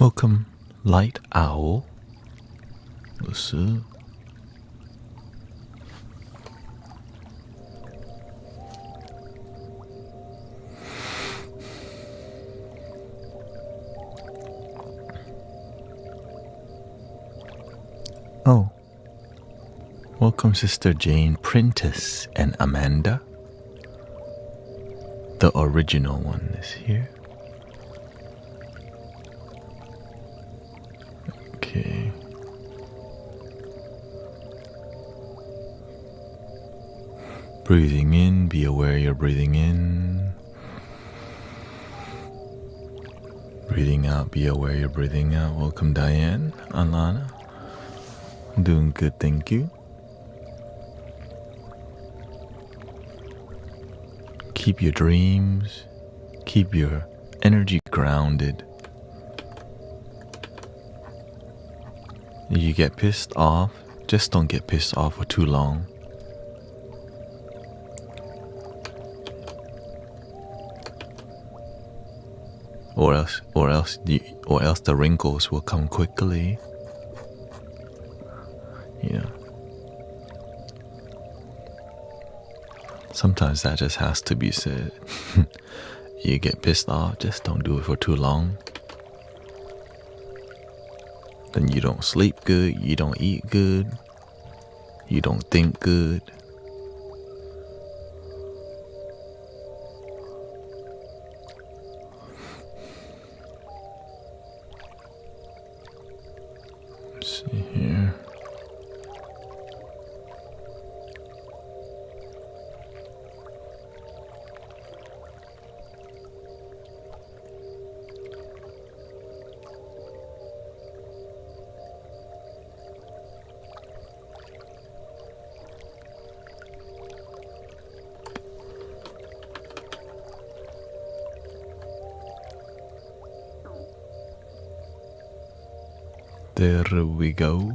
Welcome, Light Owl. What's up? Oh, welcome, Sister Jane, Prentice, and Amanda. The original one is here. Okay. Breathing in, be aware you're breathing in. Breathing out, be aware you're breathing out. Welcome, Diane, Alana. I'm doing good, thank you. Keep your dreams, keep your energy grounded. If you get pissed off, just don't get pissed off for too long. Or else the wrinkles will come quickly. You know. Sometimes that just has to be said. You get pissed off, just don't do it for too long. Then you don't sleep good, you don't eat good, you don't think good. Let's see here. There we go.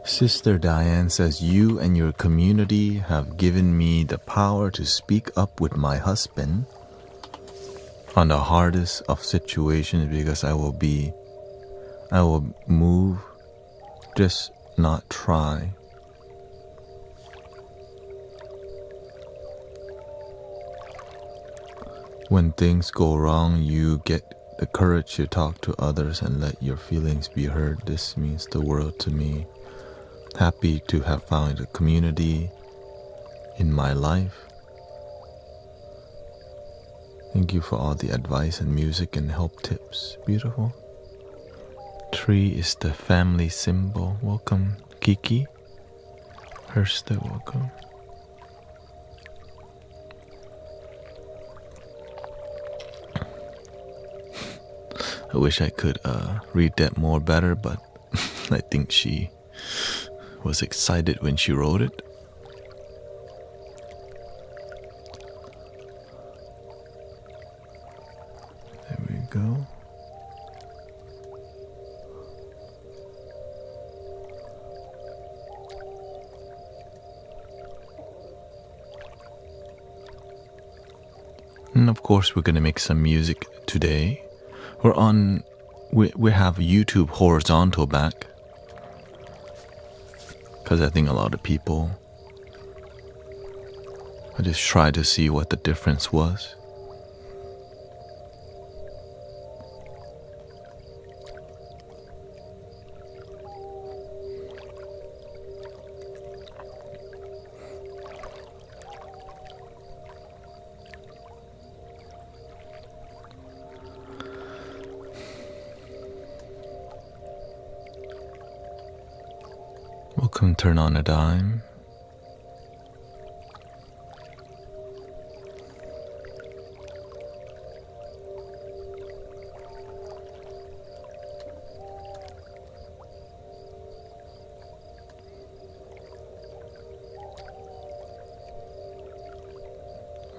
Sister Diane says, you and your community have given me the power to speak up with my husband on the hardest of situations because I will move, just not try. When things go wrong, you get the courage to talk to others and let your feelings be heard. This means the world to me. Happy to have found a community in my life. Thank you for all the advice and music and help tips. Beautiful. Tree is the family symbol. Welcome, Kiki. Hersta, welcome. I wish I could read that more better, but I think she was excited when she wrote it. There we go. And of course we're gonna make some music today. We have YouTube horizontal back. Because I think a lot of people, I just tried to see what the difference was. Welcome, turn on a dime.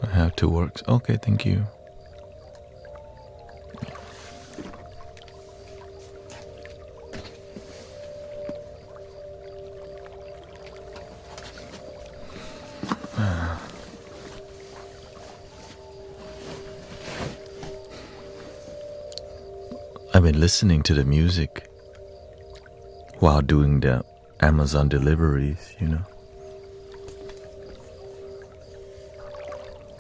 I have to work. Okay, thank you. I've been listening to the music while doing the Amazon deliveries, you know.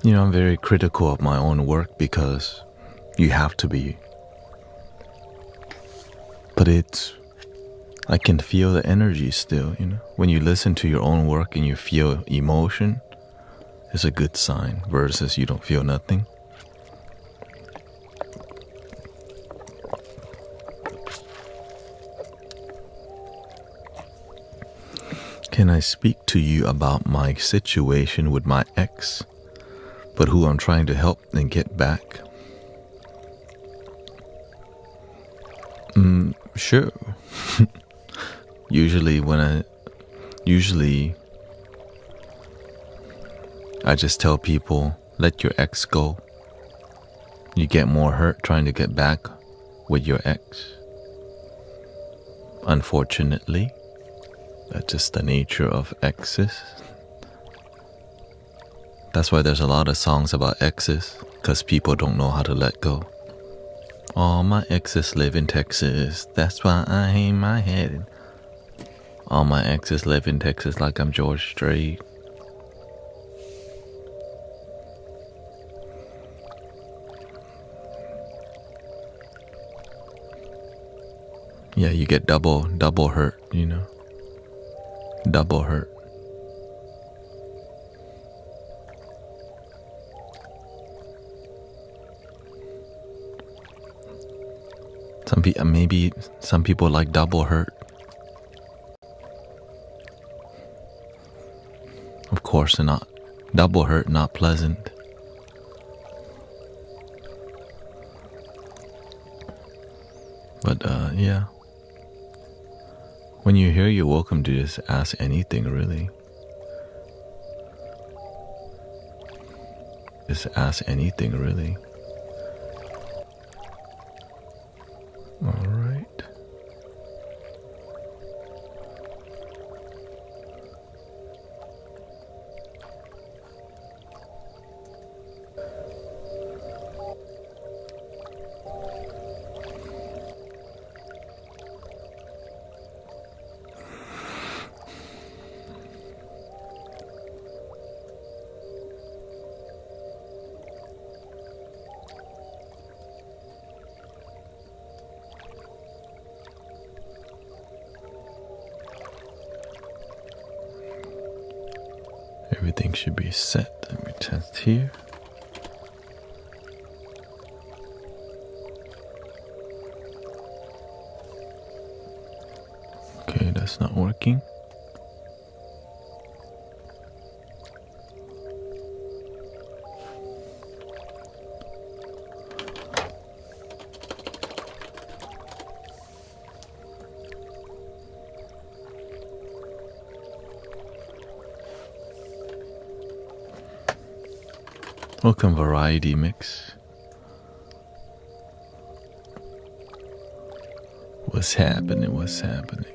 I'm very critical of my own work because you have to be. But I can feel the energy still, When you listen to your own work and you feel emotion, it's a good sign versus you don't feel nothing. Can I speak to you about my situation with my ex, but who I'm trying to help and get back? Sure. Usually I just tell people, let your ex go. You get more hurt trying to get back with your ex. Unfortunately, that's just the nature of exes. That's why there's a lot of songs about exes, because people don't know how to let go. All my exes live in Texas, that's why I hang my head. All my exes live in Texas like I'm George Strait. Yeah, you get double hurt, Double hurt. Maybe some people like double hurt. Of course, not double hurt, not pleasant. But yeah. When you're here, you're welcome to just ask anything, really. Just ask anything, really. All right. Everything should be set. Let me test here. Okay, that's not working. Welcome, Variety Mix. What's happening? What's happening?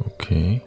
Okay.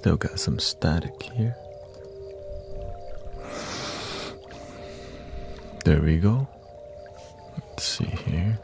Still got some static here. There we go. Let's see here.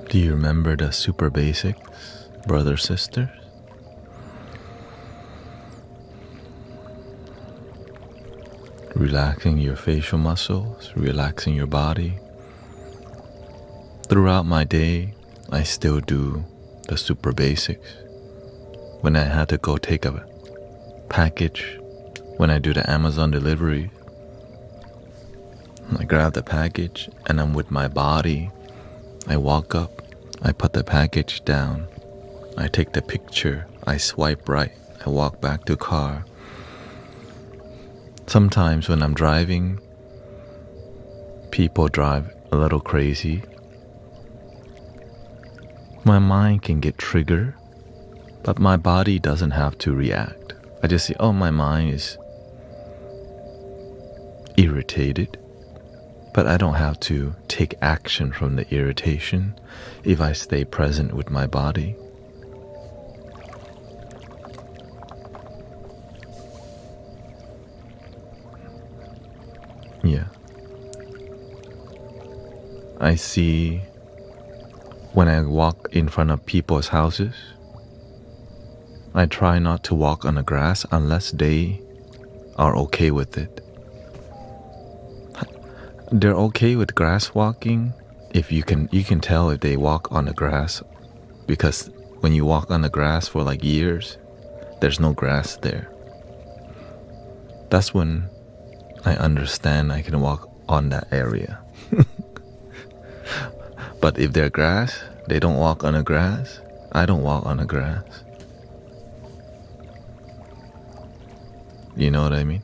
Do you remember the super basics, brothers, sisters? Relaxing your facial muscles, relaxing your body. Throughout my day, I still do the super basics. When I had to go take a package, when I do the Amazon delivery, I grab the package and I'm with my body. I walk up, I put the package down, I take the picture, I swipe right, I walk back to car. Sometimes when I'm driving, people drive a little crazy. My mind can get triggered, but my body doesn't have to react. I just say, oh, my mind is irritated, but I don't have to take action from the irritation if I stay present with my body. Yeah. I see when I walk in front of people's houses, I try not to walk on the grass unless they are okay with it. They're okay with grass walking if you can tell if they walk on the grass, because when you walk on the grass for like years, there's no grass there. That's when I understand I can walk on that area. But if they're grass, they don't walk on the grass, I don't walk on the grass. You know what I mean?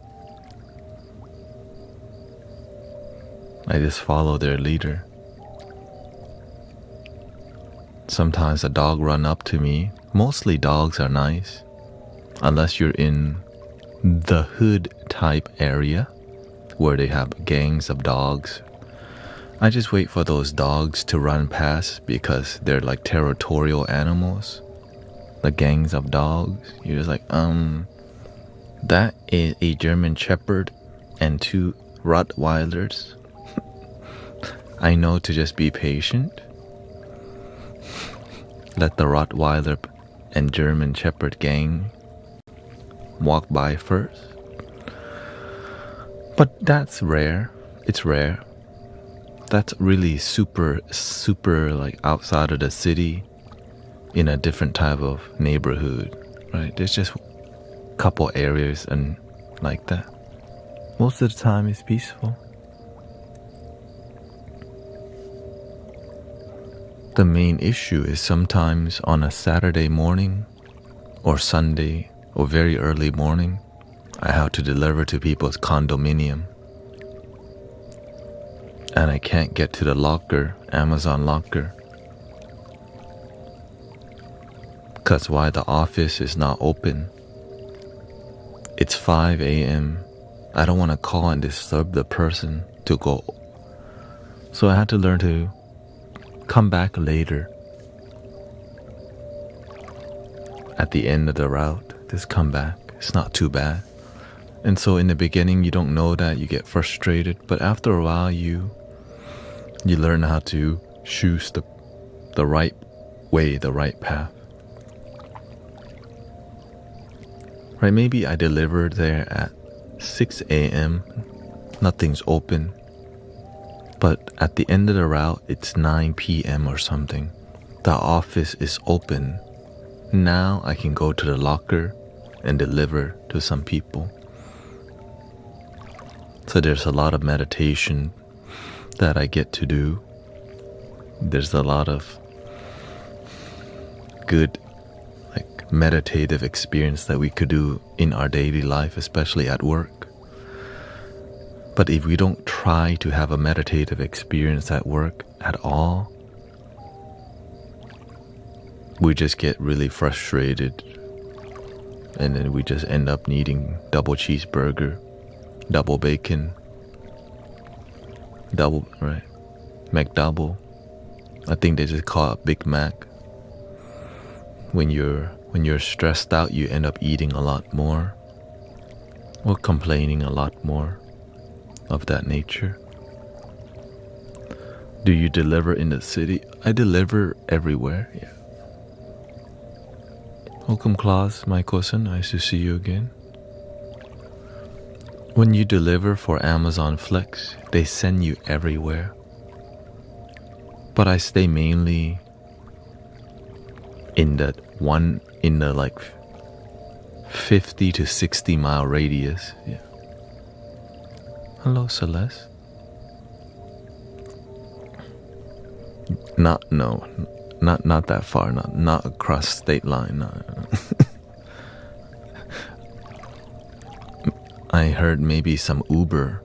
I just follow their leader. Sometimes a dog run up to me. Mostly dogs are nice, unless you're in the hood type area where they have gangs of dogs. I just wait for those dogs to run past because they're like territorial animals. The gangs of dogs. You're just like, that is a German Shepherd and 2 Rottweilers. I know to just be patient. Let the Rottweiler and German Shepherd gang walk by first. But that's rare. It's rare. That's really super like outside of the city in a different type of neighborhood, right? There's just a couple areas and like that. Most of the time it's peaceful. The main issue is sometimes on a Saturday morning or Sunday or very early morning, I have to deliver to people's condominium. And I can't get to the locker, Amazon locker. Because why the office is not open. It's 5 a.m. I don't want to call and disturb the person to go. So I had to learn to come back later. At the end of the route, just come back. It's not too bad. And so in the beginning, you don't know that, you get frustrated. But after a while, you learn how to choose the right way, the right path. right? Maybe I delivered there at 6 a.m. Nothing's open. But at the end of the route, it's 9 p.m. or something. The office is open. Now I can go to the locker and deliver to some people. So there's a lot of meditation that I get to do. There's a lot of good meditative experience that we could do in our daily life, especially at work. But if we don't try to have a meditative experience at work at all, we just get really frustrated, and then we just end up needing double cheeseburger, double bacon, double, right? McDouble. I think they just call it Big Mac. When you're stressed out, you end up eating a lot more or complaining a lot more of that nature. Do you deliver in the city? I deliver everywhere, yeah. Welcome, Klaus, my cousin. Nice to see you again. When you deliver for Amazon Flex, they send you everywhere. But I stay mainly in the 50 to 60 mile radius. Yeah. Hello, Celeste. Not that far. Not across state line. No. I heard maybe some Uber.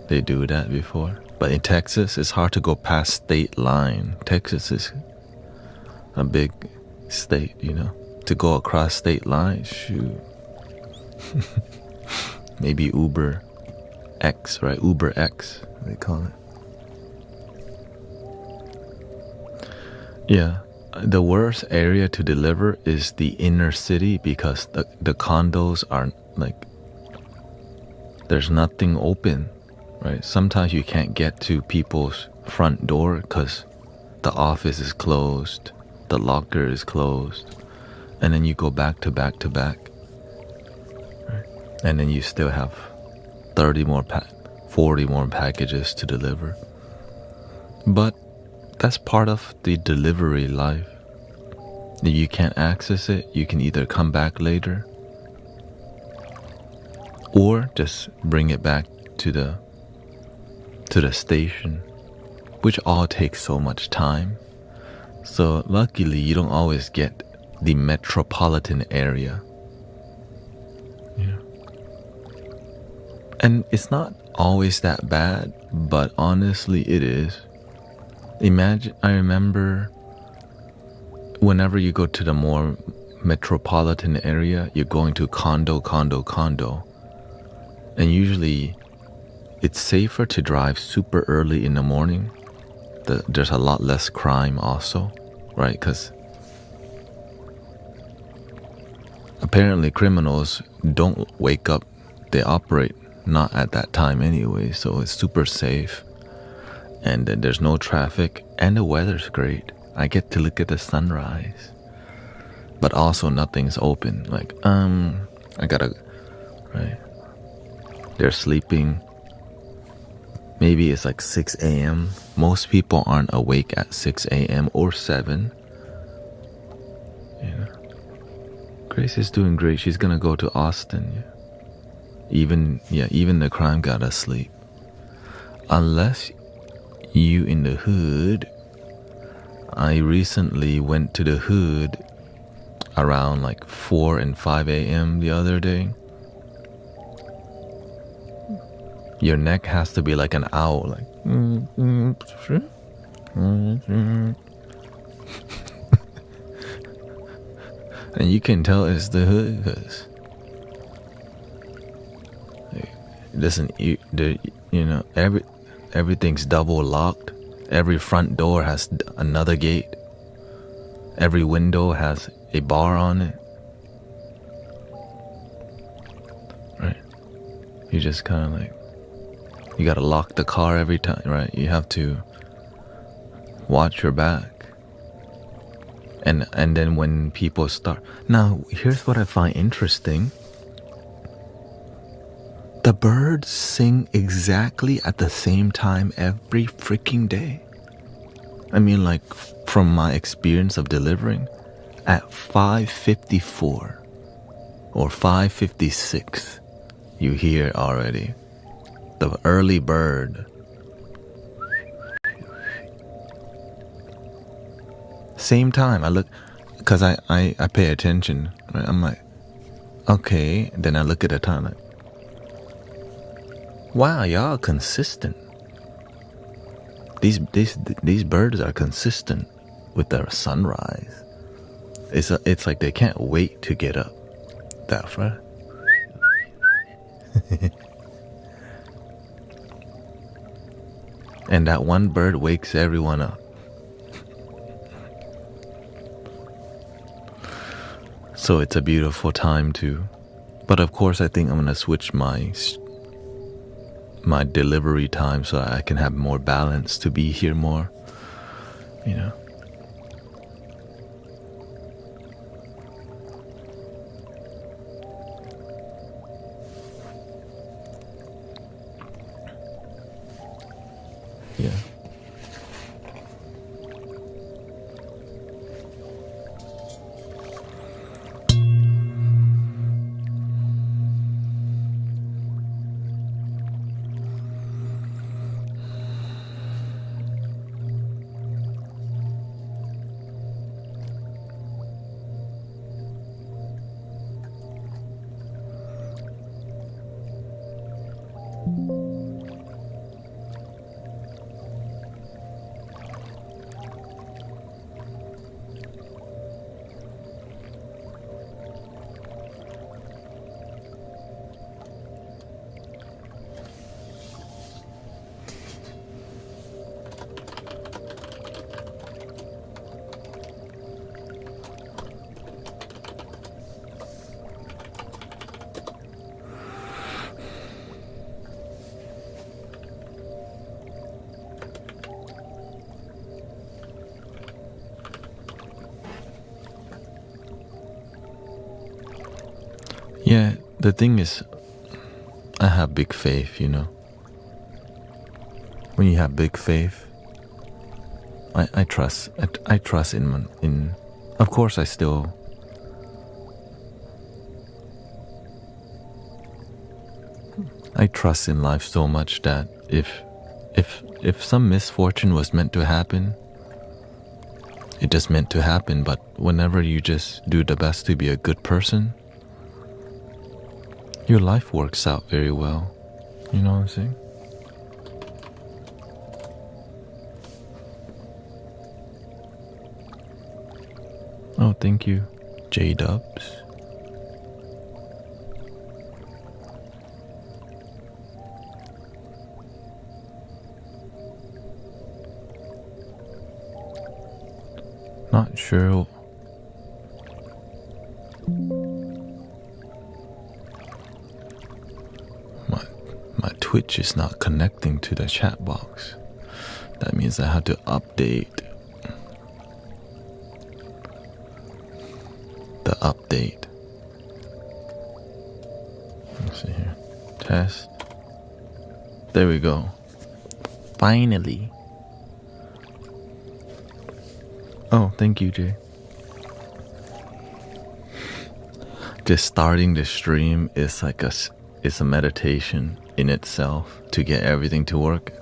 They do that before. But in Texas, it's hard to go past state line. Texas is a big state, you know. To go across state lines, shoot. Maybe Uber X, right? Uber X, they call it. Yeah, the worst area to deliver is the inner city because the condos are there's nothing open, right? Sometimes you can't get to people's front door because the office is closed, the locker is closed, and then you go back to back to back, right? And then you still have 40 more packages to deliver. But that's part of the delivery life. If you can't access it, you can either come back later or just bring it back to the station, which all takes so much time. So luckily you don't always get the metropolitan area. Yeah. And it's not always that bad, but honestly it is. I remember whenever you go to the more metropolitan area, you're going to condo. And usually it's safer to drive super early in the morning. There's a lot less crime also, right? Because apparently criminals don't wake up. They operate not at that time anyway, so it's super safe. And then there's no traffic, and the weather's great. I get to look at the sunrise, but also nothing's open. I gotta, right? They're sleeping. Maybe it's 6 a.m. Most people aren't awake at 6 a.m. or 7. Yeah. Grace is doing great. She's gonna go to Austin. Yeah. Even the crime got asleep. Unless you in the hood. I recently went to the hood around 4 and 5 a.m. the other day. Your neck has to be like an owl, and you can tell it's the hood because everything's double locked. Every front door has another gate. Every window has a bar on it. Right? You just kind of you gotta lock the car every time, right? You have to watch your back. And then when people start, now here's what I find interesting. The birds sing exactly at the same time every freaking day. I mean, like, from my experience of delivering, at 5:54 or 5:56, you hear already the early bird. Same time, I look, because I pay attention, right? I'm like, okay, then I look at the time, like, wow, y'all are consistent. These birds are consistent with their sunrise. It's like they can't wait to get up. That's right. And that one bird wakes everyone up. So it's a beautiful time too. But of course, I think I'm gonna switch my delivery time so I can have more balance to be here more, you know. Yeah. Yeah, the thing is, I have big faith, you know. When you have big faith, I trust. I trust in. Of course, I still. I trust in life so much that if some misfortune was meant to happen, it just meant to happen. But whenever you just do the best to be a good person, your life works out very well. You know what I'm saying? Oh, thank you, J-Dubs. Not sure. My Twitch is not connecting to the chat box. That means I have to update the update. Let's see here. Test. There we go. Finally. Oh, thank you, Jay. Just starting the stream is like it's a meditation in itself to get everything to work.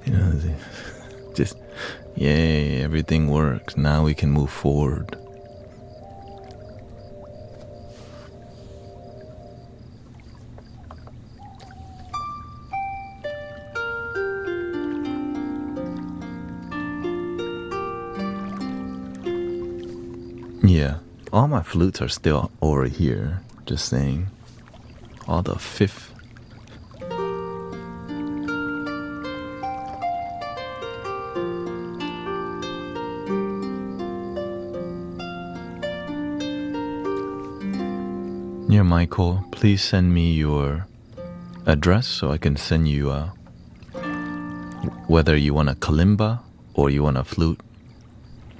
You know, just yay, everything works. Now we can move forward. Yeah, all my flutes are still over here, just saying. All the fifth. Yeah, Michael, please send me your address so I can send you whether you want a kalimba or you want a flute.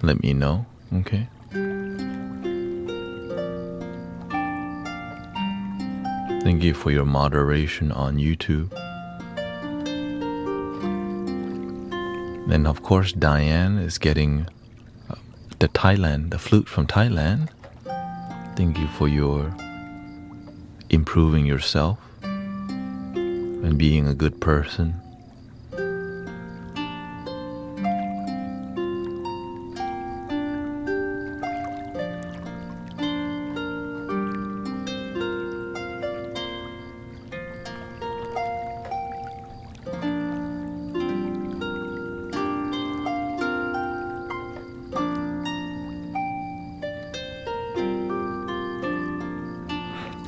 Let me know, okay? Thank you for your moderation on YouTube. And of course, Diane is getting the flute from Thailand. Thank you for your improving yourself and being a good person.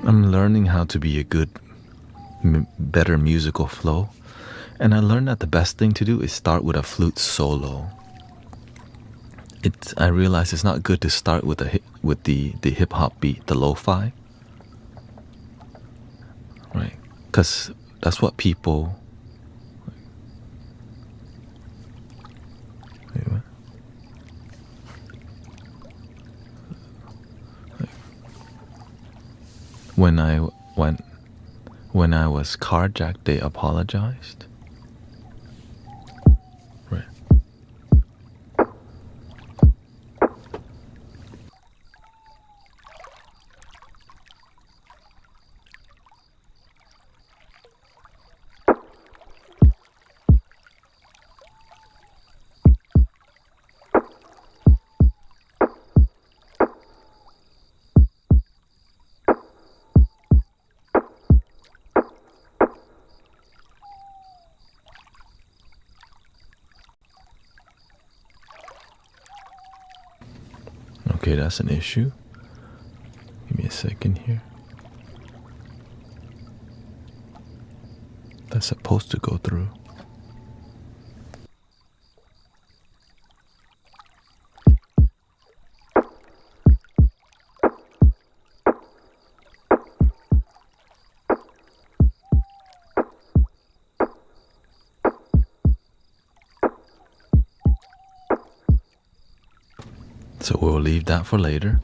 I'm learning how to be a good, better musical flow. And I learned that the best thing to do is start with a flute solo. I realize it's not good to start with the hip hop beat, the lo-fi, right? Because that's what people. Wait, what? When I was carjacked, they apologized. Right. Okay, that's an issue. Give me a second here. That's supposed to go through. So we'll leave that for later.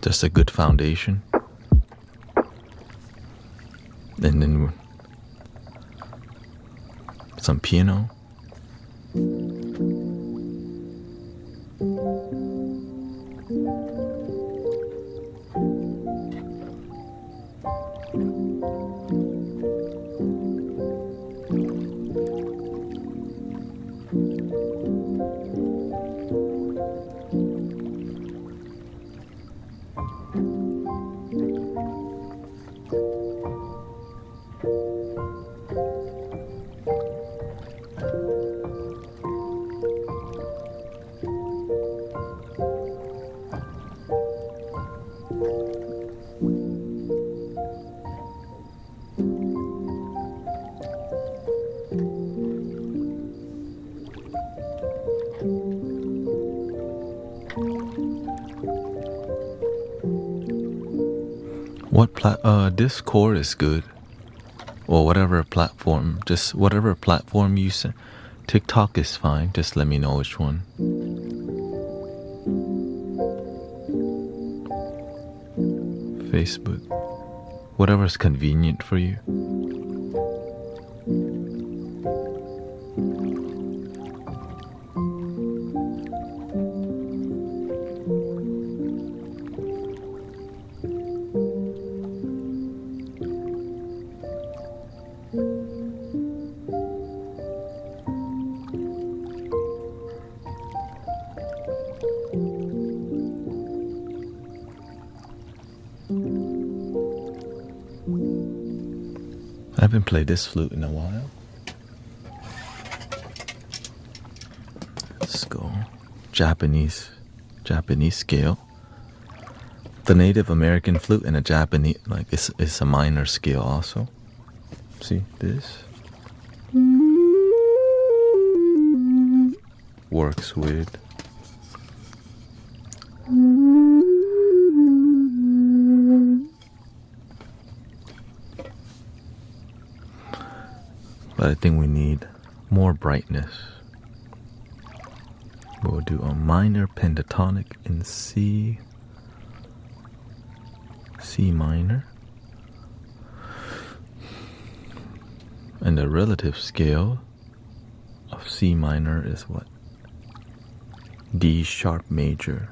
Just a good foundation. And then some piano. Discord is good, or whatever platform. Just whatever platform you send. TikTok is fine. Just let me know which one. Facebook, whatever's convenient for you. I haven't played this flute in a while. Let's go. Japanese scale. The Native American flute and a Japanese, like it's a minor scale also. See this? Works with But I think we need more brightness. We'll do a minor pentatonic in C minor. And the relative scale of C minor is what? D sharp major.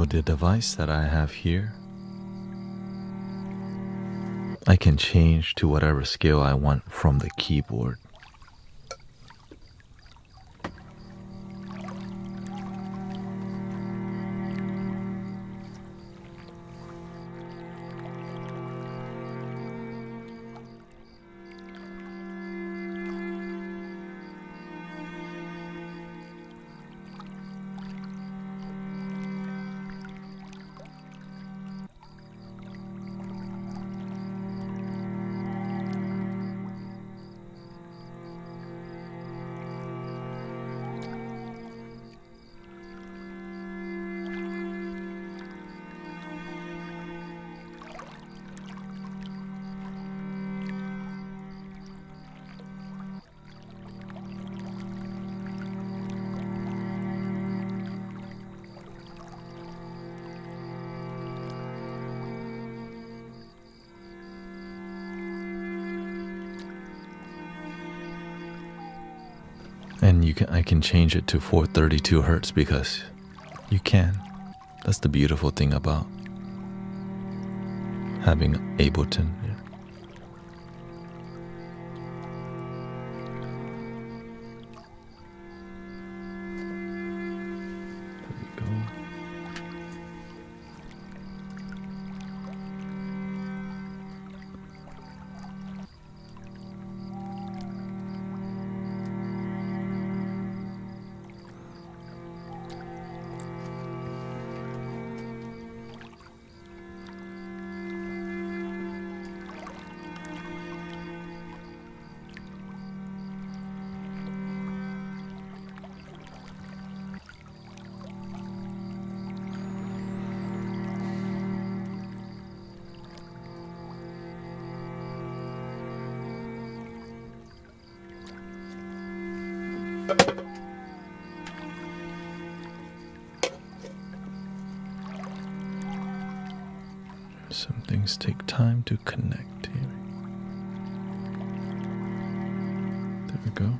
the device that I have here, I can change to whatever scale I want from the keyboard. And I can change it to 432 hertz because you can. That's the beautiful thing about having Ableton. Yeah. There we go. Some things take time to connect here. There we go.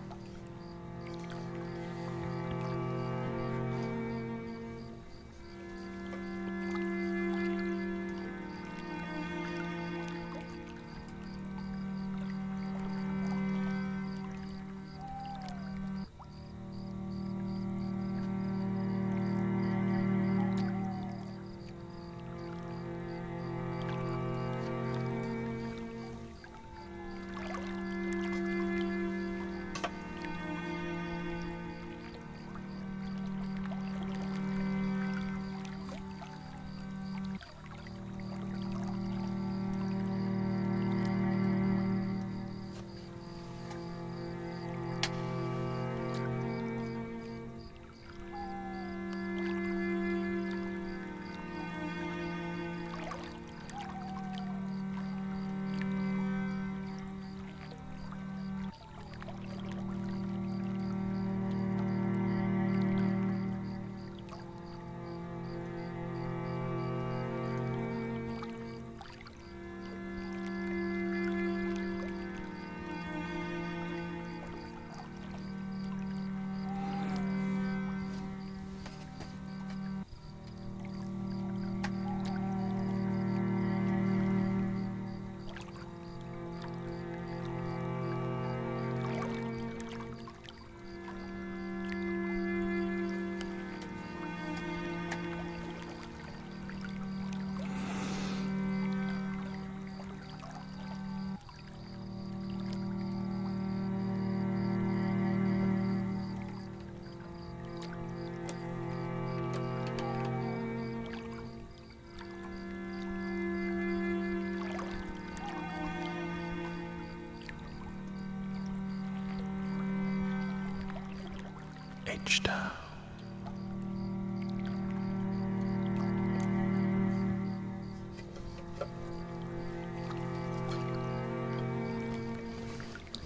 H-Town.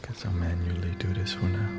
Guess I'll manually do this for now.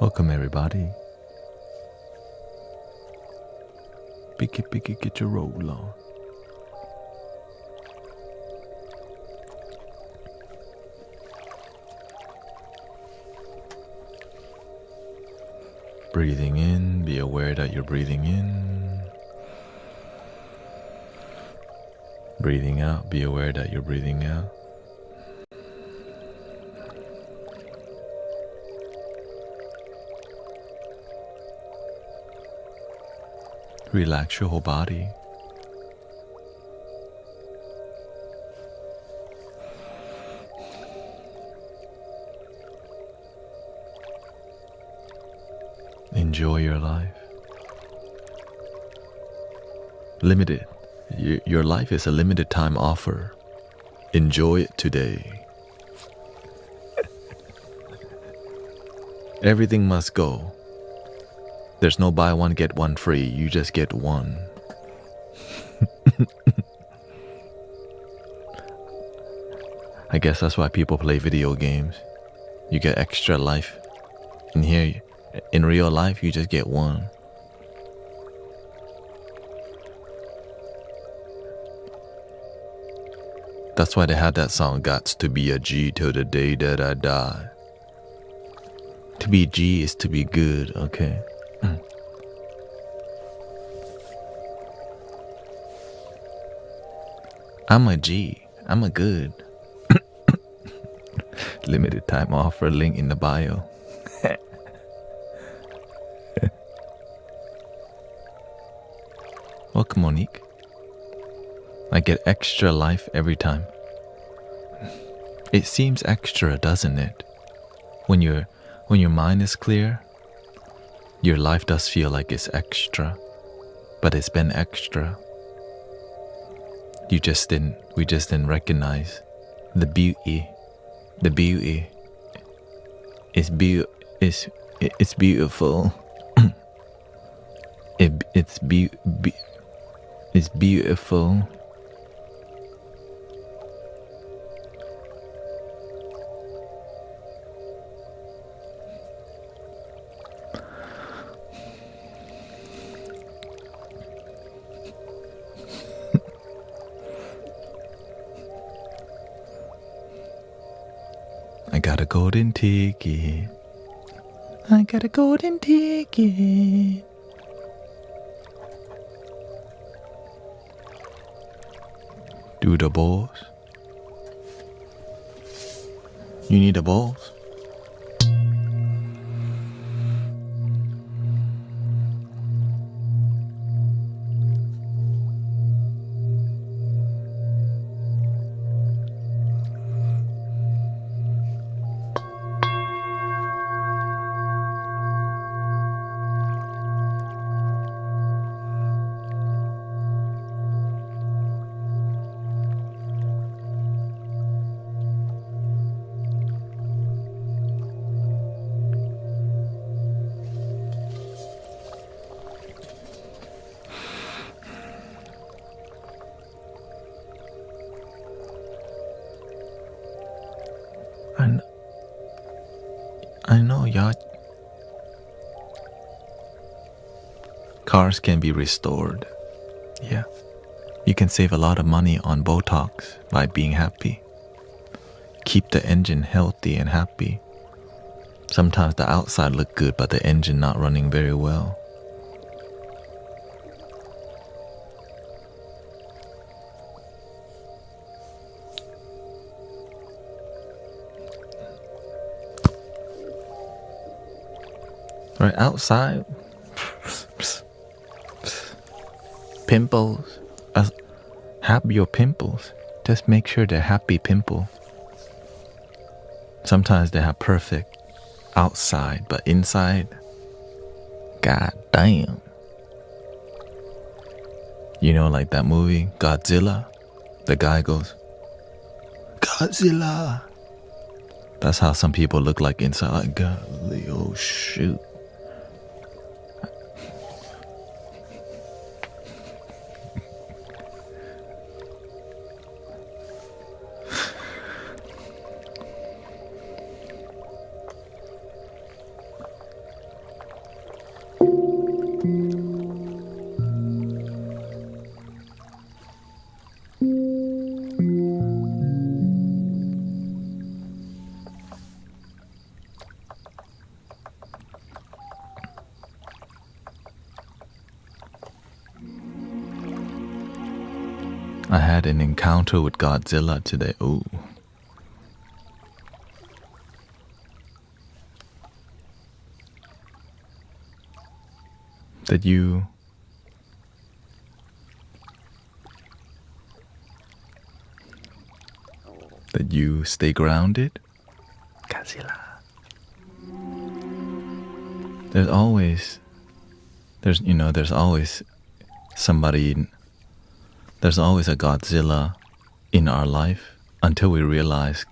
Welcome everybody. Picky, get your roll on. Breathing in, be aware that you're breathing in. Breathing out, be aware that you're breathing out. Relax your whole body. Enjoy your life. Limited. Your life is a limited time offer. Enjoy it today. Everything must go. There's no buy one get one free. You just get one. I guess that's why people play video games. You get extra life. And here, in real life, you just get one. That's why they had that song, "Gots to be a G till the day that I die." To be G is to be good, okay? I'm a G. I'm a good. Limited time offer, link in the bio. Welcome, Monique. I get extra life every time. It seems extra, doesn't it? When your mind is clear, your life does feel like it's extra, but it's been extra. We just didn't recognize the beauty. The beauty is it's beautiful. It's beautiful. I got a golden ticket. I got a golden ticket. Do the balls. You need the balls? I know, y'all. Cars can be restored. Yeah. You can save a lot of money on Botox by being happy. Keep the engine healthy and happy. Sometimes the outside look good, but the engine not running very well. Right outside, pimples. Have your pimples. Just make sure they're happy pimples. Sometimes they have perfect outside, but inside, god damn. You know, like that movie, Godzilla? The guy goes, Godzilla! That's how some people look like inside. Like, golly, oh shoot. I had an encounter with Godzilla today. Ooh. That you that you stay grounded. Godzilla. There's always somebody, there's always a Godzilla in our life until we realize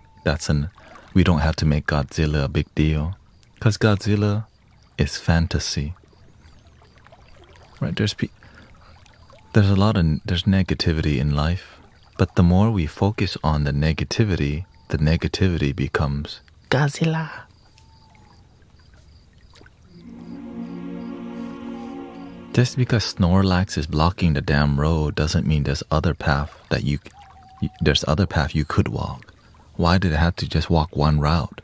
we don't have to make Godzilla a big deal, because Godzilla is fantasy, right? There's negativity in life, but the more we focus on the negativity becomes Godzilla. Just because Snorlax is blocking the damn road doesn't mean there's other path you could walk. Why did it have to just walk one route?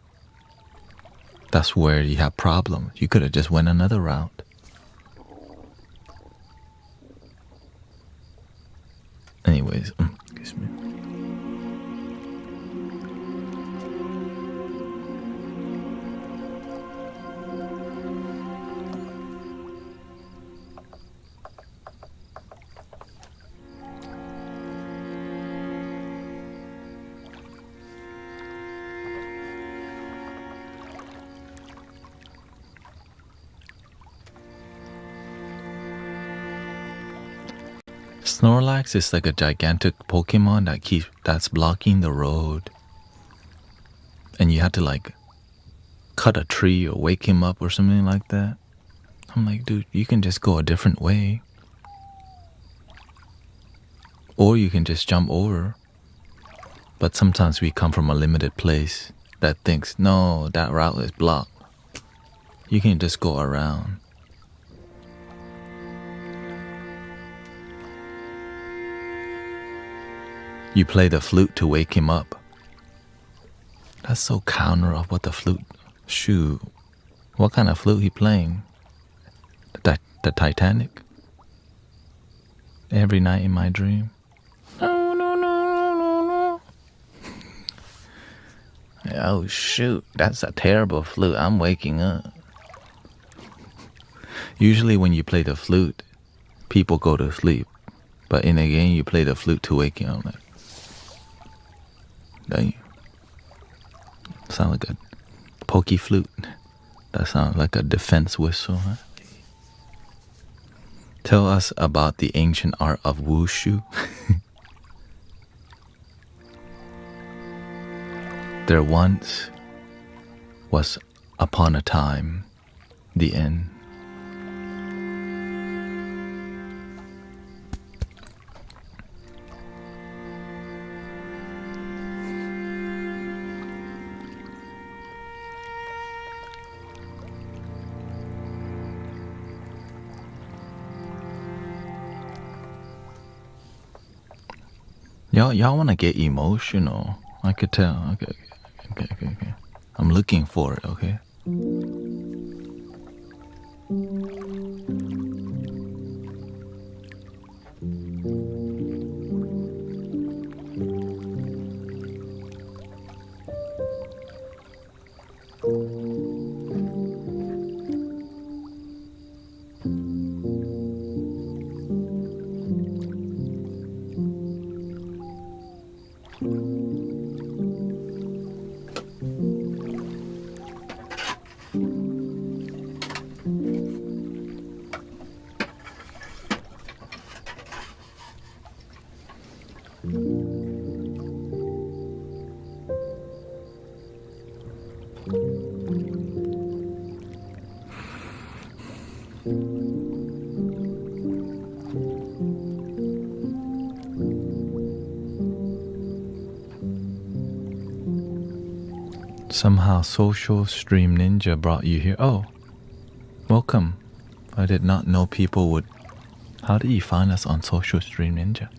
That's where you have problems. You could have just went another route. Anyways, excuse me. Snorlax is like a gigantic Pokemon that's blocking the road, and you have to like cut a tree or wake him up or something like that. I'm like, dude, you can just go a different way, or you can just jump over. But sometimes we come from a limited place that thinks, no, that route is blocked. You can just go around. You play the flute to wake him up. That's so counter of what the flute... Shoot. What kind of flute he playing? The Titanic? Every night in my dream. No, no, no, no, no. Oh shoot, that's a terrible flute. I'm waking up. Usually when you play the flute, people go to sleep. But in a game, you play the flute to wake you up. Like, damn. Sound like a pokey flute. That sounds like a defense whistle, huh? Tell us about the ancient art of wushu. There once was upon a time, the end. Y'all want to get emotional. I could tell. Okay. I'm looking for it, okay? Somehow Social Stream Ninja brought you here. Oh, welcome. I did not know people would... How did you find us on Social Stream Ninja?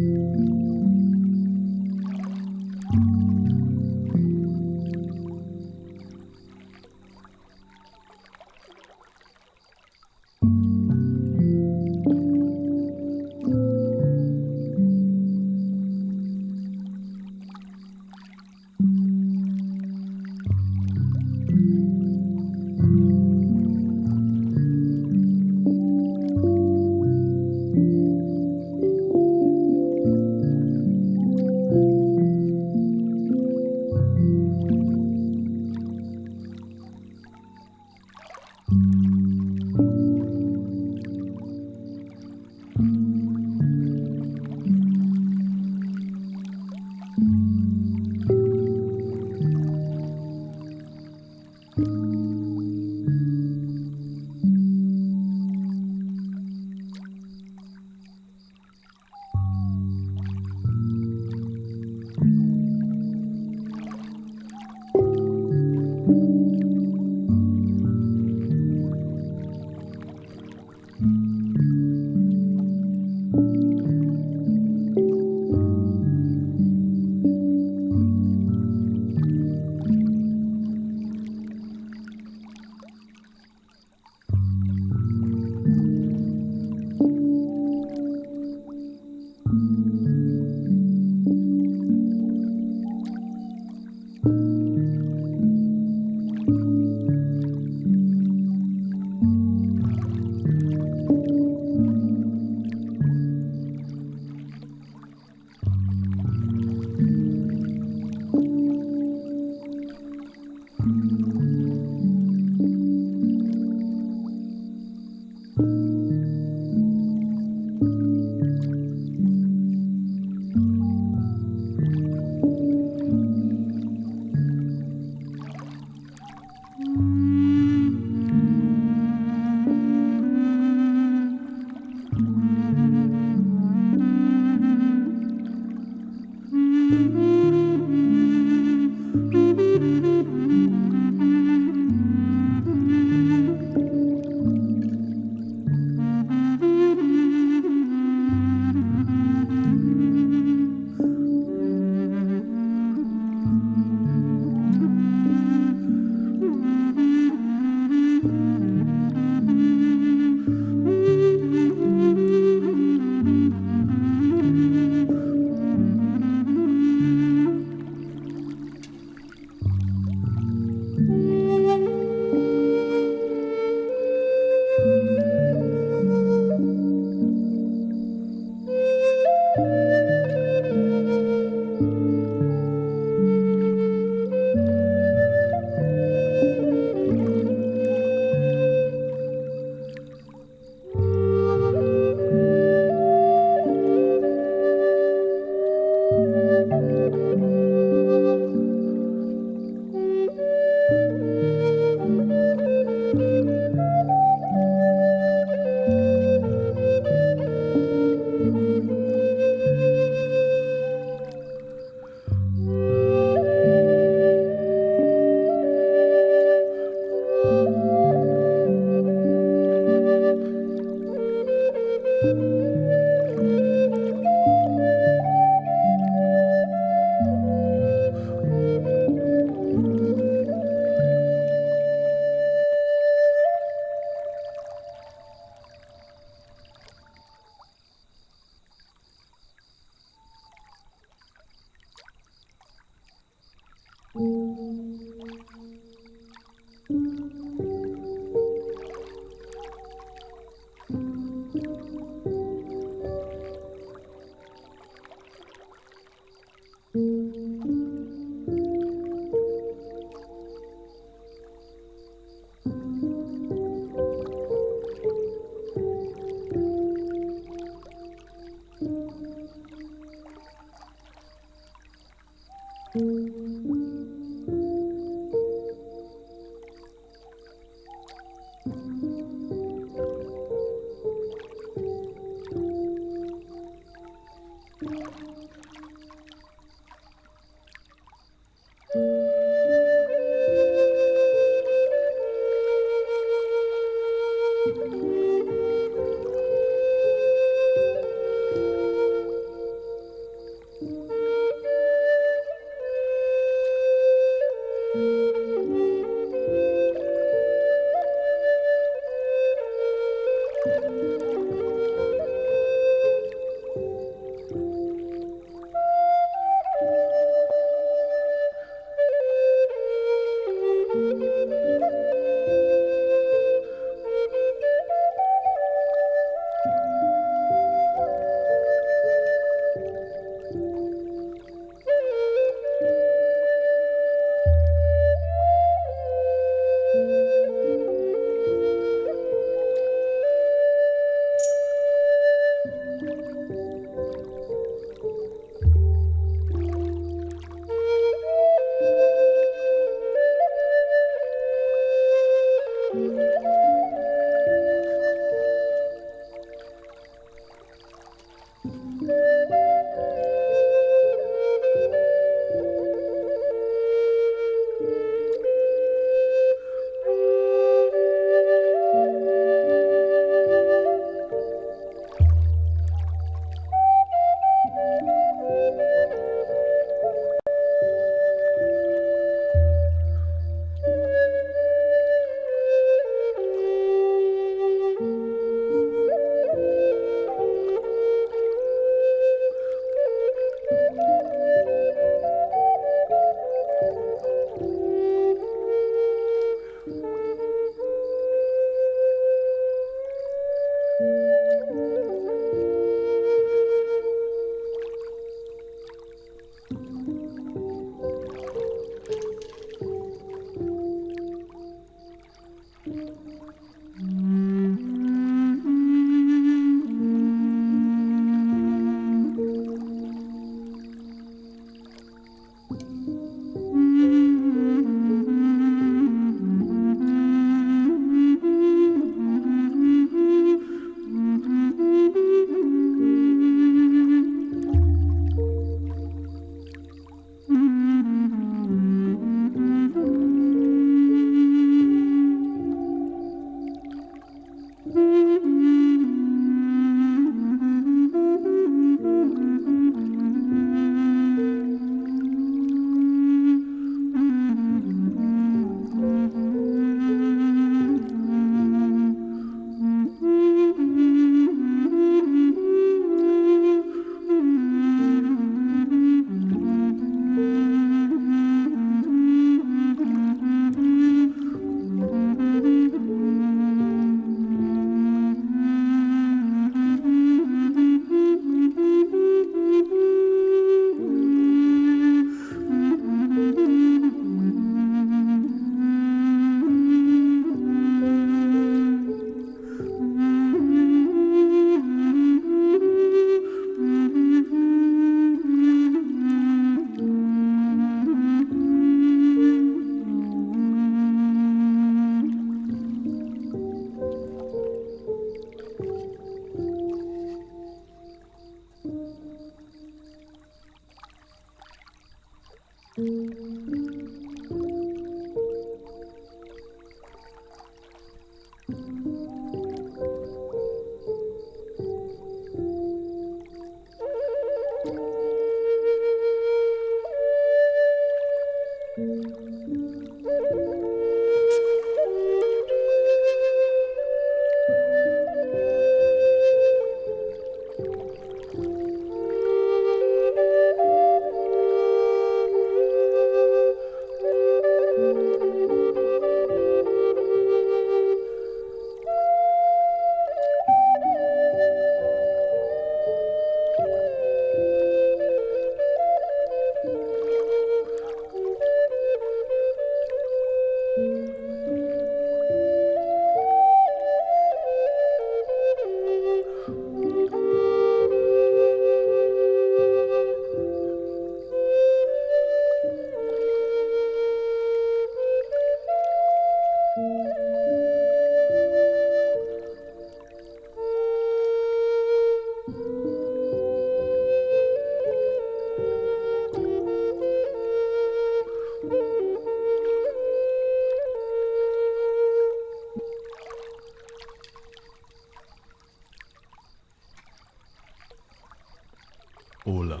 Hola.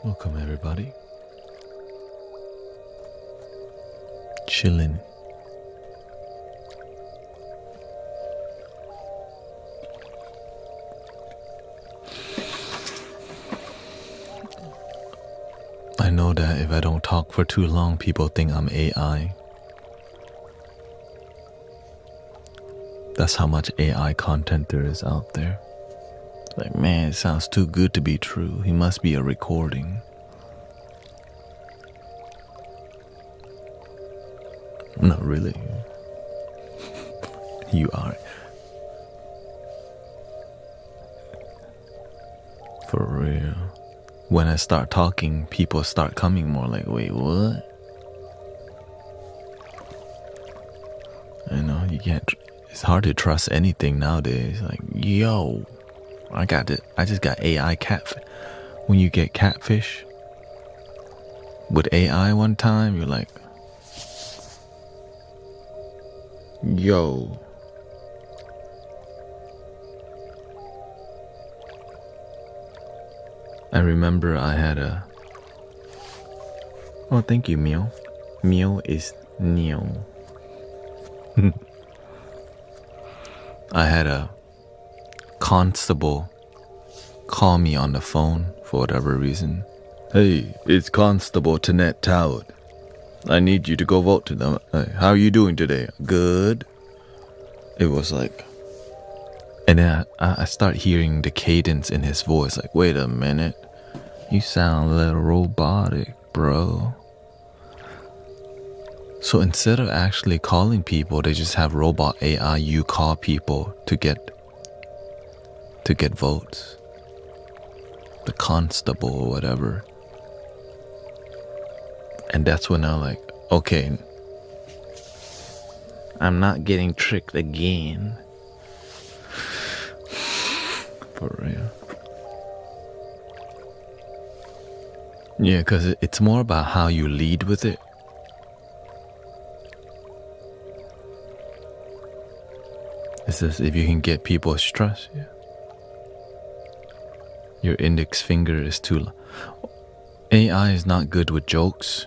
Welcome everybody. Chillin'. I know that if I don't talk for too long, people think I'm AI. That's how much AI content there is out there. Like, man, it sounds too good to be true. He must be a recording. Not really. You are. For real. When I start talking, people start coming more like, wait, what? You know, you can't, it's hard to trust anything nowadays. Like, yo, I just got AI catfish. When you get catfish with AI one time, you're like, yo. I remember I had a... Oh, thank you, Meow. Meow is Neo. I had a constable call me on the phone for whatever reason. Hey, it's Constable Thanet Tout. I need you to go vote to them. How are you doing today? Good. It was like... And then I start hearing the cadence in his voice. Like, wait a minute. You sound a little robotic, bro. So instead of actually calling people, they just have robot AI. You call people to get votes. The constable or whatever. And that's when I'm like, okay, I'm not getting tricked again. For real. Yeah, because it's more about how you lead with it. It's just if you can get people's trust, yeah. Your index finger is too long. AI is not good with jokes.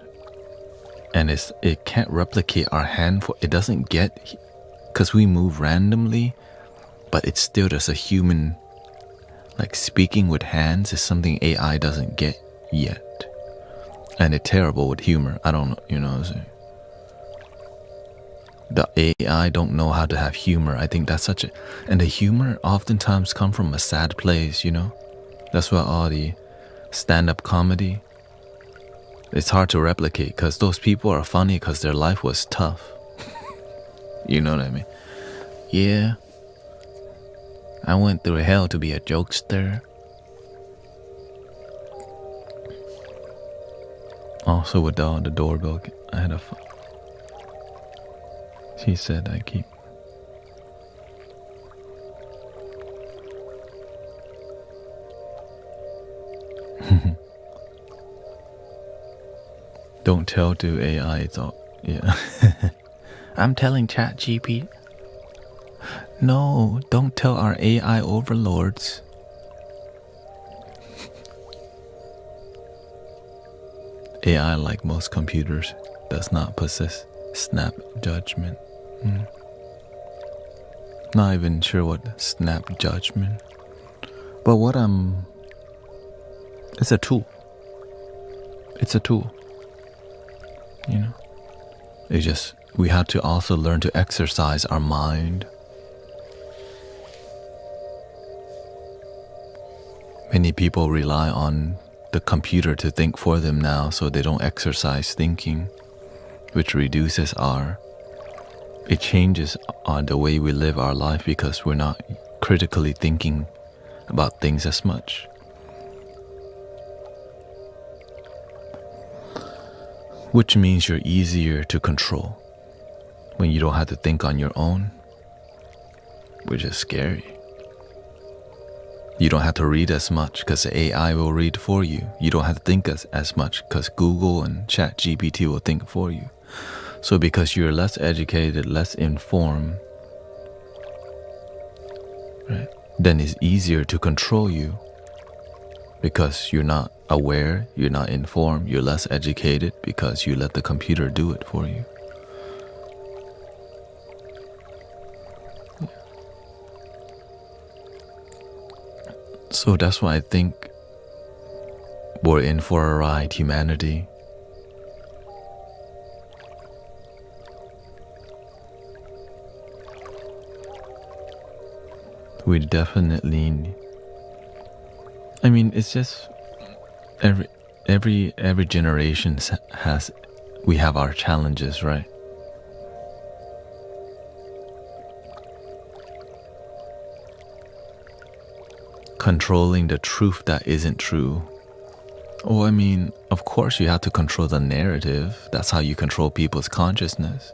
And it can't replicate our hand. It doesn't get... Because we move randomly. But it's still just a human... Like speaking with hands is something AI doesn't get yet. And it's terrible with humor. I don't know, you know what I'm saying? The AI don't know how to have humor. I think that's such a... And the humor oftentimes come from a sad place, you know? That's why all the stand-up comedy, it's hard to replicate because those people are funny because their life was tough. You know what I mean? Yeah. I went through hell to be a jokester. Also with the doorbell, I had a... She said I keep... Don't tell to AI, it's all... Yeah. I'm telling ChatGPT. No, don't tell our AI overlords. AI, like most computers, does not possess snap judgment. Not even sure what snap judgment. But what it's a tool. It's a tool. You know? It's just, we have to also learn to exercise our mind. Many people rely on the computer to think for them now, so they don't exercise thinking, which reduces it changes the way we live our life because we're not critically thinking about things as much. Which means you're easier to control when you don't have to think on your own, which is scary. You don't have to read as much because the AI will read for you. You don't have to think as much because Google and ChatGPT will think for you. So because you're less educated, less informed, right? Then it's easier to control you because you're not aware, you're not informed, you're less educated because you let the computer do it for you. So that's why I think we're in for a ride, humanity. We definitely, I mean, it's just every generation has, we have our challenges, right? Controlling the truth that isn't true. Oh, I mean, of course you have to control the narrative. That's how you control people's consciousness.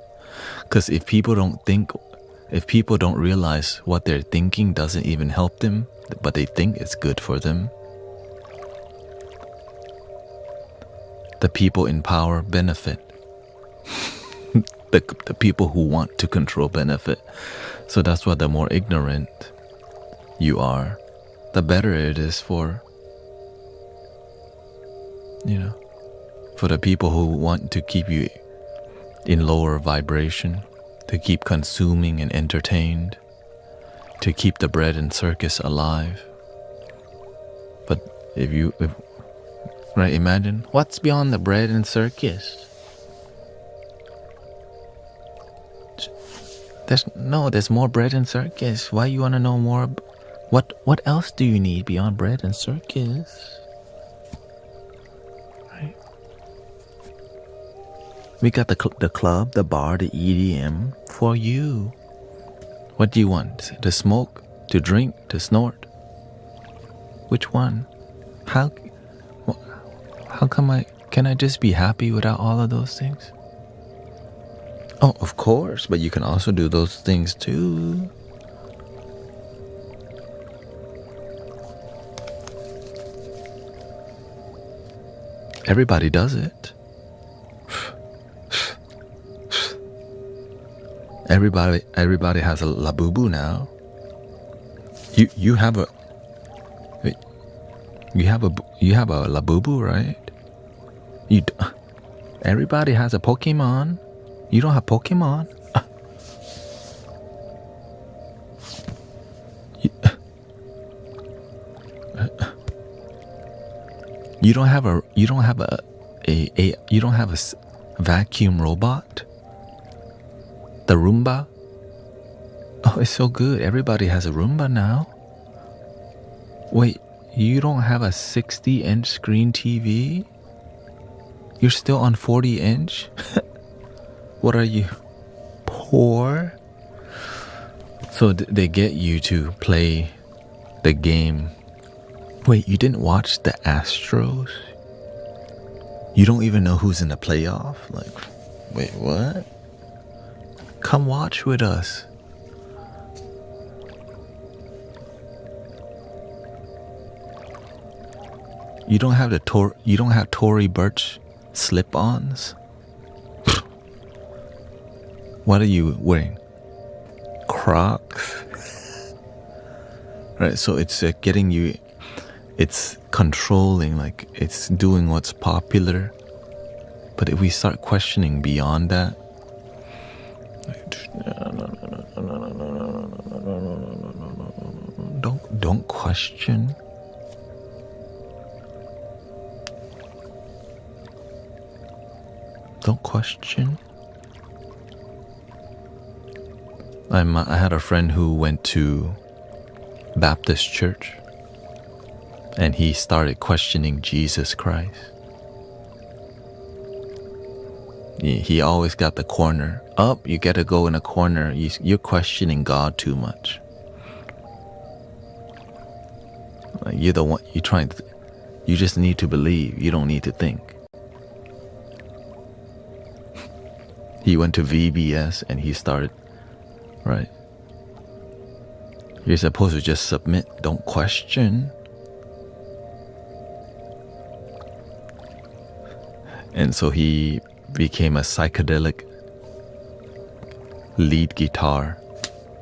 Because if people don't realize what they're thinking doesn't even help them, but they think it's good for them, the people in power benefit. The people who want to control benefit. So that's why the more ignorant you are, the better it is for, for the people who want to keep you in lower vibration, to keep consuming and entertained, to keep the bread and circus alive. But right, imagine, what's beyond the bread and circus? There's more bread and circus. Why you want to know more? What else do you need beyond bread and circus? Right? We got the club, the bar, the EDM for you. What do you want? To smoke, to drink, to snort? Which one? How come can I just be happy without all of those things? Oh, of course, but you can also do those things too. Everybody does it. Everybody has a labubu now. You have a labubu, right? Everybody has a Pokemon. You don't have Pokemon. You don't have a vacuum robot? The Roomba? Oh, it's so good. Everybody has a Roomba now. Wait, you don't have a 60-inch screen TV? You're still on 40-inch? What are you, poor? So they get you to play the game. Wait, you didn't watch the Astros? You don't even know who's in the playoff? Like, wait, what? Come watch with us. You don't have Tory Burch slip-ons? What are you wearing? Crocs? Right, so it's getting you, it's controlling, like it's doing what's popular. But if we start questioning beyond that, don't question. Don't question. I had a friend who went to Baptist church and he started questioning Jesus Christ. He always got the corner. You gotta go in a corner. You're questioning God too much. You're the one, you just need to believe. You don't need to think. He went to VBS and he started, right? You're supposed to just submit, don't question. And so he became a psychedelic lead guitar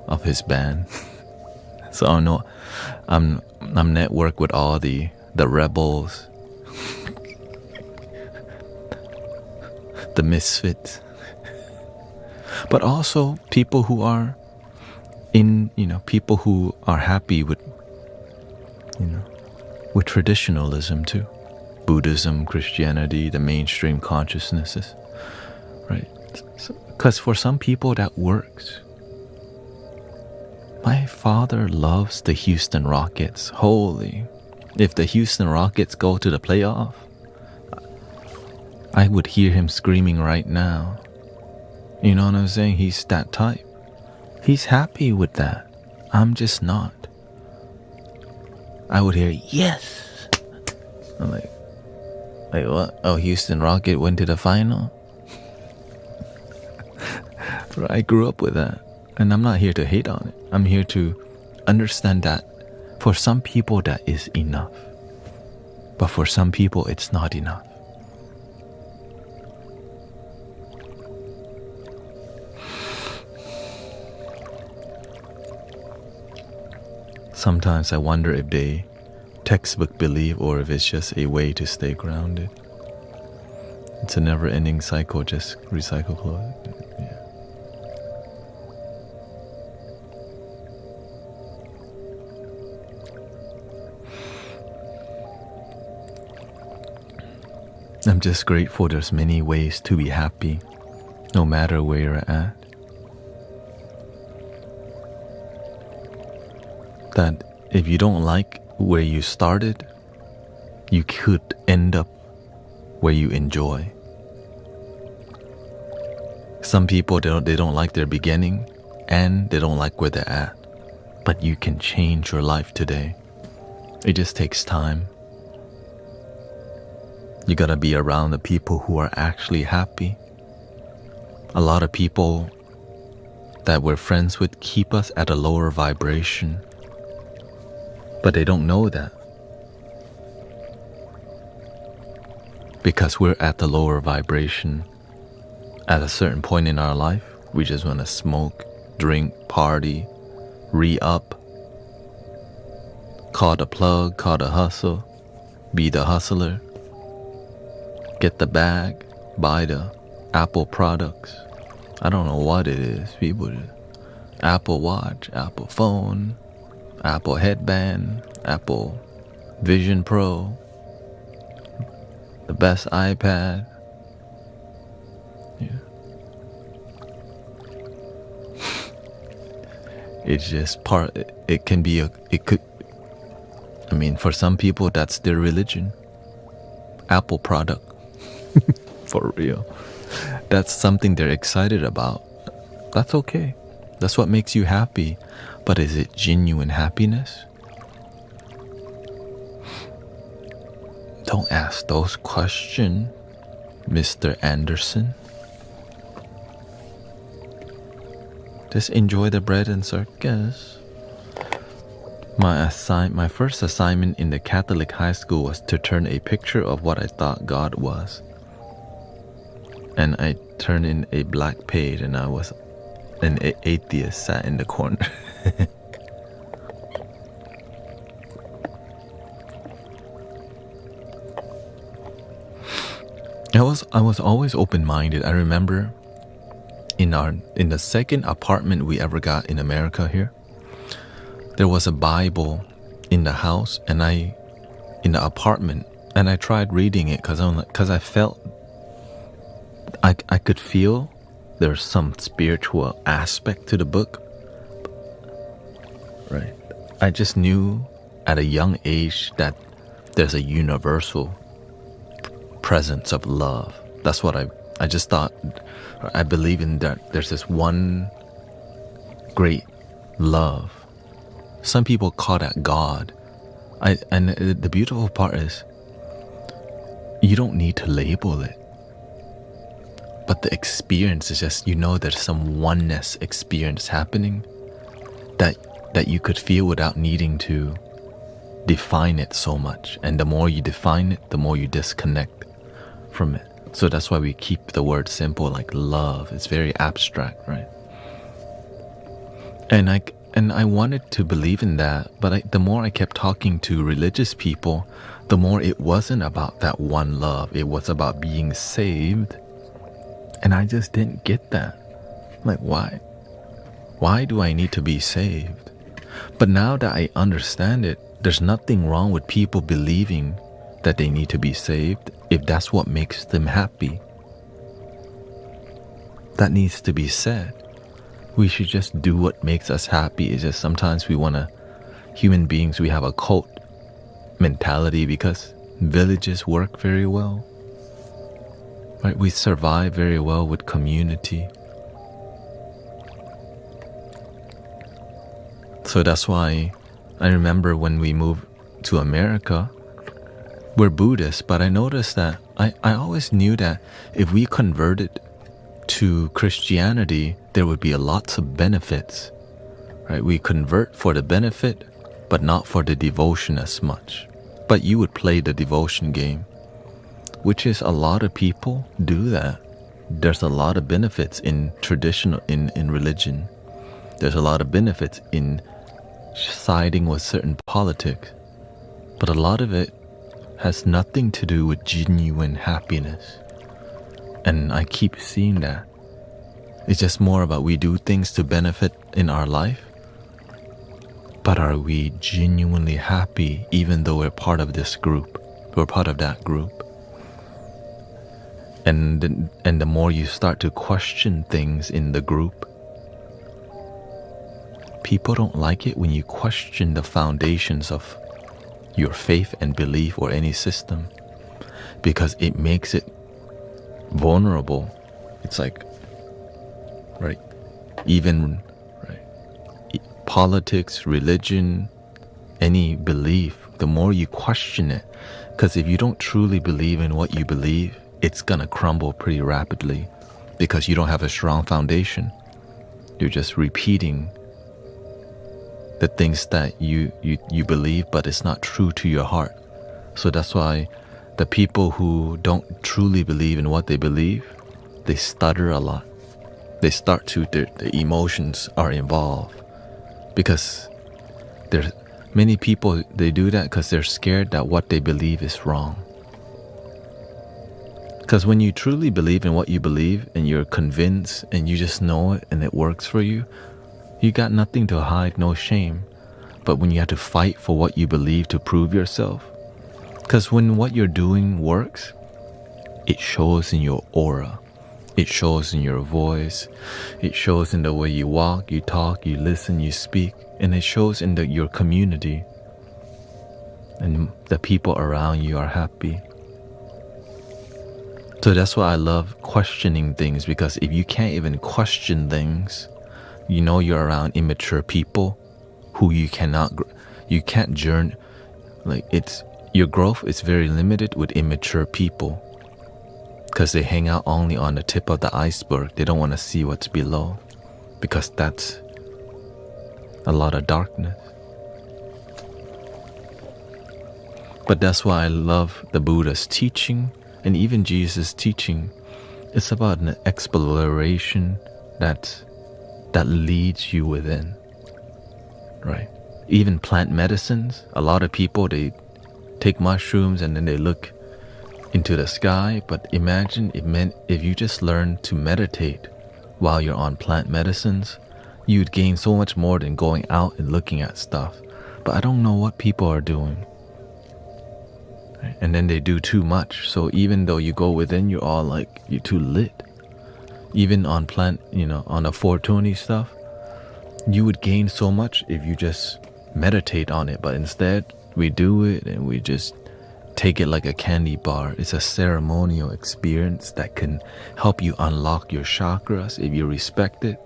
of his band. So I know I'm networked with all the rebels, the misfits, but also people who are people who are happy with with traditionalism too. Buddhism, Christianity, the mainstream consciousnesses, right? Because for some people that works. My father loves the Houston Rockets. Holy. If the Houston Rockets go to the playoff, I would hear him screaming right now. You know what I'm saying? He's that type. He's happy with that. I'm just not. I would hear, yes. I'm like what? Oh, Houston Rocket went to the final? I grew up with that. And I'm not here to hate on it. I'm here to understand that for some people that is enough. But for some people it's not enough. Sometimes I wonder if they textbook believe or if it's just a way to stay grounded. It's a never-ending cycle, just recycle clothes. Yeah. I'm just grateful there's many ways to be happy, no matter where you're at. That if you don't like where you started, you could end up where you enjoy. Some people, they don't like their beginning and they don't like where they're at. But you can change your life today. It just takes time. You gotta be around the people who are actually happy. A lot of people that we're friends with keep us at a lower vibration. But they don't know that. Because we're at the lower vibration. At a certain point in our life, we just want to smoke, drink, party, re-up, call the plug, call the hustle, be the hustler, get the bag, buy the Apple products. I don't know what it is. People do. Apple Watch, Apple phone, Apple headband, Apple Vision Pro, the best iPad. Yeah. It's just it can be for some people that's their religion. Apple product. For real. That's something they're excited about. That's okay. That's what makes you happy. But is it genuine happiness? Don't ask those questions, Mr. Anderson. Just enjoy the bread and circus. My first assignment in the Catholic high school was to turn a picture of what I thought God was. And I turned in a black page and I was an atheist sat in the corner. I was always open-minded. I remember in the second apartment we ever got in America here, there was a Bible in the house and in the apartment, and I tried reading it because I felt I could feel there's some spiritual aspect to the book. Right. I just knew at a young age that there's a universal presence of love. That's what I just thought. I believe in that there's this one great love. Some people call that God. And the beautiful part is you don't need to label it. But the experience is just, there's some oneness experience happening that you could feel without needing to define it so much. And the more you define it, the more you disconnect from it. So that's why we keep the word simple, like love. It's very abstract, right? And And I wanted to believe in that, but the more I kept talking to religious people, the more it wasn't about that one love. It was about being saved. And I just didn't get that. Like, why? Why do I need to be saved? But now that I understand it, there's nothing wrong with people believing that they need to be saved if that's what makes them happy. That needs to be said. We should just do what makes us happy. It's just sometimes human beings, we have a cult mentality because villages work very well. Right? We survive very well with community. So that's why I remember when we moved to America, we're Buddhists, but I noticed that I always knew that if we converted to Christianity, there would be lots of benefits, right? We convert for the benefit, but not for the devotion as much. But you would play the devotion game, which is a lot of people do that. There's a lot of benefits in religion. There's a lot of benefits in siding with certain politics, but a lot of it has nothing to do with genuine happiness. And I keep seeing that. It's just more about we do things to benefit in our life, but are we genuinely happy even though we're part of this group? We're part of that group. And the more you start to question things in the group, people don't like it when you question the foundations of your faith and belief or any system, because it makes it vulnerable. It's like, right, even right, politics, religion, any belief, the more you question it, because if you don't truly believe in what you believe, it's gonna crumble pretty rapidly because you don't have a strong foundation. You're just repeating the things that you believe, but it's not true to your heart. So that's why the people who don't truly believe in what they believe, they stutter a lot. They start to, the emotions are involved, because there's many people, they do that because they're scared that what they believe is wrong. Because when you truly believe in what you believe and you're convinced and you just know it and it works for you, you got nothing to hide, no shame. But when you have to fight for what you believe to prove yourself, because when what you're doing works, it shows in your aura. It shows in your voice. It shows in the way you walk, you talk, you listen, you speak. And it shows in your community. And the people around you are happy. So that's why I love questioning things, because if you can't even question things, you know you're around immature people who you can't journey. Like, your growth is very limited with immature people, because they hang out only on the tip of the iceberg. They don't want to see what's below, because that's a lot of darkness. But that's why I love the Buddha's teaching and even Jesus' teaching. It's about an exploration that leads you within, right? Even plant medicines, a lot of people, they take mushrooms and then they look into the sky. But imagine if you just learn to meditate while you're on plant medicines, you'd gain so much more than going out and looking at stuff. But I don't know what people are doing. And then they do too much. So even though you go within, you're all like, you're too lit. Even on on the 420 stuff, you would gain so much if you just meditate on it. But instead, we do it and we just take it like a candy bar. It's a ceremonial experience that can help you unlock your chakras if you respect it.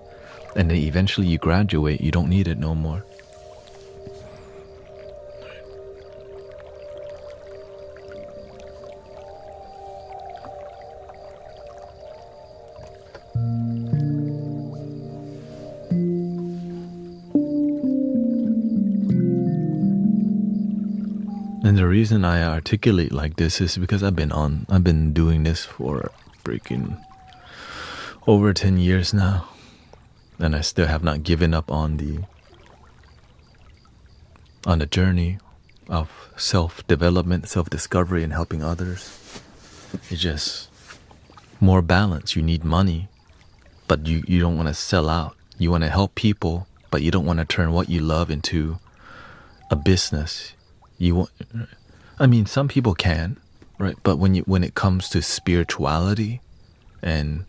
And then eventually you graduate, you don't need it no more. And the reason I articulate like this is because I've been doing this for freaking over 10 years now. And I still have not given up on the on the journey of self-development, self-discovery, and helping others. It's just more balance. You need money, but you don't want to sell out. You want to help people, but you don't want to turn what you love into a business. Some people can, right? But when it comes to spirituality, and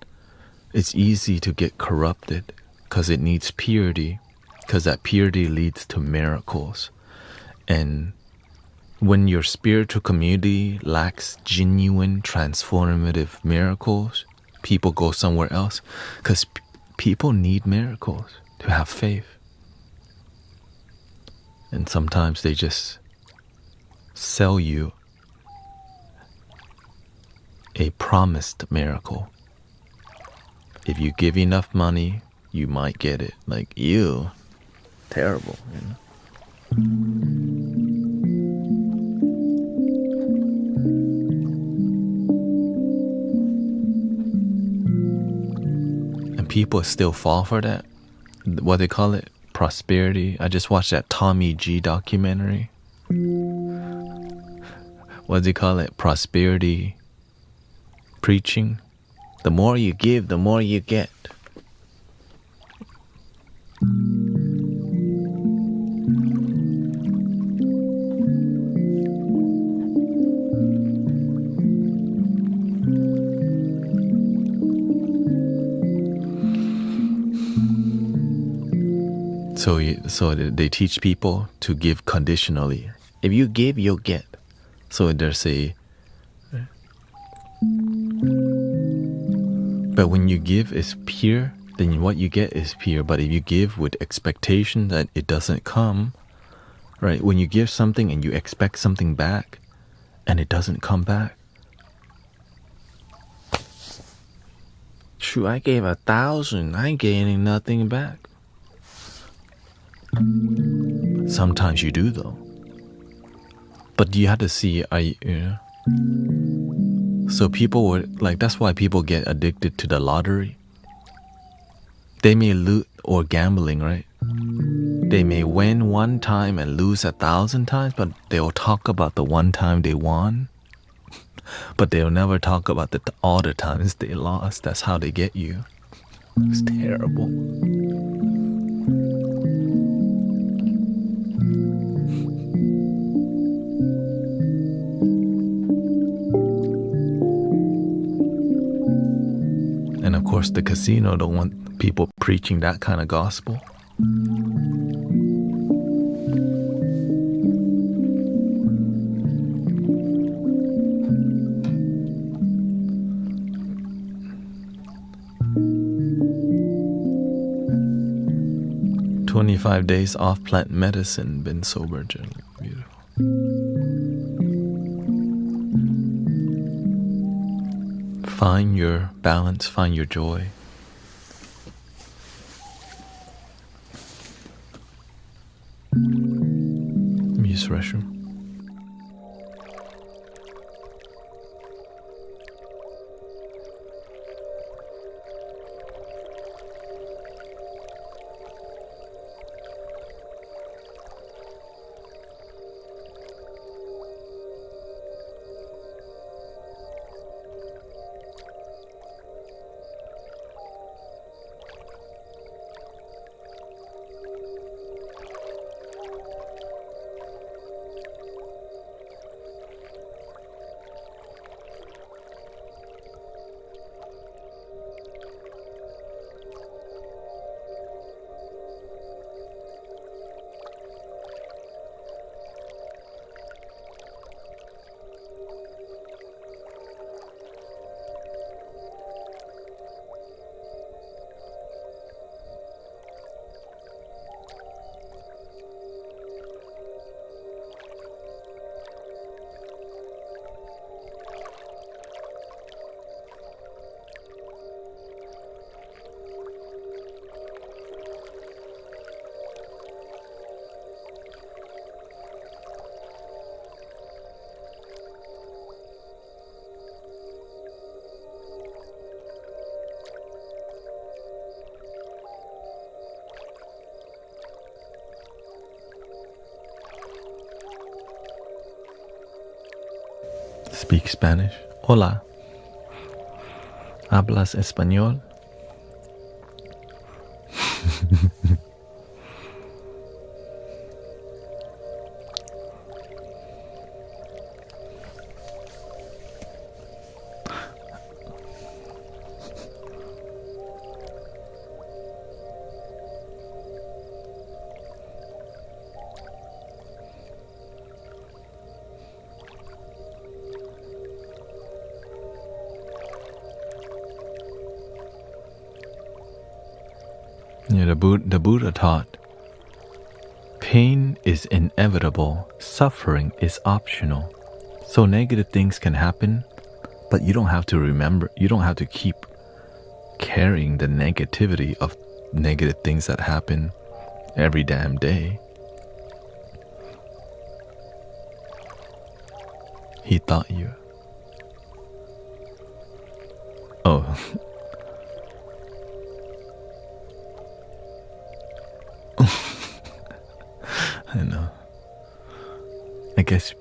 it's easy to get corrupted because it needs purity, because that purity leads to miracles. And when your spiritual community lacks genuine transformative miracles, people go somewhere else, because people need miracles to have faith. And sometimes they just sell you a promised miracle. If you give enough money, you might get it. Like, ew, terrible, you know? And people still fall for that. What they call it? Prosperity. I just watched that Tommy G documentary. What do you call it? Prosperity preaching. The more you give, the more you get. So they teach people to give conditionally. If you give, you'll get. So there's but when you give is pure, then what you get is pure. But if you give with expectation that it doesn't come, right? When you give something and you expect something back and it doesn't come back. Shoot, I gave 1,000. I ain't getting nothing back. Sometimes you do though. But you have to see, so people would, like, that's why people get addicted to the lottery. They may lose, or gambling, right? They may win one time and lose 1,000 times, but they'll talk about the one time they won. But they'll never talk about all the times they lost. That's how they get you. It's terrible. And of course, the casino don't want people preaching that kind of gospel. "25 days off plant medicine, been sober generally." Beautiful. Find your balance, find your joy. Let me use the restroom. Speak Spanish. Hola. ¿Hablas español? Yeah, the Buddha taught, pain is inevitable, suffering is optional. So negative things can happen, but you don't have to remember, you don't have to keep carrying the negativity of negative things that happen every damn day. He taught you. Oh. I know. I guess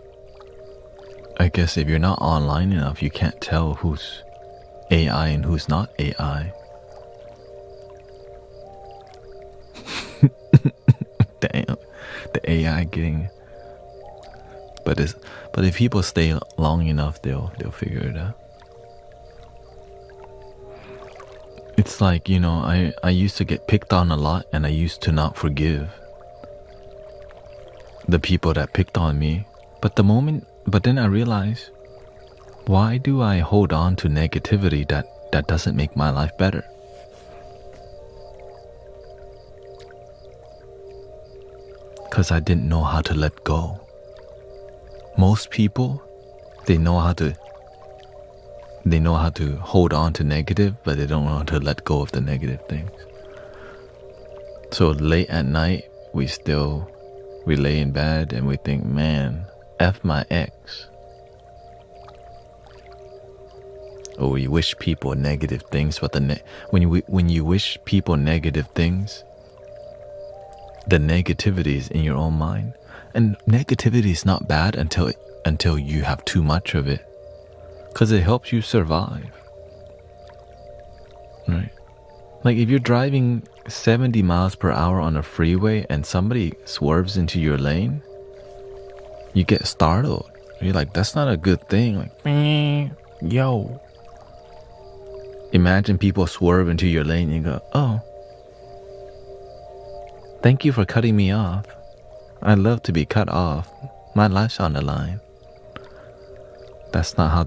if you're not online enough, you can't tell who's AI and who's not AI. Damn, the AI getting. But if people stay long enough, they'll figure it out. It's like, you know, I used to get picked on a lot, and I used to not forgive the people that picked on me. But then I realized, why do I hold on to negativity that doesn't make my life better? Because I didn't know how to let go. Most people, they know how to hold on to negative, but they don't know how to let go of the negative things. So late at night, we lay in bed and we think, man, F my ex. Or we wish people negative things, but when you wish people negative things, the negativity is in your own mind. And negativity is not bad until you have too much of it, because it helps you survive, right? Like if you're driving 70 miles per hour on a freeway and somebody swerves into your lane, you get startled. You're like, that's not a good thing. Like, yo. Imagine people swerve into your lane and you go, oh, thank you for cutting me off. I love to be cut off. My life's on the line. That's not how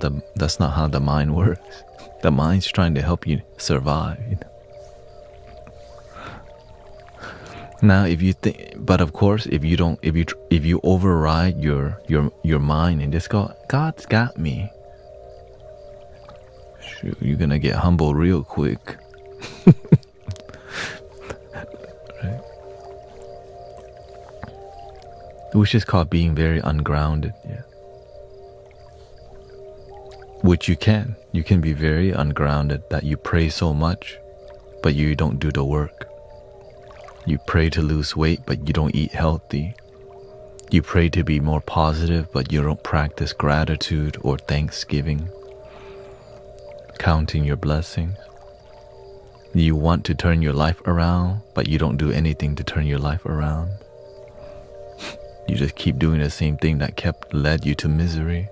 the mind works. The mind's trying to help you survive. You know? Now, if you think, but of course, if you override your mind and just go, God's got me. Shoot, you're gonna get humble real quick. Right? Which is called being very ungrounded. Yeah. Which you can be very ungrounded, that you pray so much, but you don't do the work. You pray to lose weight, but you don't eat healthy. You pray to be more positive, but you don't practice gratitude or thanksgiving, counting your blessings. You want to turn your life around, but you don't do anything to turn your life around. You just keep doing the same thing that led you to misery.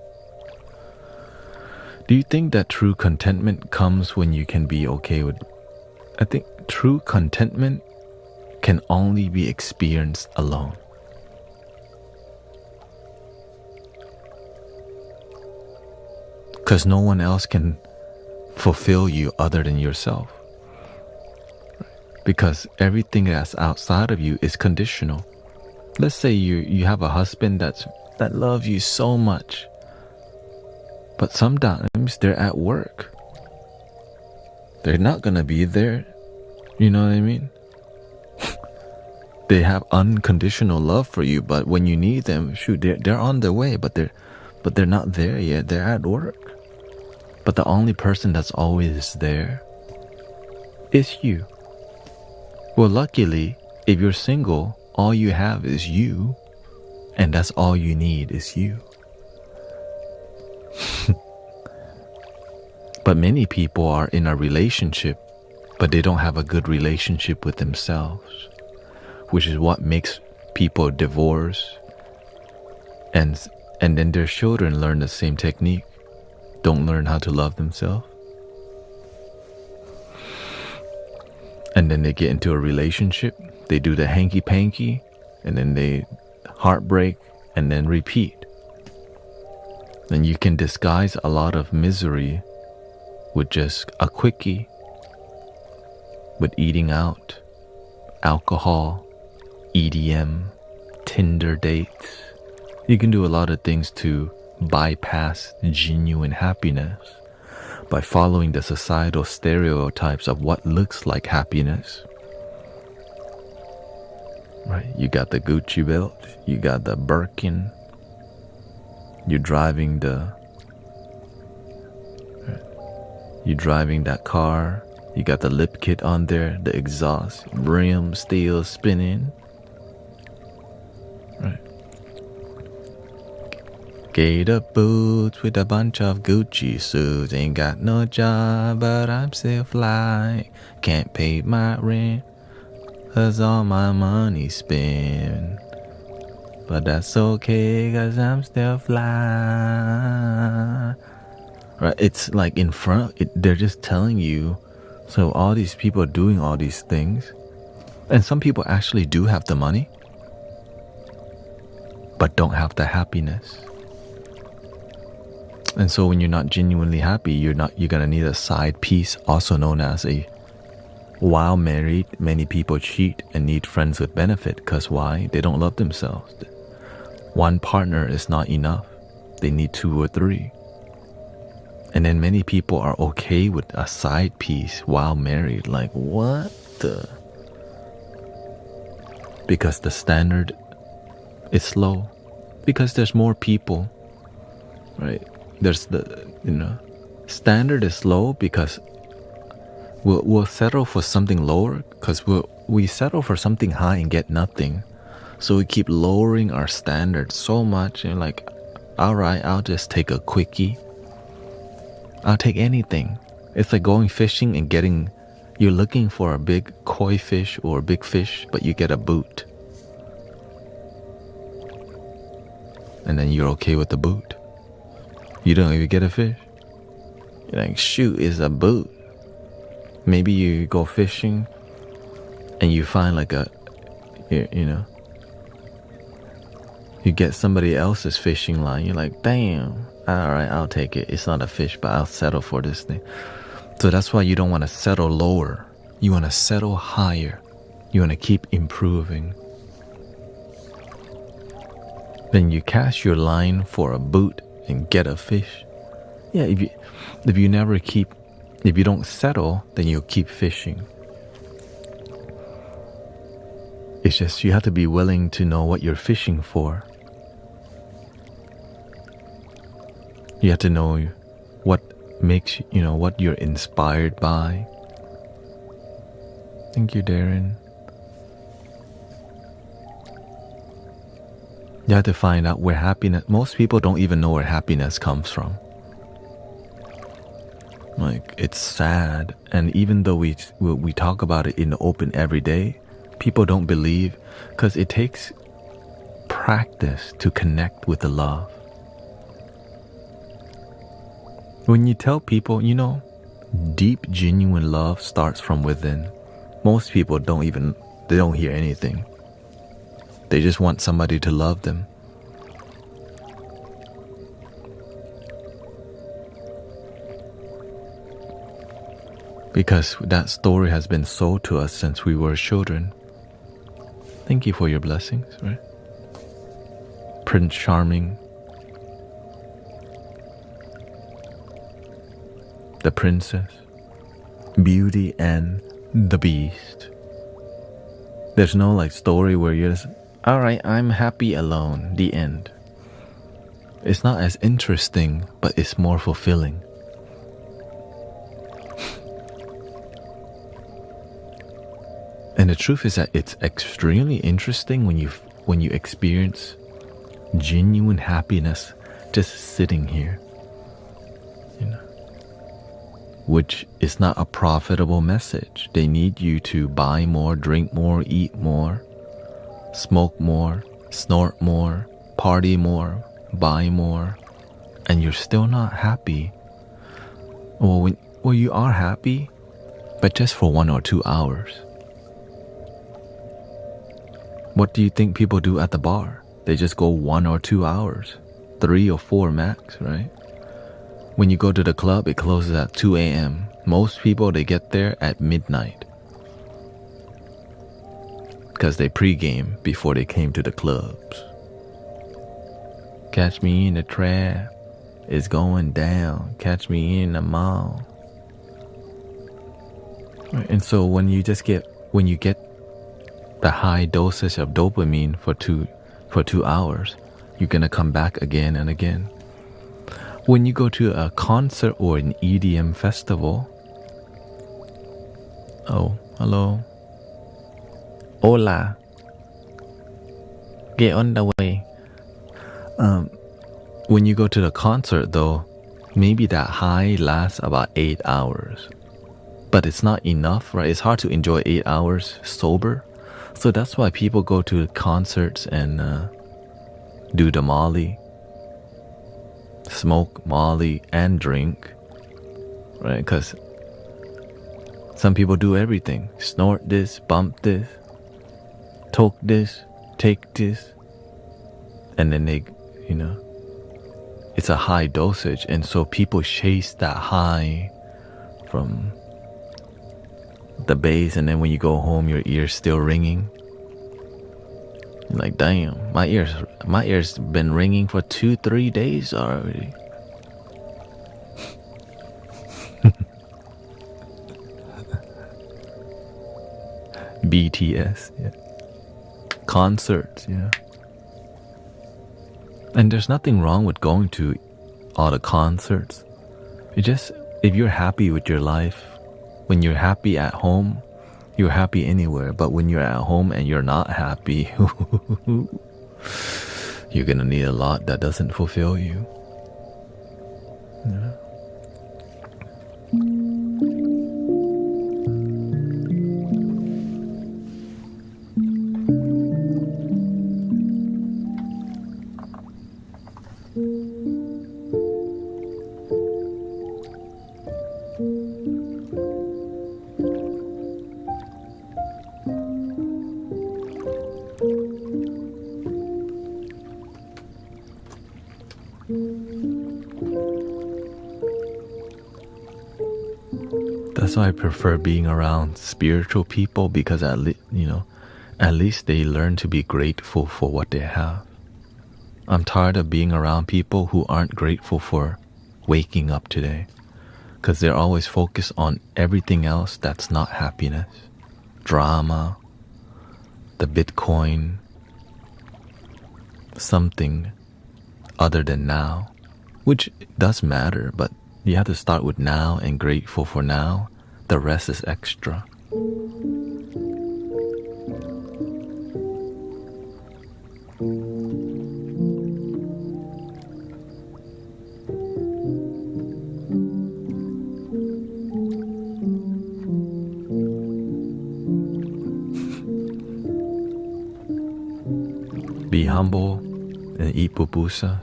Do you think that true contentment comes when you can be okay with... I think true contentment can only be experienced alone. Because no one else can fulfill you other than yourself. Because everything that's outside of you is conditional. Let's say you have a husband that loves you so much, but sometimes they're at work. They're not gonna be there. You know what I mean? They have unconditional love for you, but when you need them, shoot, they're on their way, but they're not there yet. They're at work. But the only person that's always there is you. Well, luckily, if you're single, all you have is you, and that's all you need is you. But many people are in a relationship, but they don't have a good relationship with themselves, which is what makes people divorce. And then their children learn the same technique, don't learn how to love themselves. And then they get into a relationship, they do the hanky-panky, and then they heartbreak, and then repeat. And you can disguise a lot of misery with just a quickie, with eating out, alcohol, EDM, Tinder dates. You can do a lot of things to bypass genuine happiness by following the societal stereotypes of what looks like happiness. Right? You got the Gucci belt, you got the Birkin, you're driving that car, you got the lip kit on there, the exhaust, brim still spinning. Right? Gator boots with a bunch of Gucci suits. Ain't got no job, but I'm still fly. Can't pay my rent, 'cause all my money spent. But that's okay, 'cause I'm still fly. Right? It's like in front, they're just telling you. So all these people are doing all these things. And some people actually do have the money, but don't have the happiness. And so when you're not genuinely happy, you're gonna need a side piece, also known as a. While married, many people cheat and need friends with benefit. Because why? They don't love themselves. One partner is not enough. They need 2 or 3. And then many people are okay with a side piece while married. Like, what the? Because the standard is low. Because there's more people, right? There's standard is low because we'll settle for something lower because we settle for something high and get nothing. So we keep lowering our standards so much, and like, all right, I'll just take a quickie. I'll take anything. It's like going fishing and you're looking for a big koi fish or a big fish, but you get a boot. And then you're okay with the boot. You don't even get a fish. You're like, shoot, it's a boot. Maybe you go fishing and you find like you get somebody else's fishing line. You're like, damn, all right, I'll take it. It's not a fish, but I'll settle for this thing. So that's why you don't want to settle lower. You want to settle higher. You want to keep improving. Then you cast your line for a boot and get a fish. Yeah, if you don't settle, then you'll keep fishing. It's just you have to be willing to know what you're fishing for. You have to know what makes what you're inspired by. Thank you, Darren. You have to find out where happiness. Most people don't even know where happiness comes from. Like, it's sad, and even though we talk about it in the open every day, people don't believe because it takes practice to connect with the love. When you tell people, deep, genuine love starts from within. Most people don't hear anything. They just want somebody to love them. Because that story has been sold to us since we were children. Thank you for your blessings, right? Prince Charming, the princess, Beauty and the Beast. There's no story where you're just, all right, I'm happy alone, the end. It's not as interesting, but it's more fulfilling. And the truth is that it's extremely interesting when you experience genuine happiness just sitting here. which is not a profitable message. They need you to buy more, drink more, eat more, smoke more, snort more, party more, buy more, and you're still not happy. Well, you are happy, but just for 1 or 2 hours. What do you think people do at the bar? They just go 1 or 2 hours, 3 or 4 max, right? When you go to the club, it closes at 2 a.m. Most people, they get there at midnight because they pregame before they came to the clubs. Catch me in the trap, it's going down. Catch me in the mall. And so when you get the high dosage of dopamine for 2 hours, you're gonna come back again and again. When you go to a concert or an EDM festival, oh, hello, hola, get on the way. When you go to the concert though, maybe that high lasts about 8 hours, but it's not enough, right? It's hard to enjoy 8 hours sober. So that's why people go to concerts and do the Marley, smoke Marley and drink, right? Because some people do everything. Snort this, bump this, toke this, take this, and then they, it's a high dosage, and so people chase that high from the bass, and then when you go home, your ear's still ringing. You're like, damn, my ear's been ringing for 2-3 days already. BTS, yeah. Concerts, yeah. And there's nothing wrong with going to all the concerts. If you're happy with your life, when you're happy at home, you're happy anywhere. But when you're at home and you're not happy, you're gonna need a lot that doesn't fulfill you. Yeah. That's why I prefer being around spiritual people, because at least they learn to be grateful for what they have. I'm tired of being around people who aren't grateful for waking up today, because they're always focused on everything else that's not happiness. Drama, the Bitcoin, something other than now, which does matter, but you have to start with now and grateful for now. The rest is extra. Be humble and eat pupusas.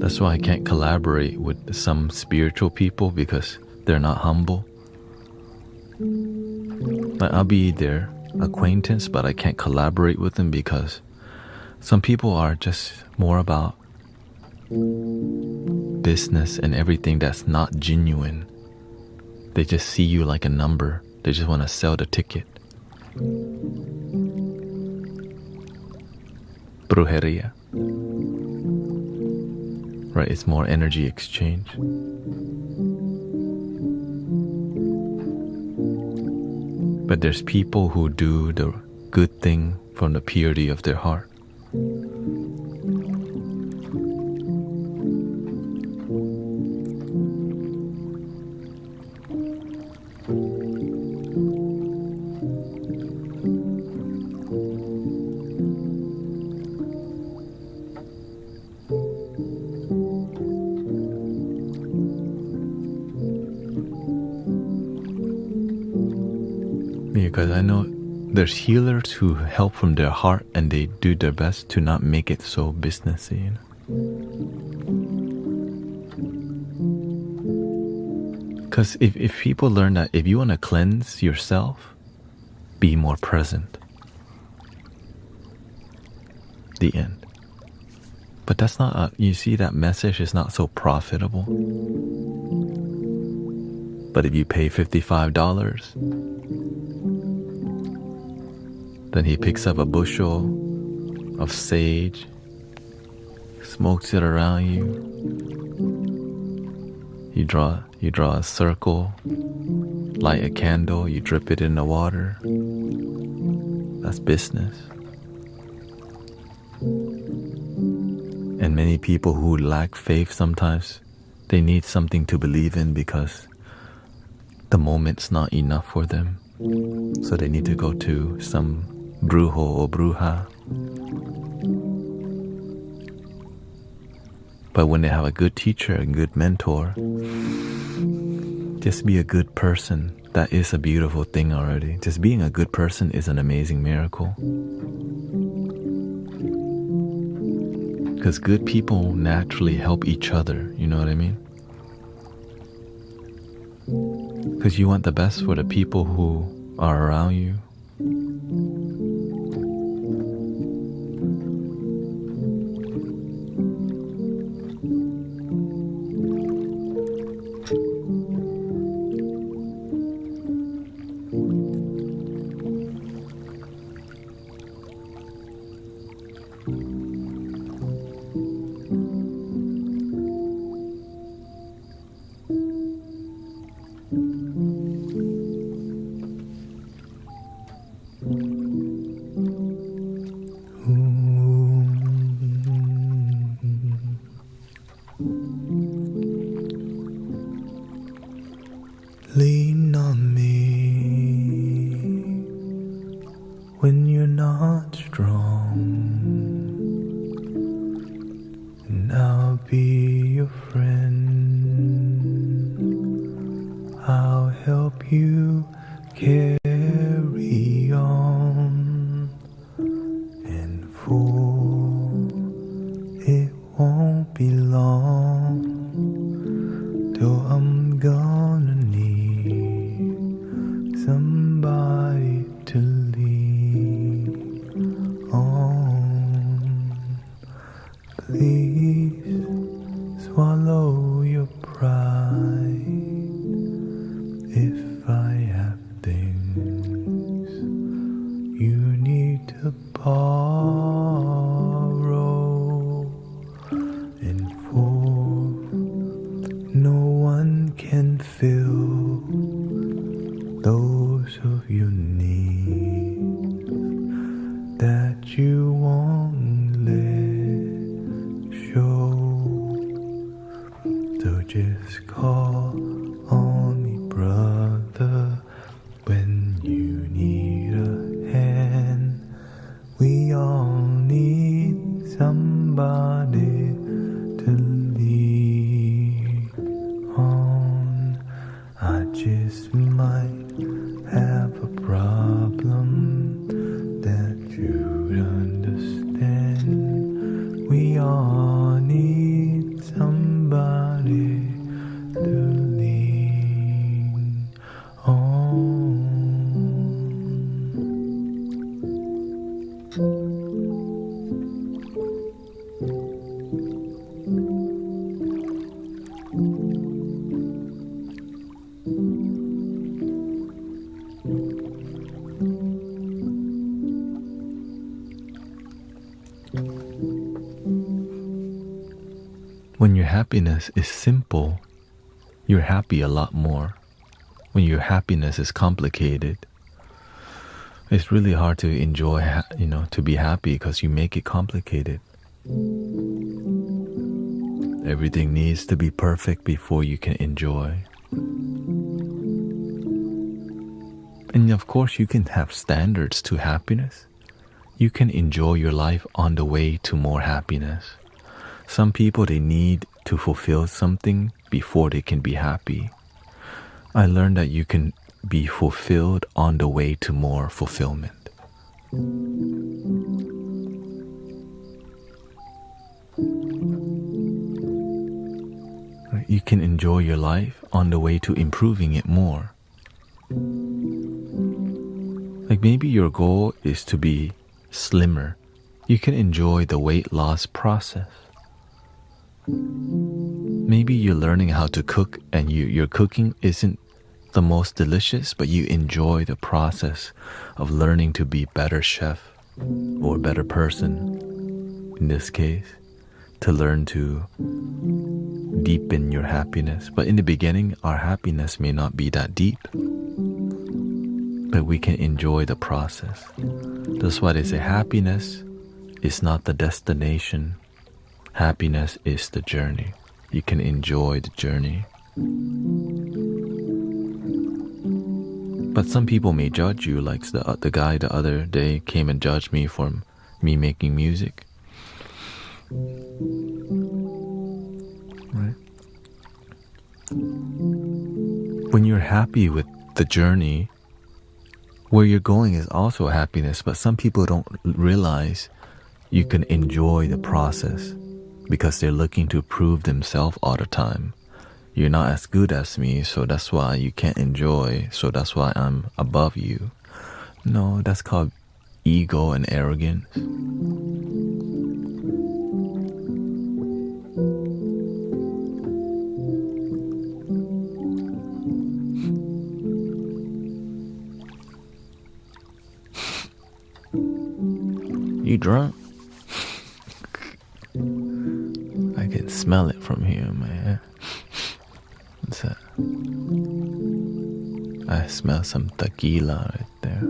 That's why I can't collaborate with some spiritual people, because they're not humble. I'll be their acquaintance, but I can't collaborate with them because some people are just more about business and everything that's not genuine. They just see you like a number. They just want to sell the ticket. Brujeria. Right, it's more energy exchange. But there's people who do the good thing from the purity of their heart. because I know there's healers who help from their heart and they do their best to not make it so businessy, you know? Because if people learn that if you want to cleanse yourself, be more present. The end. But that's not, you see, that message is not so profitable. But if you pay $55, then he picks up a bushel of sage, smokes it around you. You draw a circle, light a candle, you drip it in the water. That's business. And many people who lack faith sometimes, they need something to believe in because the moment's not enough for them. So they need to go to some brujo or bruja. But when they have a good teacher, a good mentor, just be a good person. That is a beautiful thing already. Just being a good person is an amazing miracle. Because good people naturally help each other, you know what I mean? Because you want the best for the people who are around you. Lean on me when you're not strong, and I'll be your friend. I'll help you carry on, and for it won't be long till I'm gonna need somebody to lean on. Please swallow your pride. If I have things you need to borrow, and for no one can fill those of your needs that you won't let show. So just call on me, brother, when you need a hand. We all need somebody to lean on. I just might have a problem that you'd understand. We all need somebody to lean on. When your happiness is simple, you're happy a lot more. When your happiness is complicated, it's really hard to enjoy, to be happy because you make it complicated. Everything needs to be perfect before you can enjoy. And of course, you can have standards to happiness. You can enjoy your life on the way to more happiness. Some people, they need to fulfill something before they can be happy. I learned that you can be fulfilled on the way to more fulfillment. You can enjoy your life on the way to improving it more. Like maybe your goal is to be slimmer. You can enjoy the weight loss process. Maybe you're learning how to cook and your cooking isn't the most delicious, but you enjoy the process of learning to be better chef or better person in this case, to learn to deepen your happiness. But in the beginning, our happiness may not be that deep, but we can enjoy the process. That's why they say happiness is not the destination. Happiness is the journey. You can enjoy the journey. But some people may judge you, like the guy the other day came and judged me for me making music. Right? When you're happy with the journey, where you're going is also happiness, but some people don't realize you can enjoy the process because they're looking to prove themselves all the time. You're not as good as me, so that's why you can't enjoy, so that's why I'm above you. No, that's called ego and arrogance. You drunk? I can smell it from here, man. What's that? I smell some tequila right there.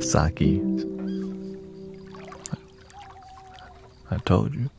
Sake. I told you.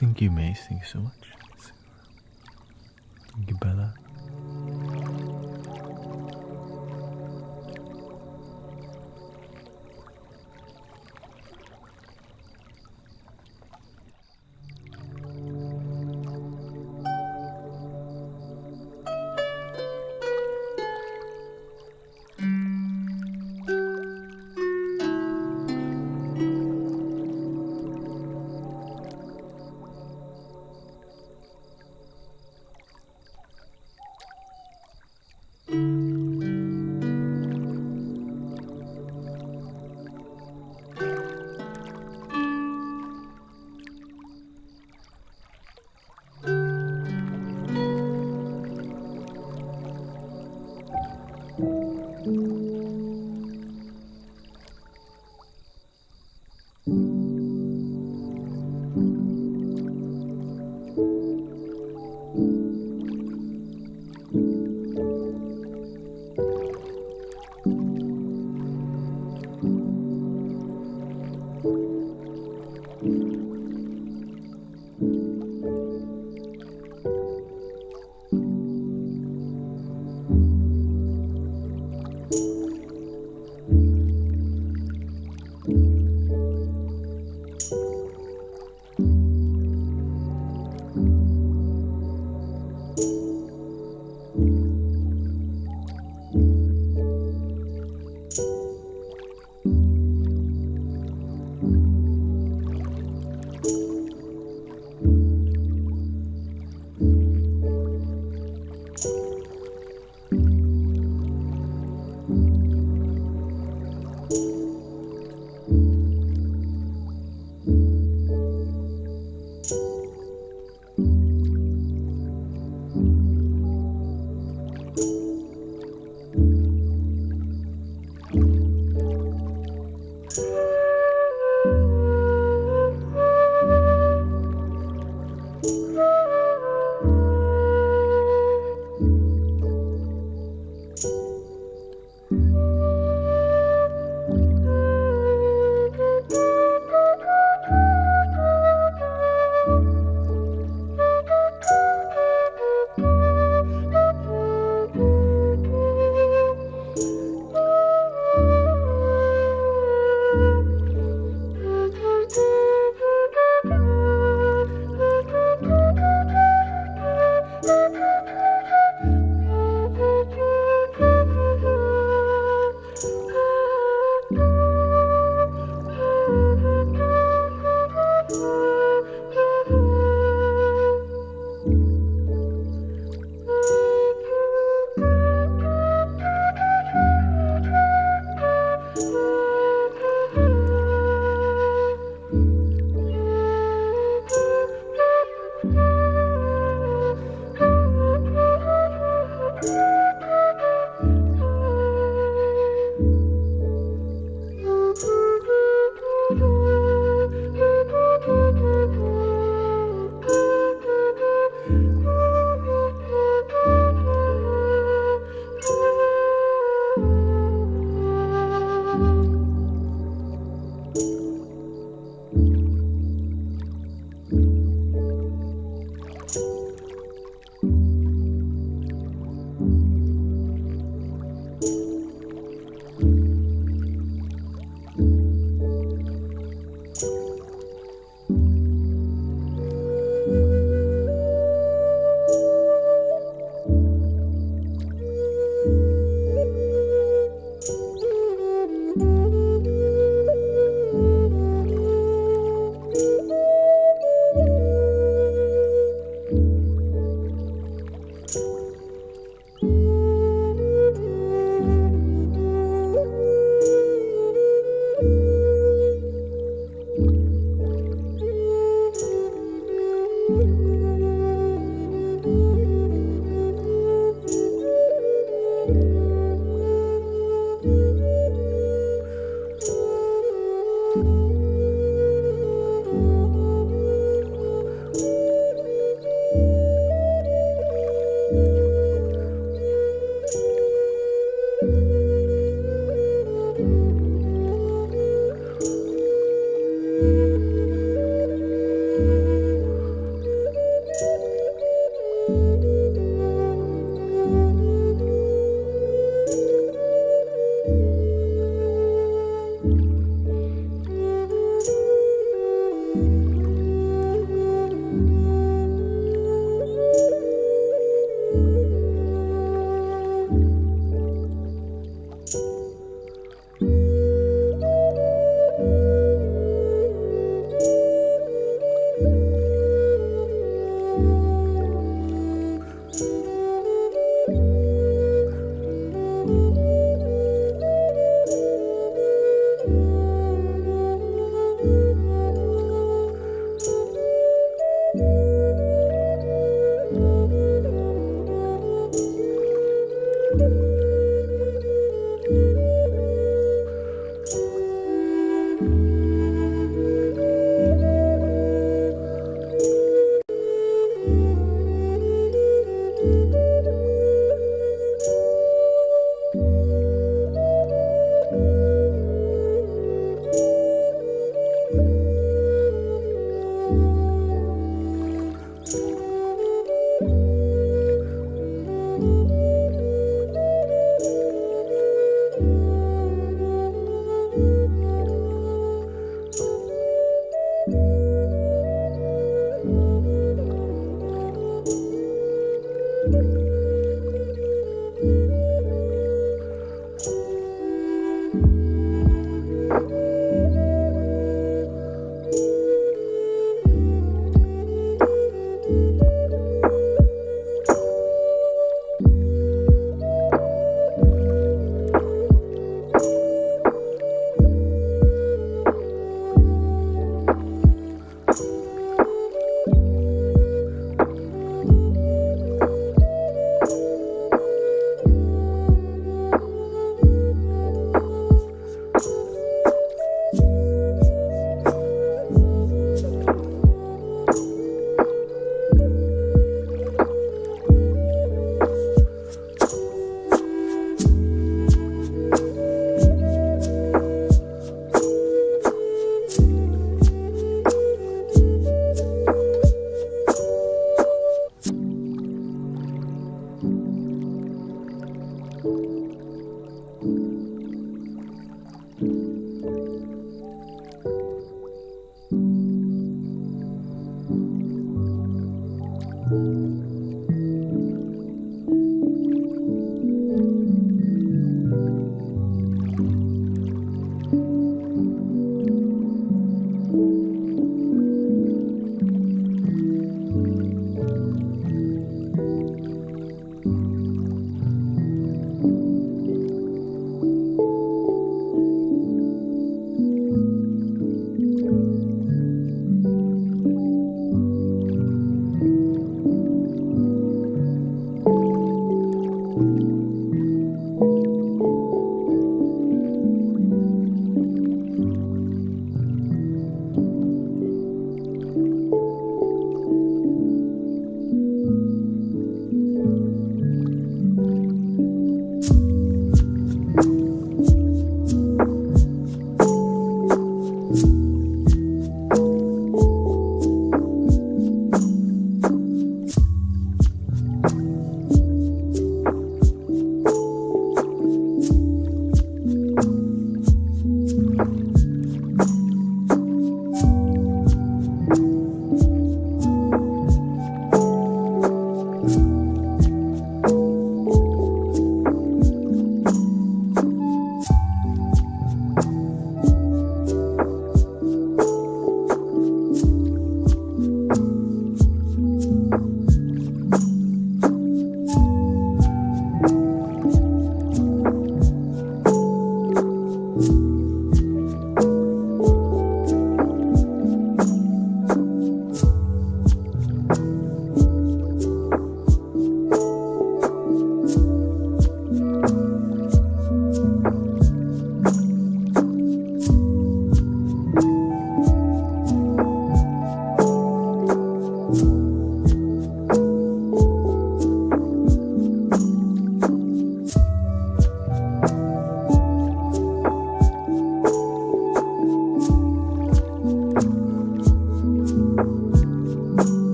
Thank you, Mace. Thank you so much. Thank you, Bella.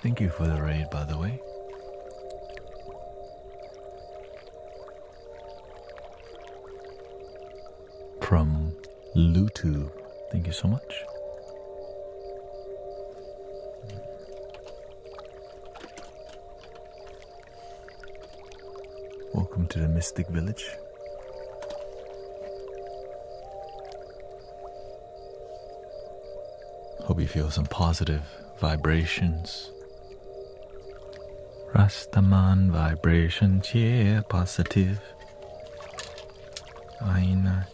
thank you for the raid, by the way. From Flute, thank you so much. Welcome to the Mystic Village. Hope you feel some positive vibrations. Rastaman vibrations, yeah, positive. Aina.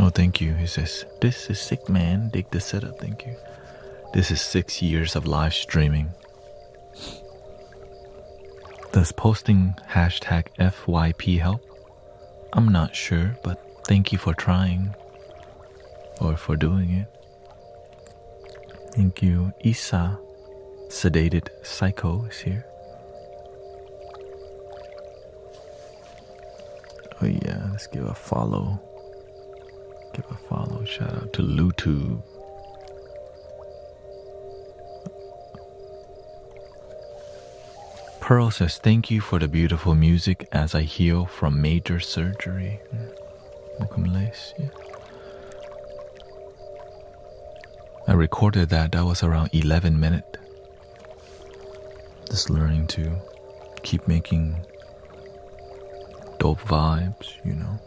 Oh, thank you. He says, this is sick, man. Dig the setup. Thank you. This is 6 years of live streaming. Does posting hashtag FYP help? I'm not sure, but thank you for trying. Or for doing it. Thank you. Isa, Sedated Psycho, is here. Oh yeah, let's give a follow. Give a follow. Shout out to Flute. Pearl says, thank you for the beautiful music as I heal from major surgery. Welcome, Lace. Yeah. I recorded that. That was around 11 minutes. Just learning to keep making dope vibes, you know.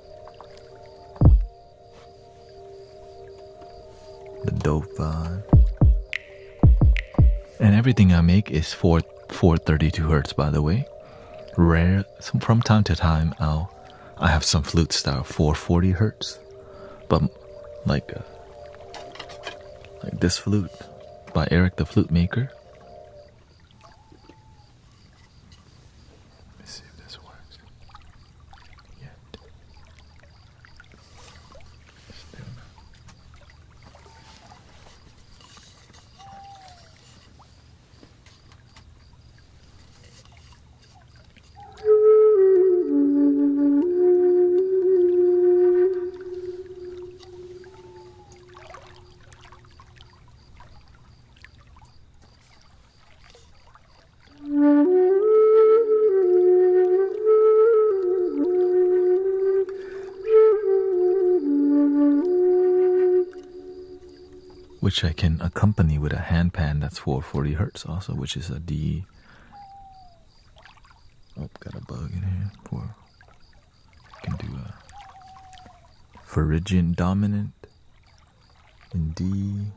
The dope vibe. And everything I make is 432 hertz, by the way. Rare, from time to time, I have some flutes that are 440 hertz. But like this flute by Eric the Flute Maker. Let's see if this works. Yeah. Still not. Which I can accompany with a handpan that's 440 hertz also, which is a D. Oh, got a bug in here. Can do a Phrygian dominant in D.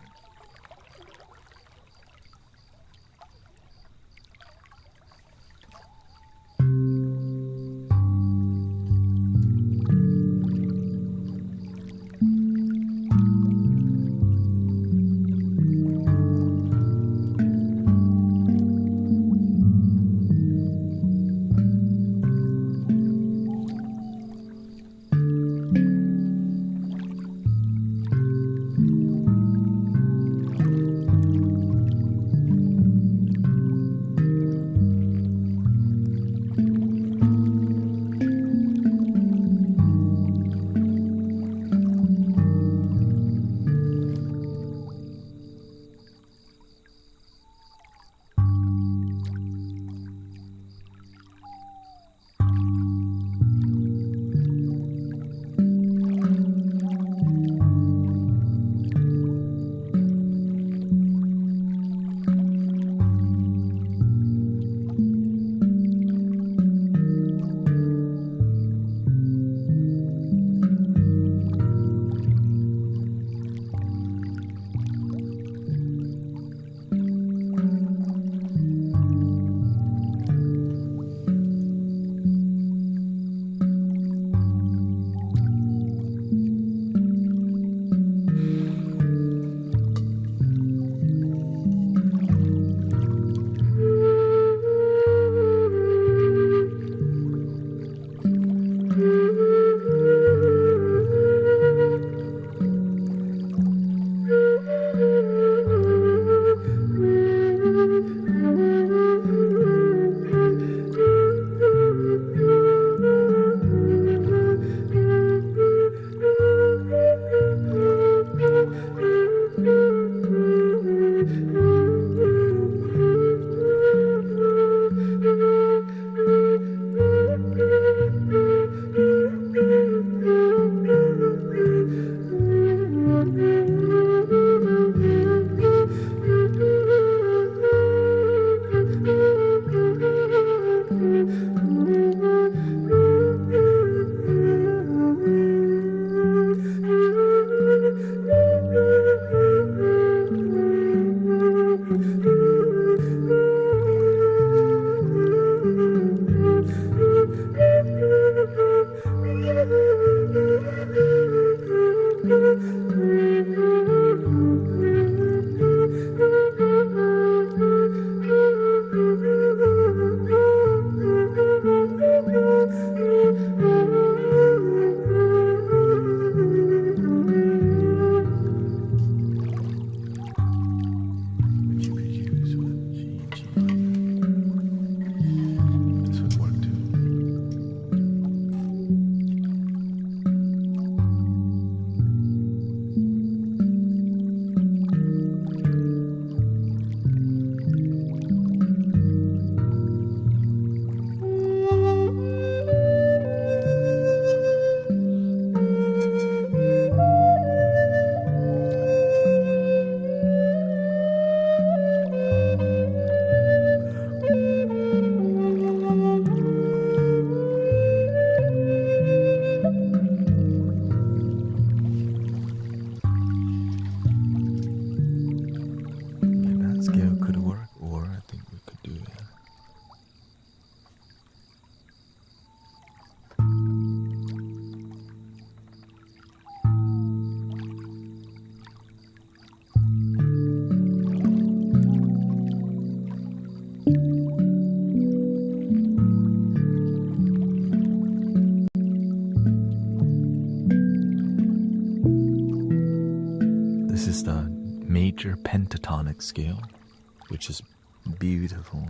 is the major pentatonic scale, which is beautiful.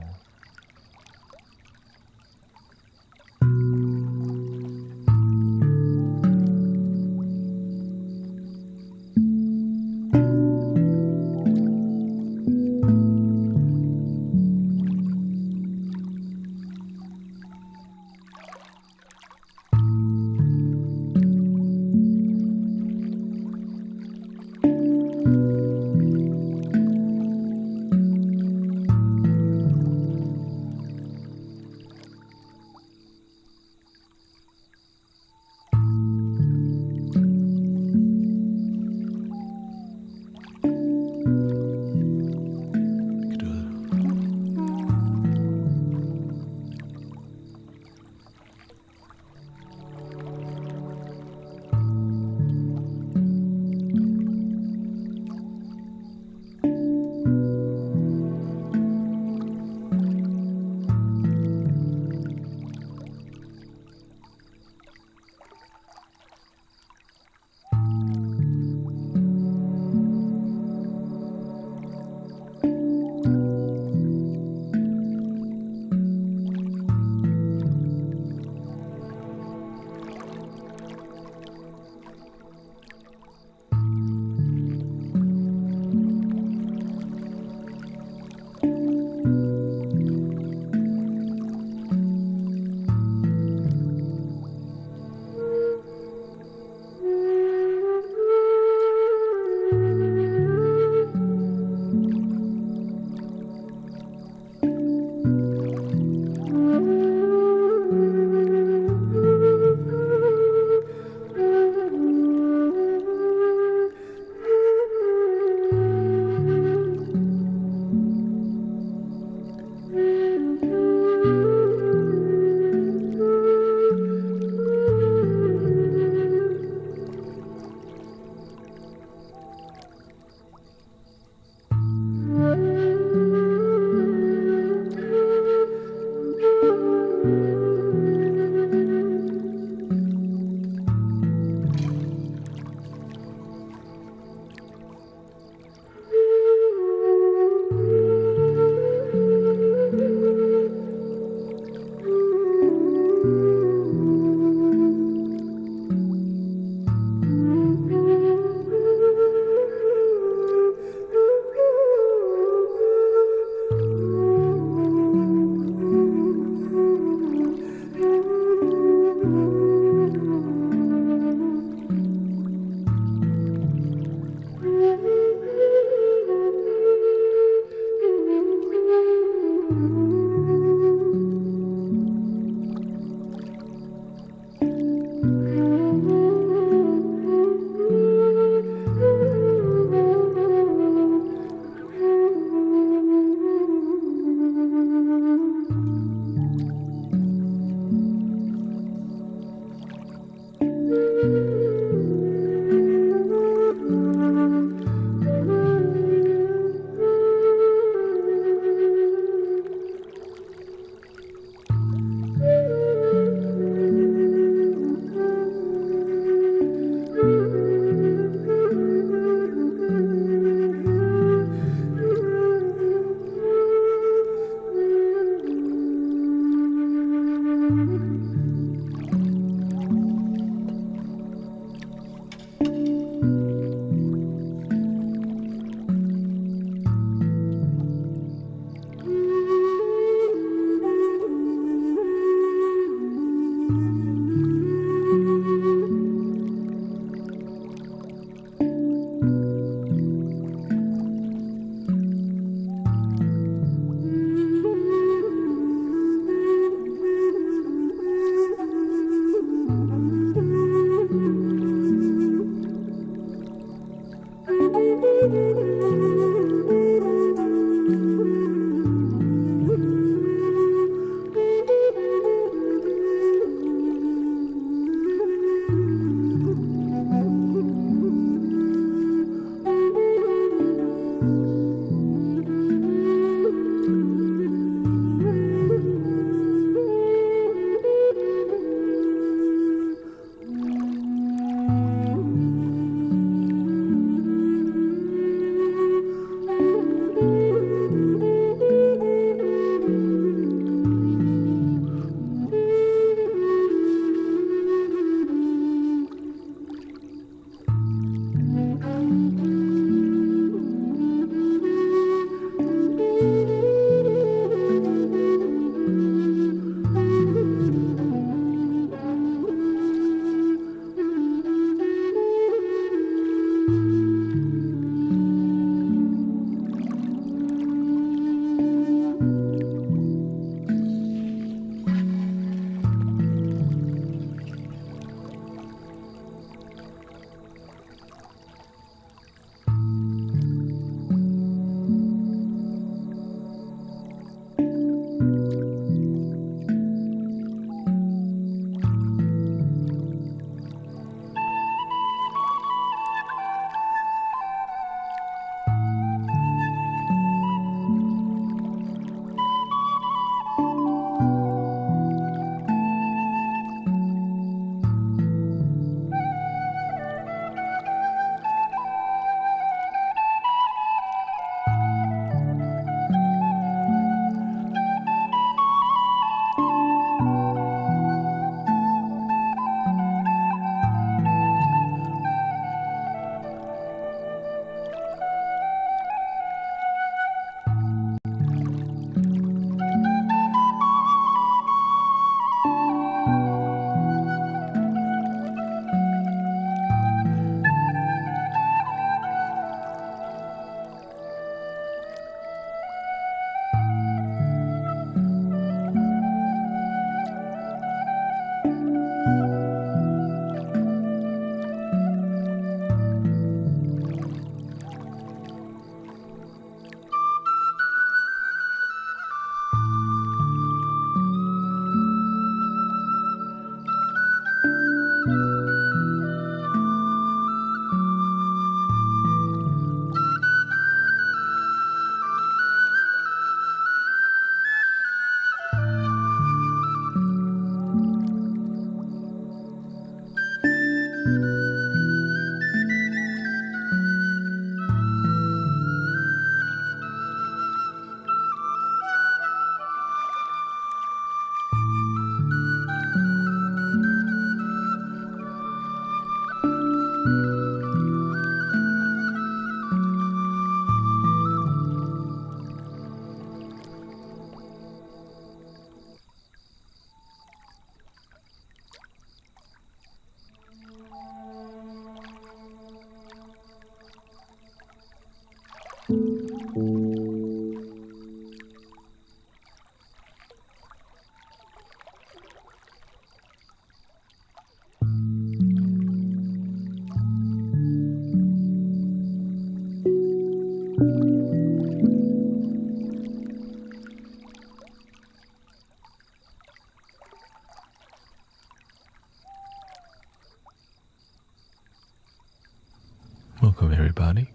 Welcome, everybody.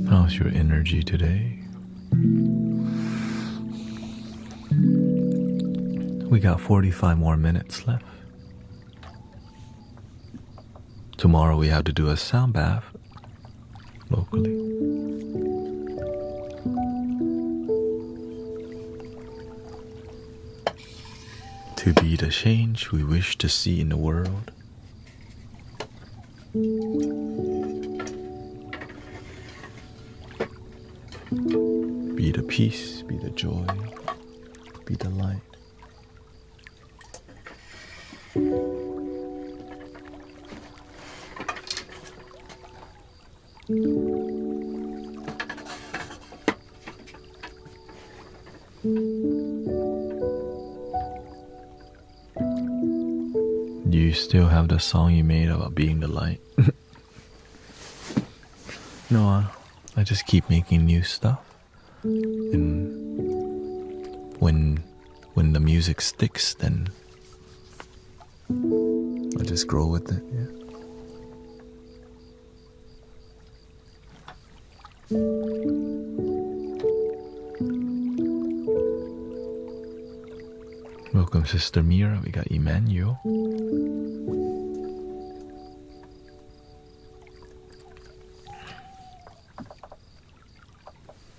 How's your energy today? We got 45 more minutes left. Tomorrow we have to do a sound bath locally. To be the change we wish to see in the world. Be the peace, be the joy, be the light. Do you still have the song you made about being the light? No, I just keep making new stuff. And when the music sticks, then I just grow with it, yeah. Welcome, Sister Mira. We got Emmanuel.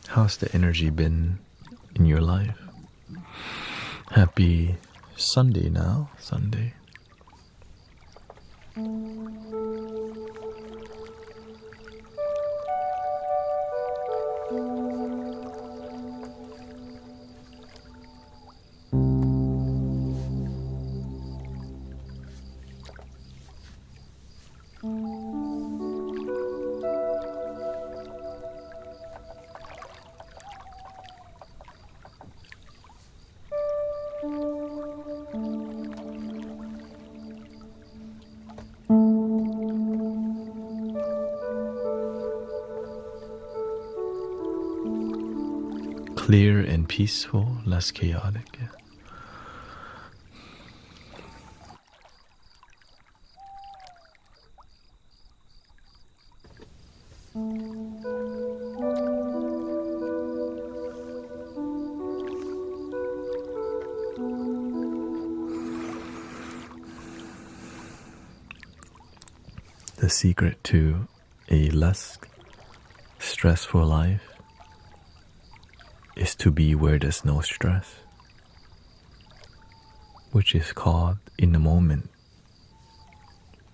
How's the energy been in your life? Happy Sunday now, Sunday. Clear and peaceful, less chaotic. Yeah. The secret to a less stressful life is to be where there's no stress, which is called in the moment.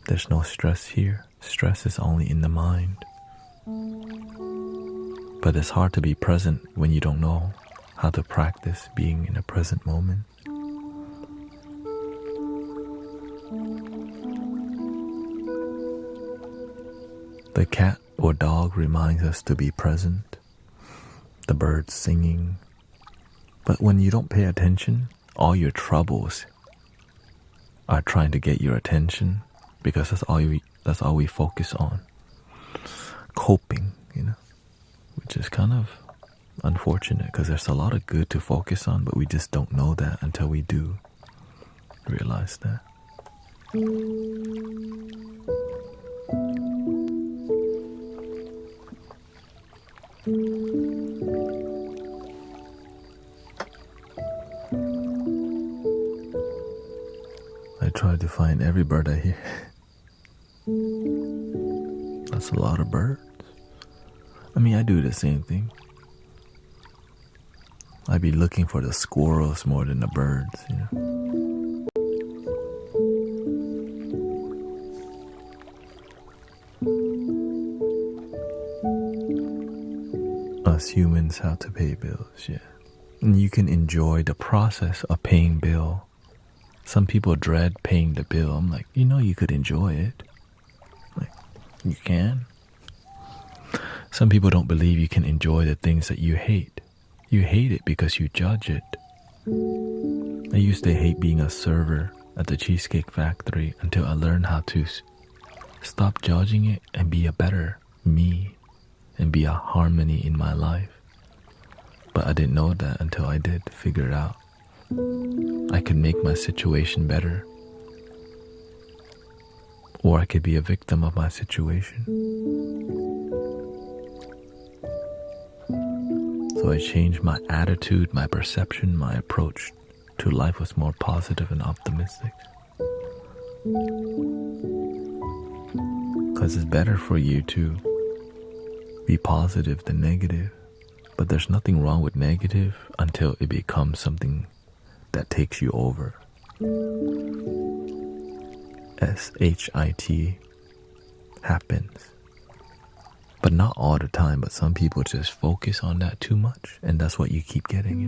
There's no stress here. Stress is only in the mind. But it's hard to be present when you don't know how to practice being in the present moment. The cat or dog reminds us to be present. The birds singing. But when you don't pay attention, all your troubles are trying to get your attention, because that's all we focus on. Coping, which is kind of unfortunate, because there's a lot of good to focus on, but we just don't know that until we do realize that. I try to find every bird I hear. That's a lot of birds. I mean, I do the same thing. I be looking for the squirrels more than the birds, Us humans have to pay bills, yeah. And you can enjoy the process of paying bill Some people dread paying the bill. I'm like, you could enjoy it. Like, you can. Some people don't believe you can enjoy the things that you hate. You hate it because you judge it. I used to hate being a server at the Cheesecake Factory until I learned how to stop judging it and be a better me and be a harmony in my life. But I didn't know that until I did figure it out. I could make my situation better, or I could be a victim of my situation. So I changed my attitude, my perception, my approach to life was more positive and optimistic. Because it's better for you to be positive than negative. But there's nothing wrong with negative until it becomes something that takes you over. SHIT happens. But not all the time, but some people just focus on that too much, and that's what you keep getting,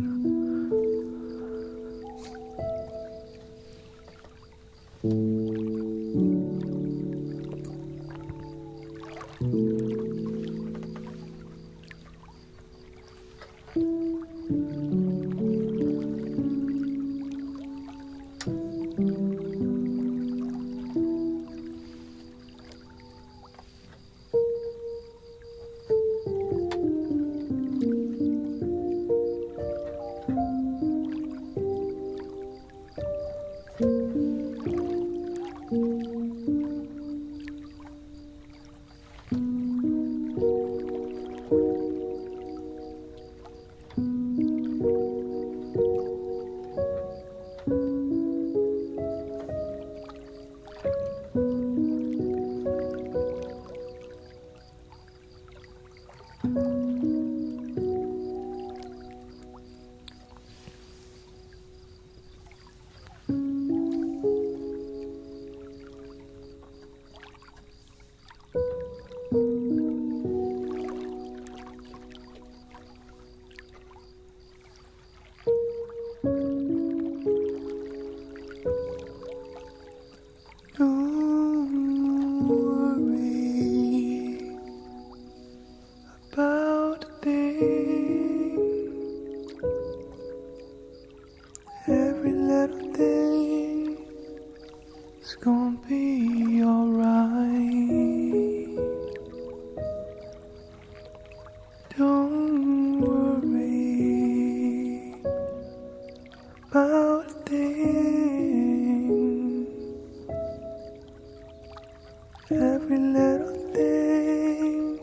Every little thing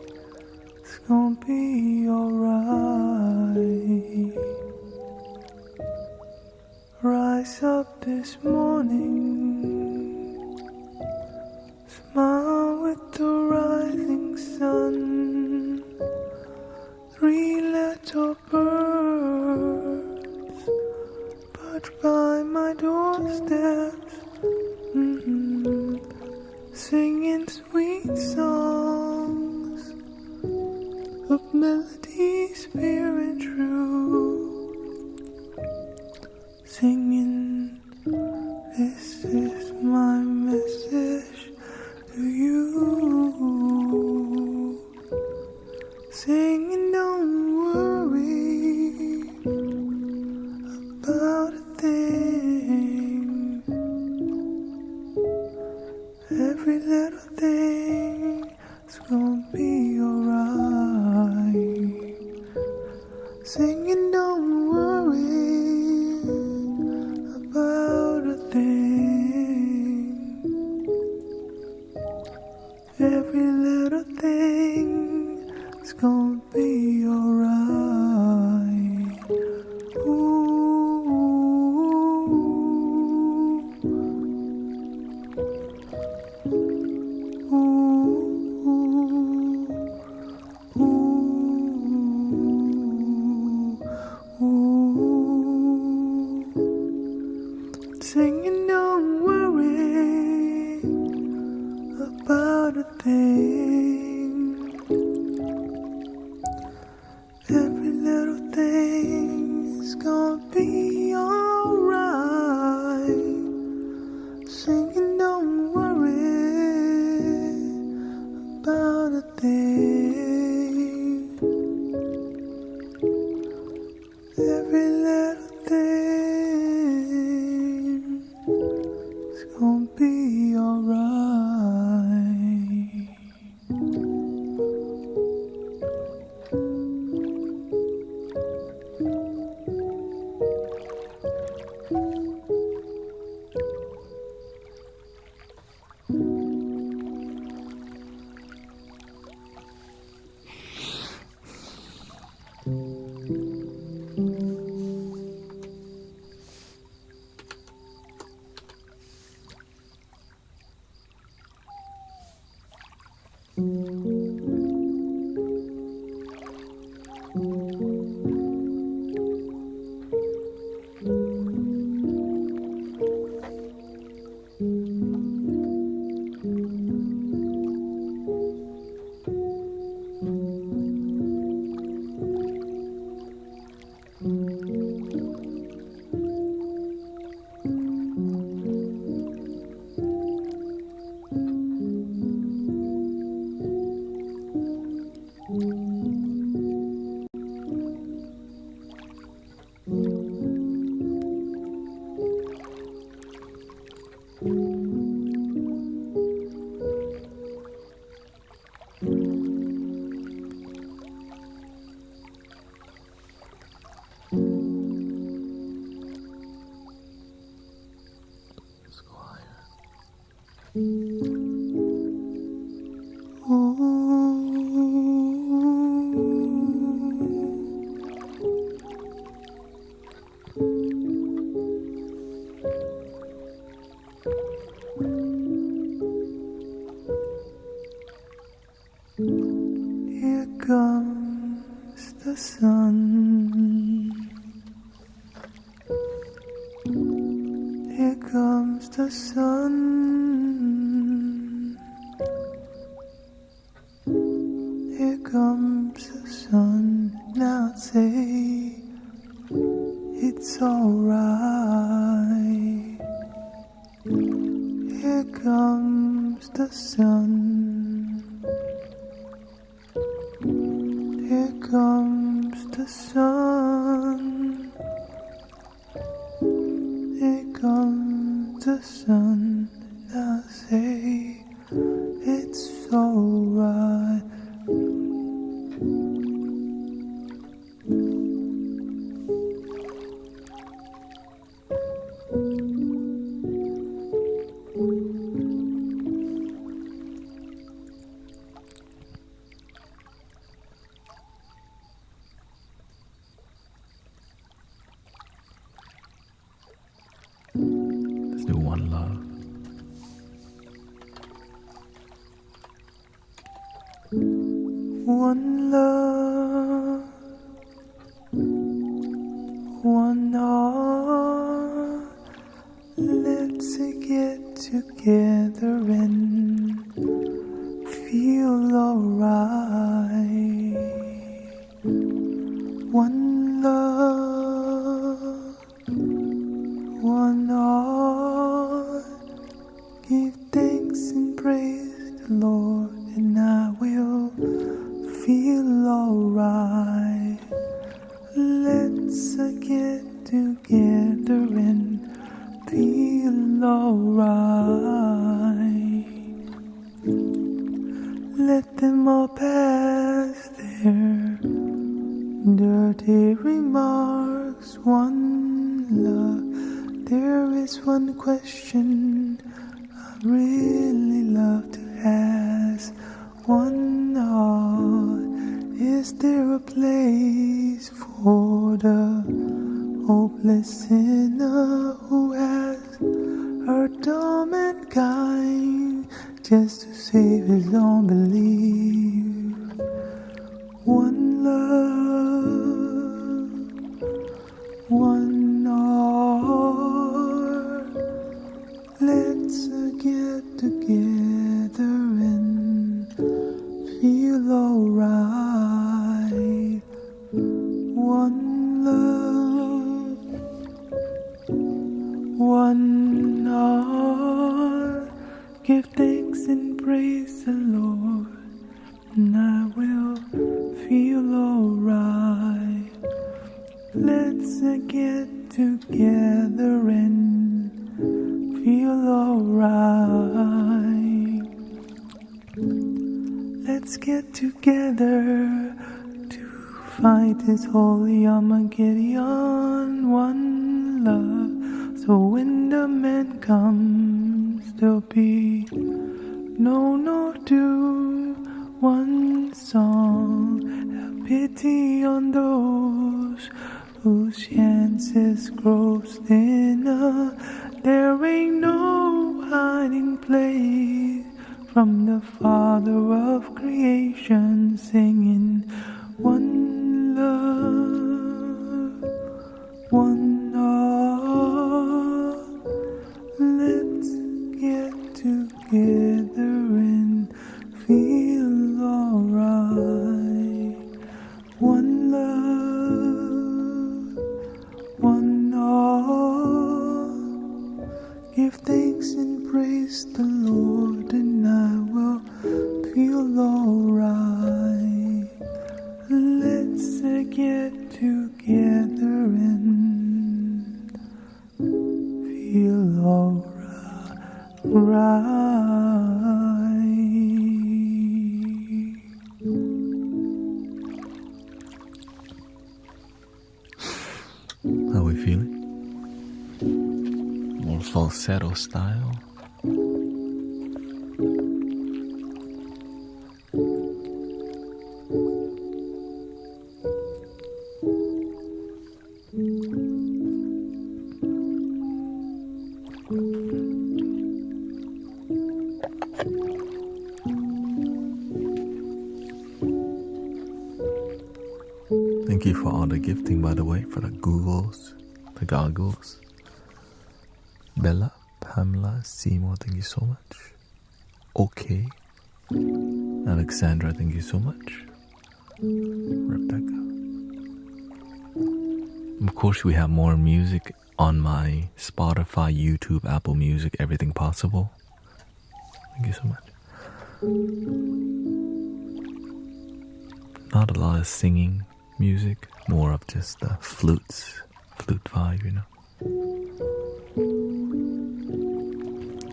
is gonna be alright. Rise up this morning, smile with the rising sun. 3 little birds perch by my doorsteps, singing sweet songs of melodies pure and true, singing, this is my message to you, singing, don't worry about a thing. Every little thing is gonna be alright. Singing, don't worry about a thing. Every little thing is gonna be alright. Singing, don't worry about a thing. Every little thing is gonna be alright. Here comes the sun. Here comes the sun. Here comes the sun. Now say it's alright. Here comes the sun. Here comes the sun. Here comes the sun. Now say it's alright. Let's do one love. One love, one heart. Let's get together and feel alright. One love, one heart. Give thanks and praise the Lord, and I will feel alright. Let's get together and feel alright. Let them all pass their dirty remarks. One love. There is one question I really love to ask. One heart. Is there a place for the hopeless sinner who has hurt all mankind just to save his own belief? One love, one heart. Let's get together and feel alright. One love, one heart. Give thanks and praise the Lord, and I will feel alright. Let's get together and feel alright. Let's get together to fight this holy Armageddon. One love, so when the man comes, there'll be no doom. One song, have pity on those whose chances grow thinner. There ain't no hiding place from the Father of creation, singing one love, one heart. Let's get together and feel alright. One love, one heart. Give thanks and praise the Lord, and I will feel alright. Let's get together and feel alright. How we feeling? More falsetto style. Thank you for all the gifting, by the way, for the googles, the goggles. Bella, Pamela, Seymour, thank you so much. Okay. Alexandra, thank you so much. Rebecca. Of course, we have more music on my Spotify, YouTube, Apple Music, everything possible. Thank you so much. Not a lot of singing music, more of just the flutes, flute vibe, you know.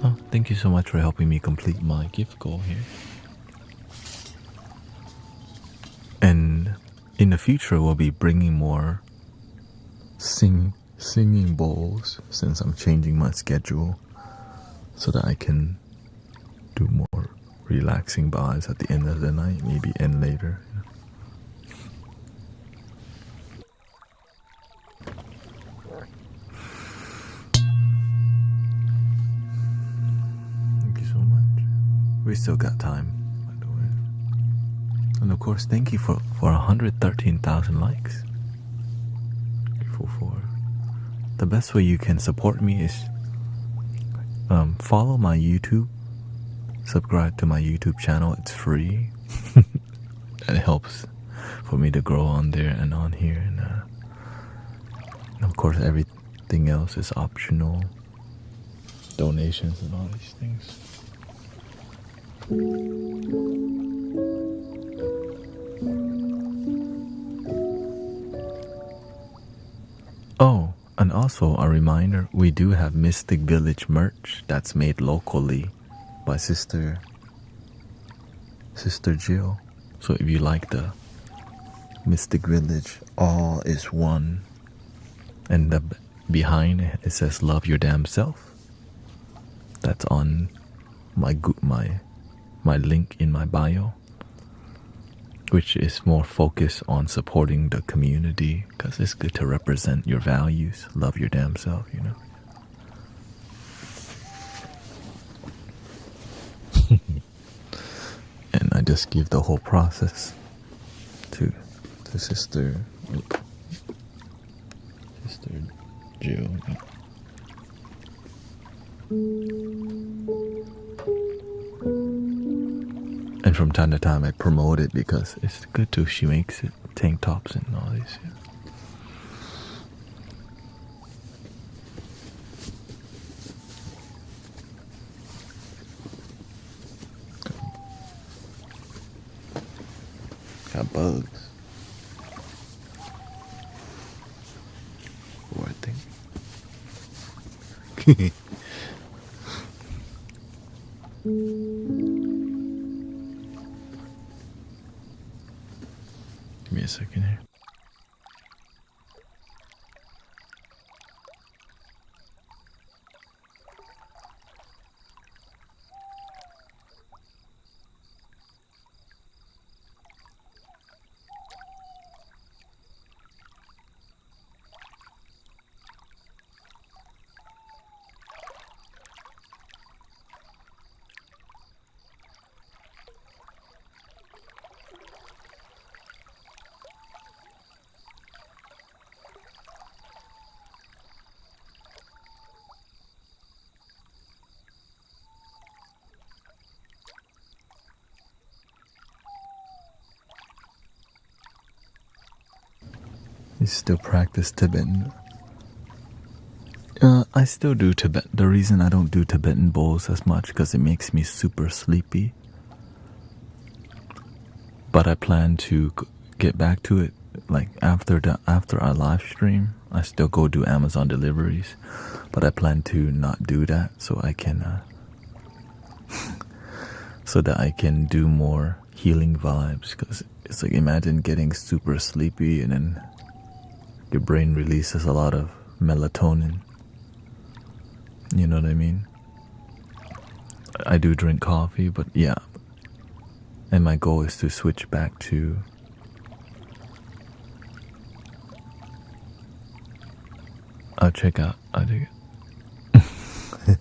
Oh, thank you so much for helping me complete my gift goal here. And in the future, we'll be bringing more singing bowls since I'm changing my schedule so that I can do more relaxing vibes at the end of the night, maybe end later. You know. Thank you so much. We still got time, by the way. And of course, thank you for 113,000 likes. Grateful for. The best way you can support me is follow my YouTube, subscribe to my YouTube channel. It's free. It helps for me to grow on there and on here. And of course, everything else is optional. Donations and all these things. Oh, and also a reminder, we do have Mystic Village merch that's made locally by Sister Jill. So if you like the Mystic Village, all is one, and the behind it says "Love Your Damn Self." That's on my link in my bio, which is more focused on supporting the community because it's good to represent your values. Love your damn self, you know. And I just give the whole process to Sister Jill. And from time to time I promote it because it's good too. She makes it, tank tops and all this. Yeah. Got bugs. What I think. Give me a second here. You still practice Tibetan? I still do Tibetan. The reason I don't do Tibetan bowls as much because it makes me super sleepy. But I plan to get back to it. Like after our live stream, I still go do Amazon deliveries, but I plan to not do that so I can so that I can do more healing vibes. Because it's like, imagine getting super sleepy and then your brain releases a lot of melatonin. You know what I mean? I do drink coffee, but yeah. And my goal is to switch back to I'll check out. I do it.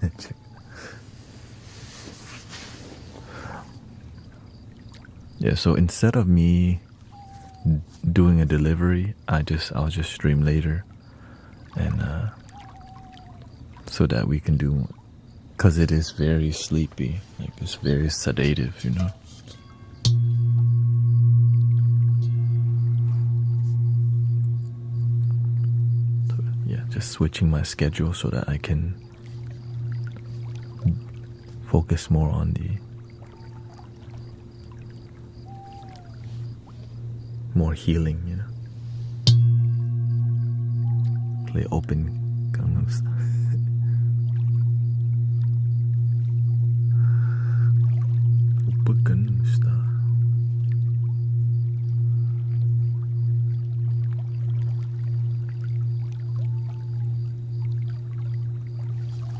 Yeah, so instead of me doing a delivery, I'll just stream later, and so that we can do, because it is very sleepy, like it's very sedative, you know. So, yeah, just switching my schedule so that I can focus more on the more healing, you know. Play open Gangnam Style. Open Gangnam Style.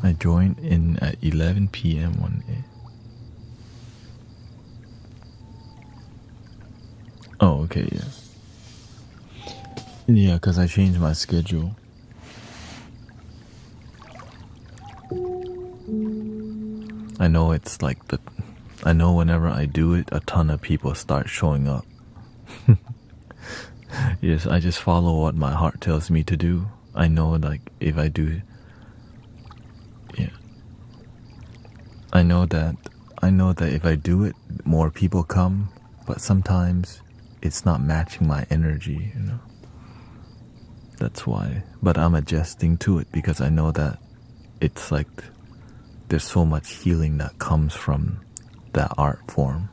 I joined in at 11 p.m. one day. Oh, okay, yeah. Yeah, because I changed my schedule. I know it's like I know whenever I do it, a ton of people start showing up. Yes, I just follow what my heart tells me to do. I know, like, if I do, yeah. I know that if I do it, more people come, but sometimes it's not matching my energy, you know. That's why. But I'm adjusting to it because I know that it's like there's so much healing that comes from that art form.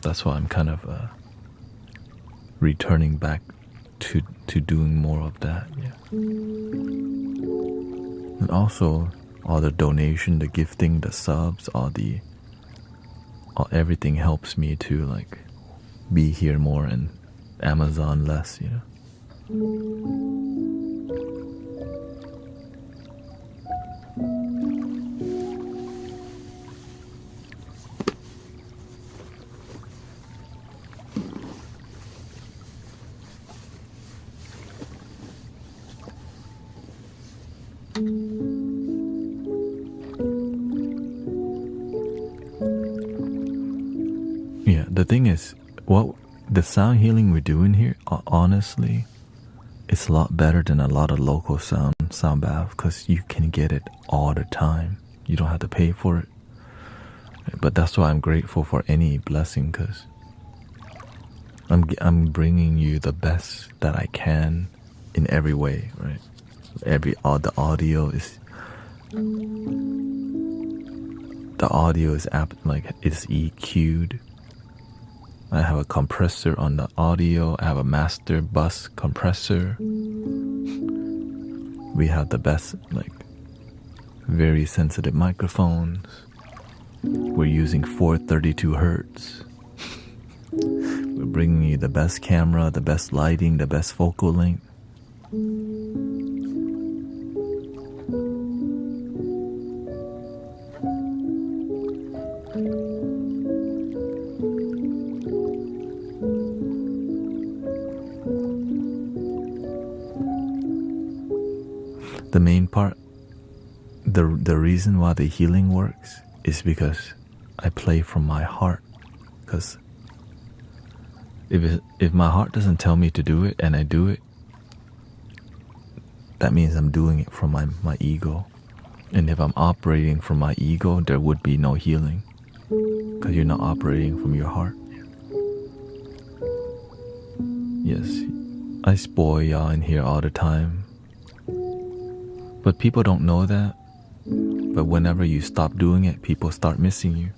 That's why I'm kind of returning back to doing more of that. Yeah. And also all the donation, the gifting, the subs, everything helps me to like be here more and Amazon less, you know. Yeah, the thing is, what the sound healing we're doing here, honestly, it's a lot better than a lot of local sound bath because you can get it all the time. You don't have to pay for it. But that's why I'm grateful for any blessing, because I'm bringing you the best that I can in every way, right? The audio is it's EQ'd. I have a compressor on the audio. I have a master bus compressor. We have the best, like, very sensitive microphones. We're using 432 hertz. We're bringing you the best camera, the best lighting, the best focal length. The main part, the reason why the healing works is because I play from my heart. Because if my heart doesn't tell me to do it and I do it, that means I'm doing it from my ego. And if I'm operating from my ego, there would be no healing. Because you're not operating from your heart. Yes, I spoil y'all in here all the time. But people don't know that. But whenever you stop doing it, people start missing you.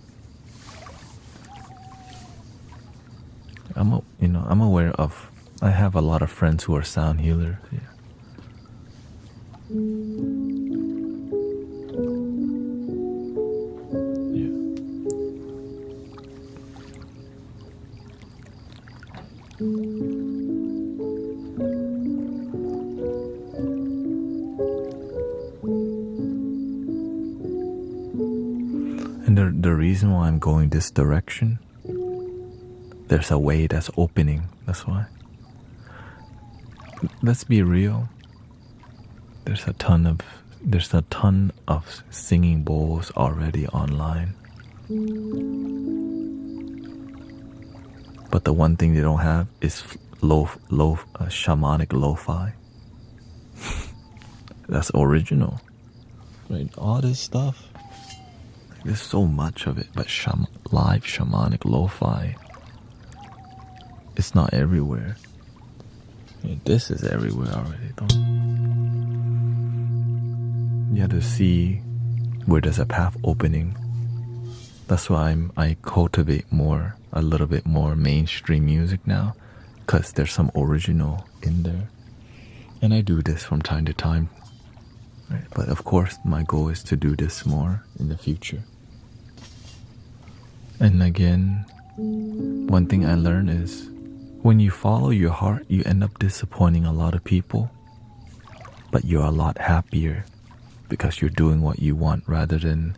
I'm aware of, I have a lot of friends who are sound healers. Yeah. And the reason why I'm going this direction, there's a way that's opening. That's why. Let's be real. There's a ton of singing bowls already online. But the one thing they don't have is shamanic lo-fi. That's original, right? All this stuff, there's so much of it, but live shamanic lo-fi, it's not everywhere. This is everywhere already, though. You have to see where there's a path opening. That's why I cultivate a little bit more mainstream music now, because there's some original in there. And I do this from time to time. Right? But of course, my goal is to do this more in the future. And again, one thing I learned is when you follow your heart, you end up disappointing a lot of people, but you're a lot happier because you're doing what you want rather than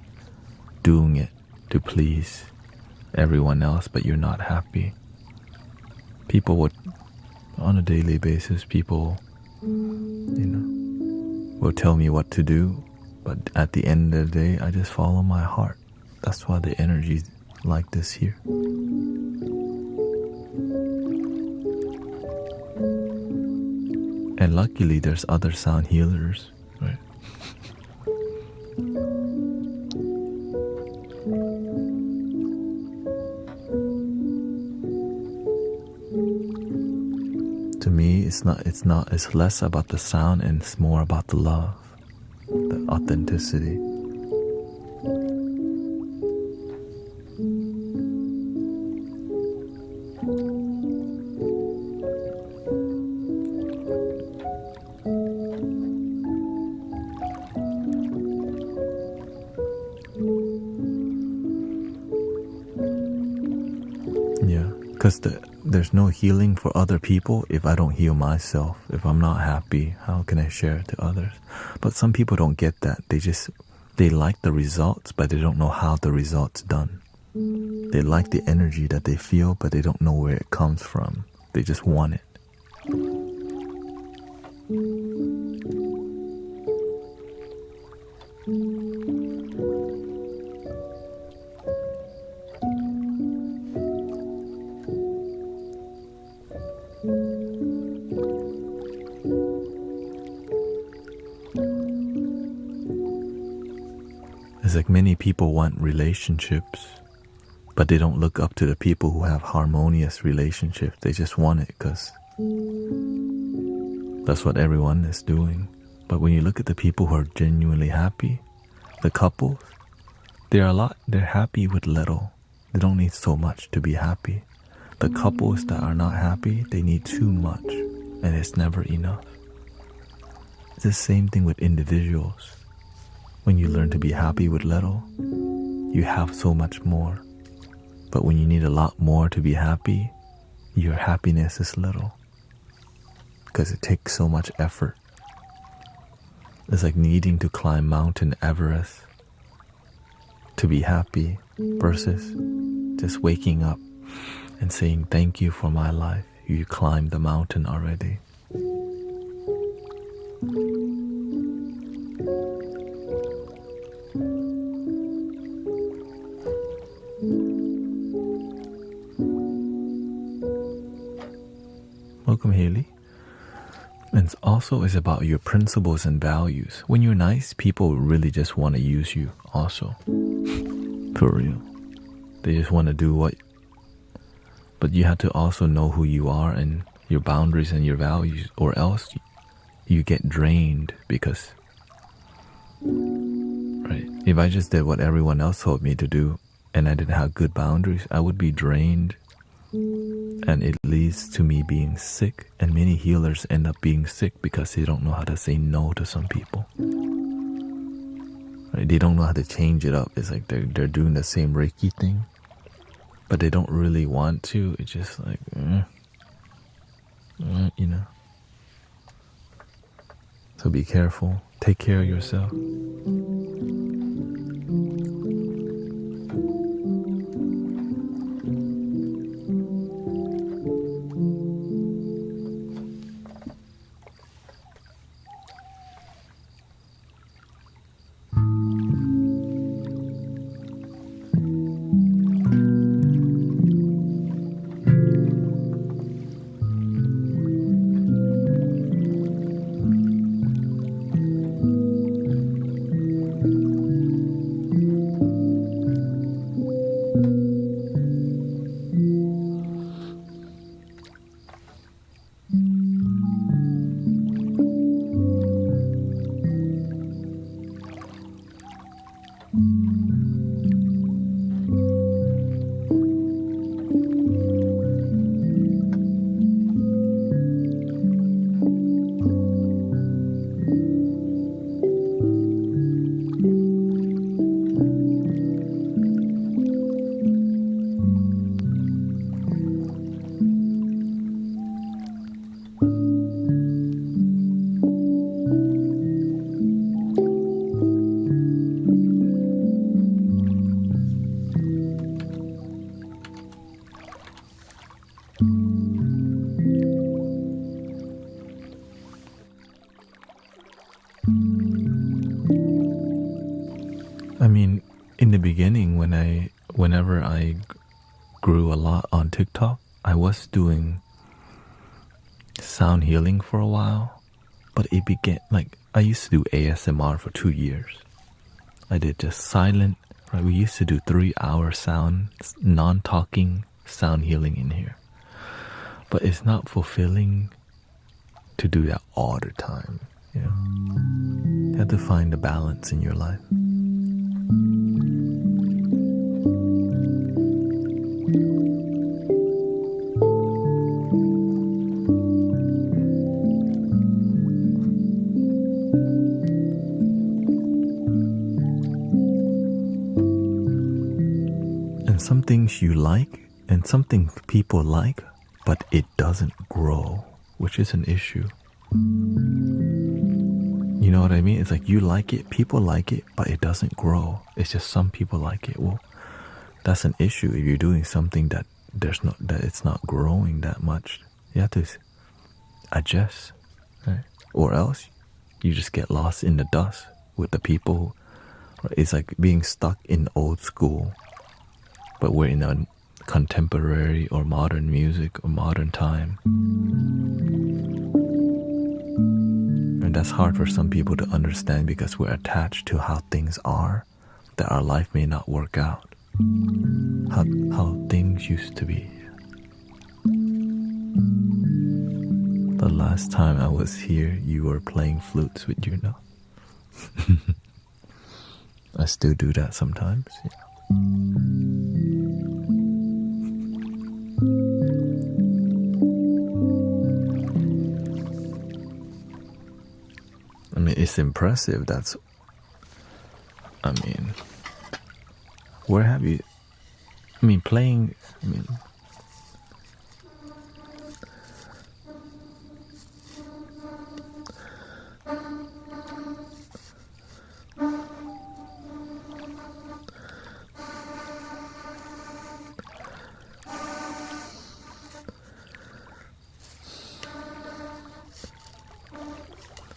doing it to please everyone else, but you're not happy. People would, on a daily basis, people, will tell me what to do, but at the end of the day, I just follow my heart. That's why the energy's like this here. And luckily, there's other sound healers, right? To me, it's less about the sound and it's more about the love, the authenticity. Yeah, because there's no healing for other people if I don't heal myself. If I'm not happy, how can I share it to others? But some people don't get that. They like the results, but they don't know how the result's done. They like the energy that they feel, but they don't know where it comes from. They just want it. It's like many people want relationships, but they don't look up to the people who have harmonious relationships. They just want it because that's what everyone is doing. But when you look at the people who are genuinely happy, the couples, they're happy with little. They don't need so much to be happy. The couples that are not happy, they need too much, and it's never enough. It's the same thing with individuals. When you learn to be happy with little, you have so much more. But when you need a lot more to be happy, your happiness is little. Because it takes so much effort. It's like needing to climb Mount Everest to be happy versus just waking up and saying, thank you for my life. You climbed the mountain already. Welcome, Haley. And also it's about your principles and values. When you're nice, people really just want to use you also. For real. They just want to do what... But you have to also know who you are and your boundaries and your values, or else you get drained because... Right? If I just did what everyone else told me to do and I didn't have good boundaries, I would be drained. And it leads to me being sick, and many healers end up being sick because they don't know how to say no to some people. Right? They don't know how to change it up. It's like they're doing the same Reiki thing, but they don't really want to. It's just like, So be careful. Take care of yourself. I mean, in the beginning, whenever I grew a lot on TikTok, I was doing sound healing for a while, but it began like I used to do ASMR for 2 years. I did just silent, right? We used to do 3-hour sound, non-talking sound healing in here. But it's not fulfilling to do that all the time, you know? You have to find the balance in your life. And some things you like, and something people like, but it doesn't grow, which is an issue. You know what I mean? It's like you like it, people like it, but it doesn't grow. It's just some people like it. Well, that's an issue if you're doing something that it's not growing that much. You have to adjust, right? Or else you just get lost in the dust with the people. It's like being stuck in old school, but we're in a contemporary or modern music or modern time. And that's hard for some people to understand because we're attached to how things are, that our life may not work out. How things used to be. The last time I was here, you were playing flutes with your nose. I still do that sometimes. Yeah. I mean, it's impressive. Where have you, playing,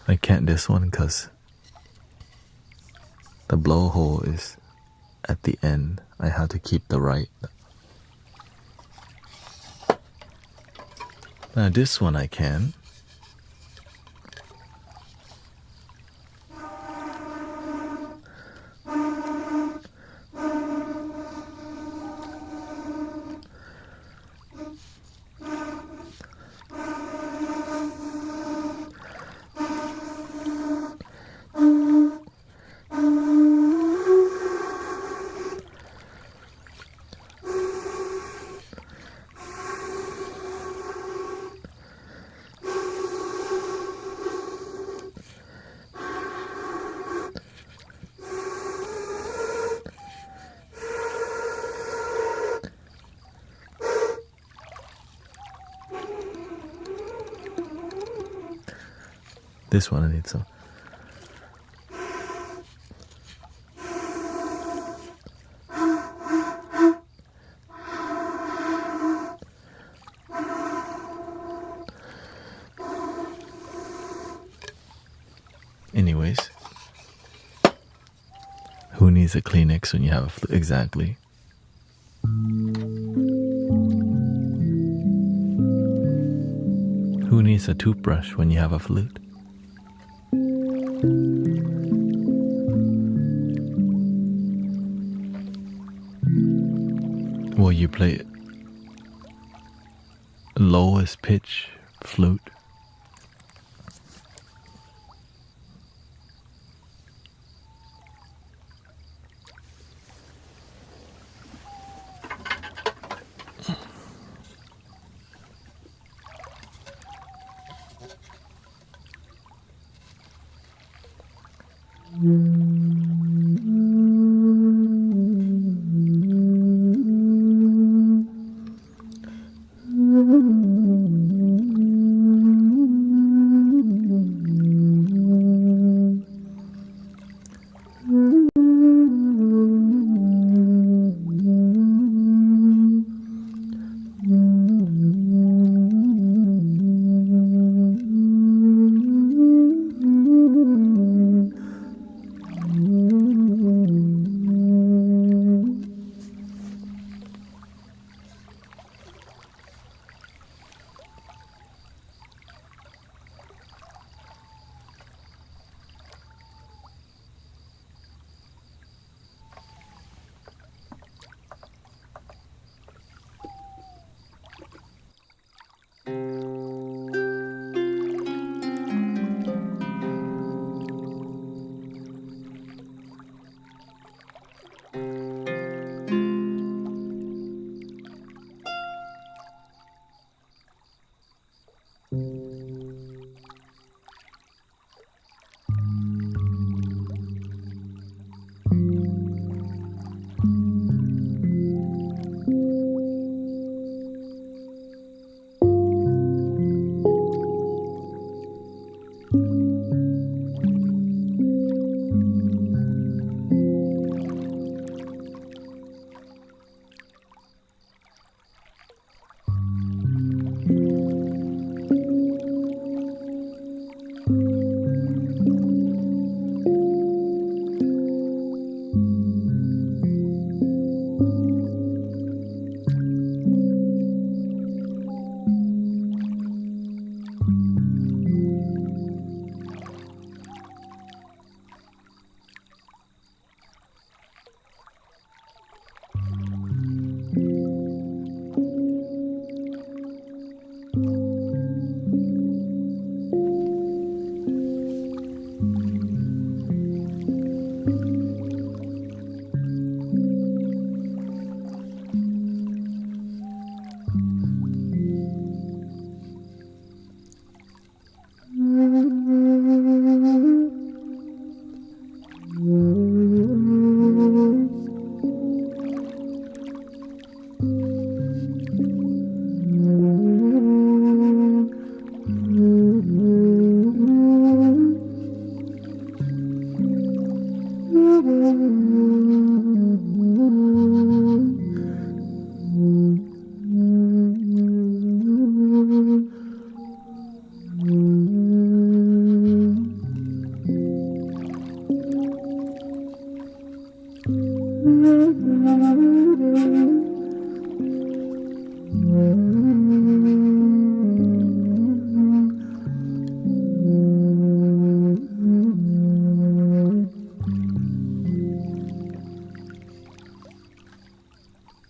I can't this one because the blowhole is at the end. I have to keep the right. Now this one I can. This one I need some. Anyways, who needs a Kleenex when you have a flute? Exactly. Who needs a toothbrush when you have a flute? Well, you play lowest pitch flute.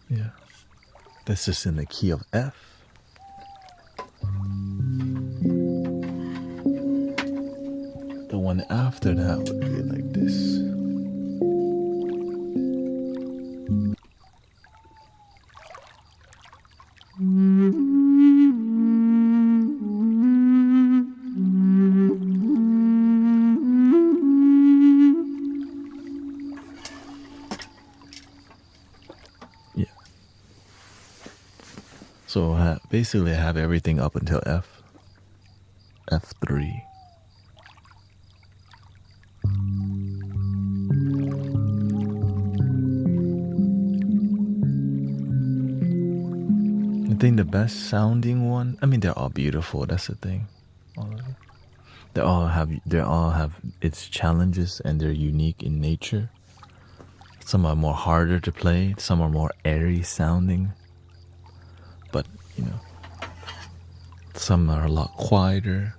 Yeah. This is in the key of F. The one after that would be like this. Yeah. So basically I have everything up until F. F3. I think the best sounding one, I mean they're all beautiful, that's the thing. All of them. They all have its challenges and they're unique in nature. Some are more harder to play, some are more airy sounding. But, you know, some are a lot quieter.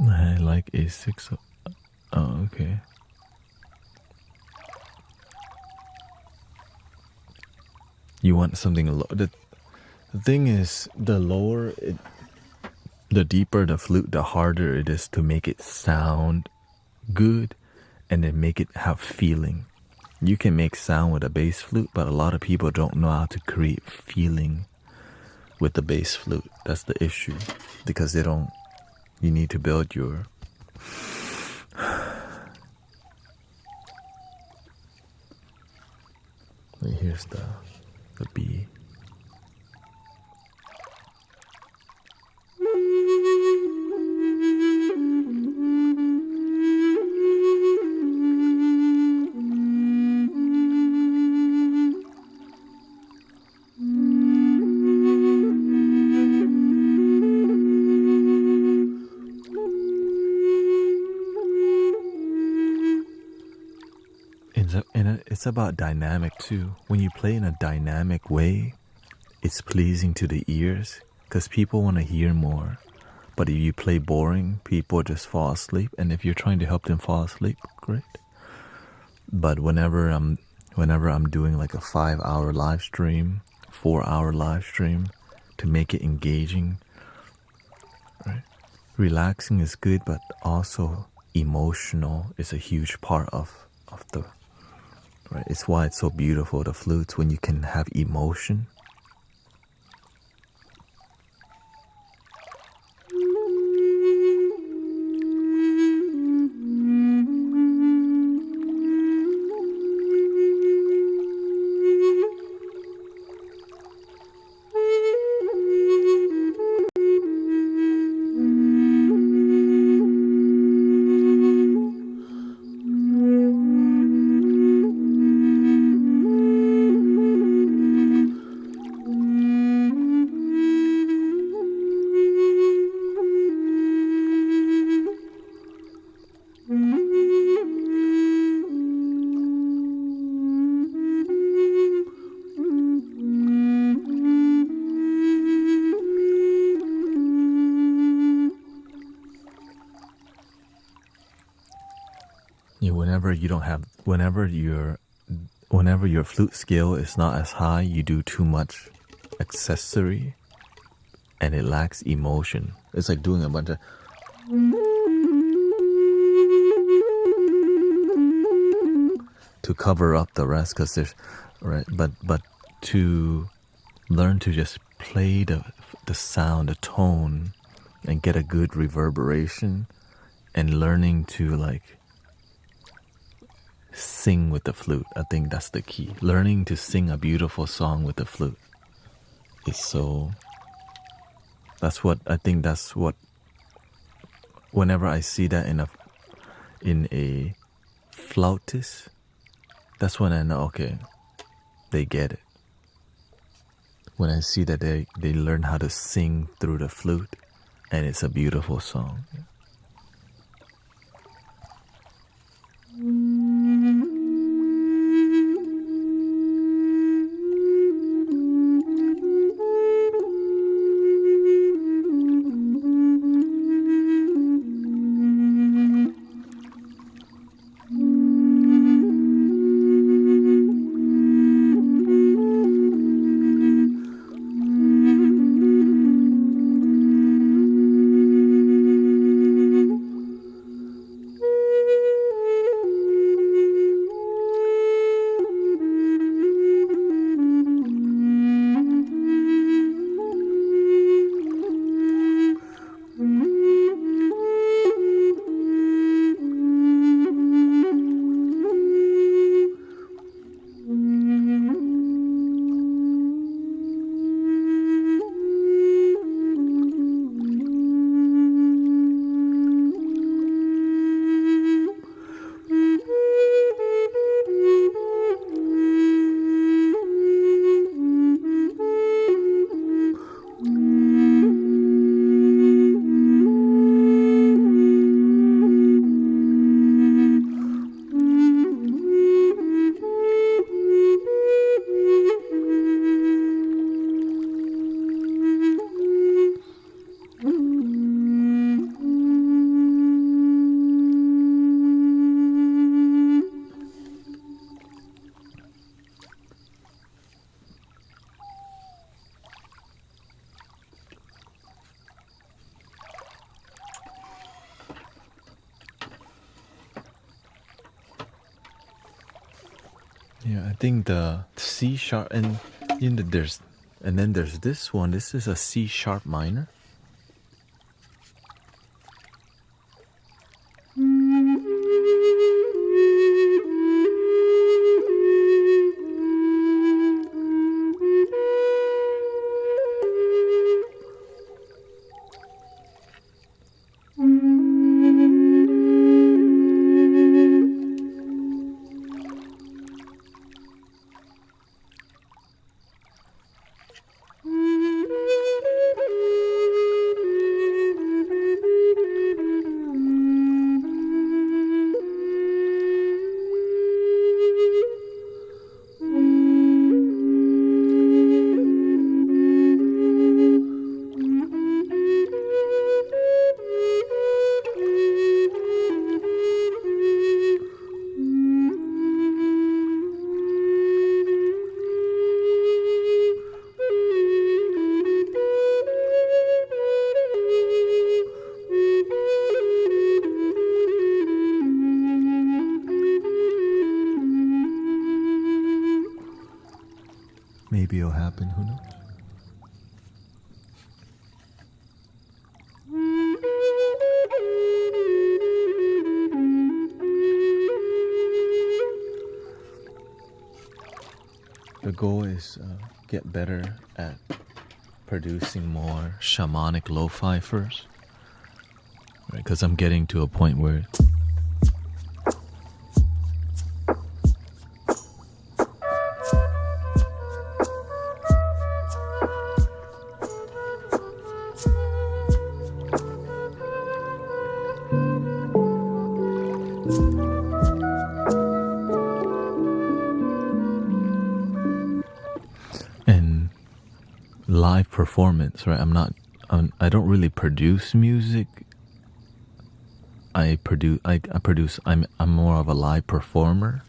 I like A6. Oh, okay. You want something low. The thing is, the lower it, the deeper the flute, the harder it is to make it sound good and then make it have feeling. You can make sound with a bass flute, but a lot of people don't know how to create feeling with the bass flute. That's the issue, because they don't. You need to build your. Wait, here's the B. And it's about dynamic too. When you play in a dynamic way, it's pleasing to the ears because people want to hear more. But if you play boring, people just fall asleep. And if you're trying to help them fall asleep, great. But whenever I'm doing like a 5-hour live stream, 4-hour live stream, to make it engaging, right? Relaxing is good, but also emotional is a huge part of the. Right, it's why it's so beautiful, the flutes, when you can have emotion. Whenever your flute skill is not as high, you do too much accessory and it lacks emotion. It's like doing a bunch of to cover up the rest, because there's right. But to learn to just play the sound, the tone, and get a good reverberation, and learning to like sing with the flute. I think that's the key. Learning to sing a beautiful song with the flute is so. That's what I think. That's what. Whenever I see that in a flautist, that's when I know, okay, they get it. When I see that they learn how to sing through the flute, and it's a beautiful song. Yeah, I think the C sharp, and then there's this one. This is a C sharp minor. Maybe it'll happen, who knows? The goal is get better at producing more shamanic lo-fi first, right? Because I'm getting to a point where live performance, right? I don't really produce music. I'm more of a live performer.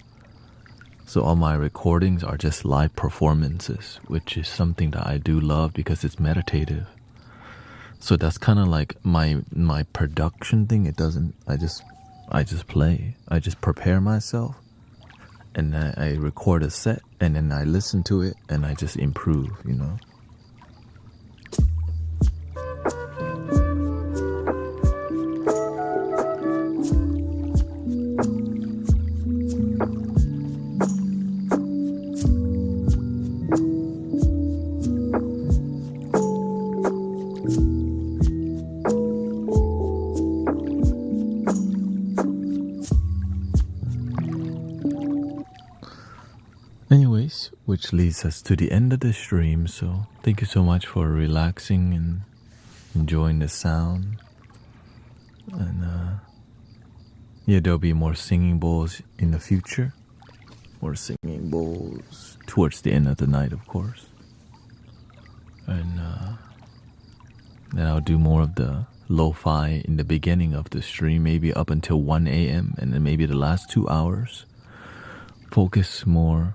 So all my recordings are just live performances, which is something that I do love because it's meditative. So that's kind of like my production thing. I just play. I just prepare myself, and I record a set, and then I listen to it, and I just improve, you know. Anyways, which leads us to the end of the stream. So thank you so much for relaxing and enjoying the sound. And yeah, there'll be more singing bowls in the future. More singing bowls towards the end of the night, of course. And then I'll do more of the lo-fi in the beginning of the stream, maybe up until 1 a.m. and then maybe the last 2 hours. Focus more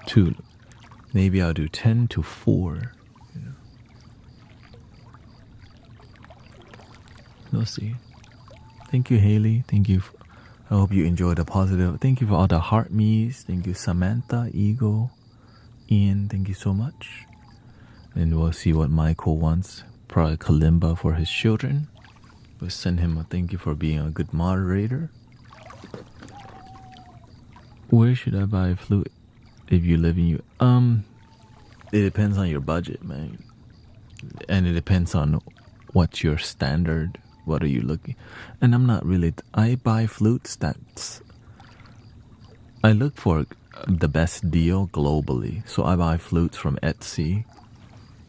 to, maybe I'll do 10 to 4. You know. We'll see. Thank you, Haley. Thank you. I hope you enjoyed the positive. Thank you for all the heart me's. Thank you, Samantha, Eagle, Ian. Thank you so much. And we'll see what Michael wants. Probably kalimba for his children. We'll send him a thank you for being a good moderator. Where should I buy a flute if you live in you? It depends on your budget, man. And it depends on what's your standard. What are you looking? And I'm not really, I buy flutes I look for the best deal globally. So I buy flutes from Etsy.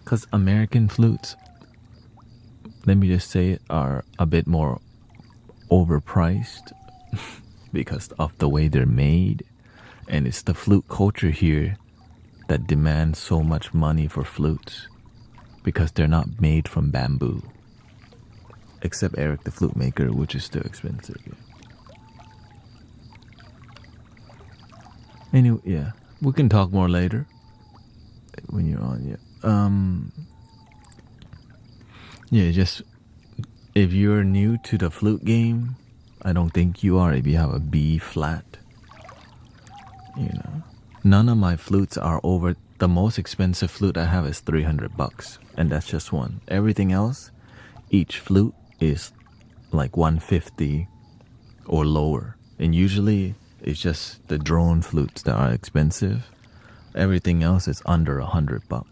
Because American flutes, let me just say it, are a bit more overpriced because of the way they're made. And it's the flute culture here that demands so much money for flutes because they're not made from bamboo. Except Eric the flute maker, which is still expensive. Yeah. Anyway, yeah, we can talk more later when you're on. Yeah. Yeah, just if you're new to the flute game, I don't think you are. If you have a B flat, you know, none of my flutes are over. The most expensive flute I have is $300, and that's just one. Everything else, each flute is like 150 or lower, and usually it's just the drone flutes that are expensive. Everything else is under $100.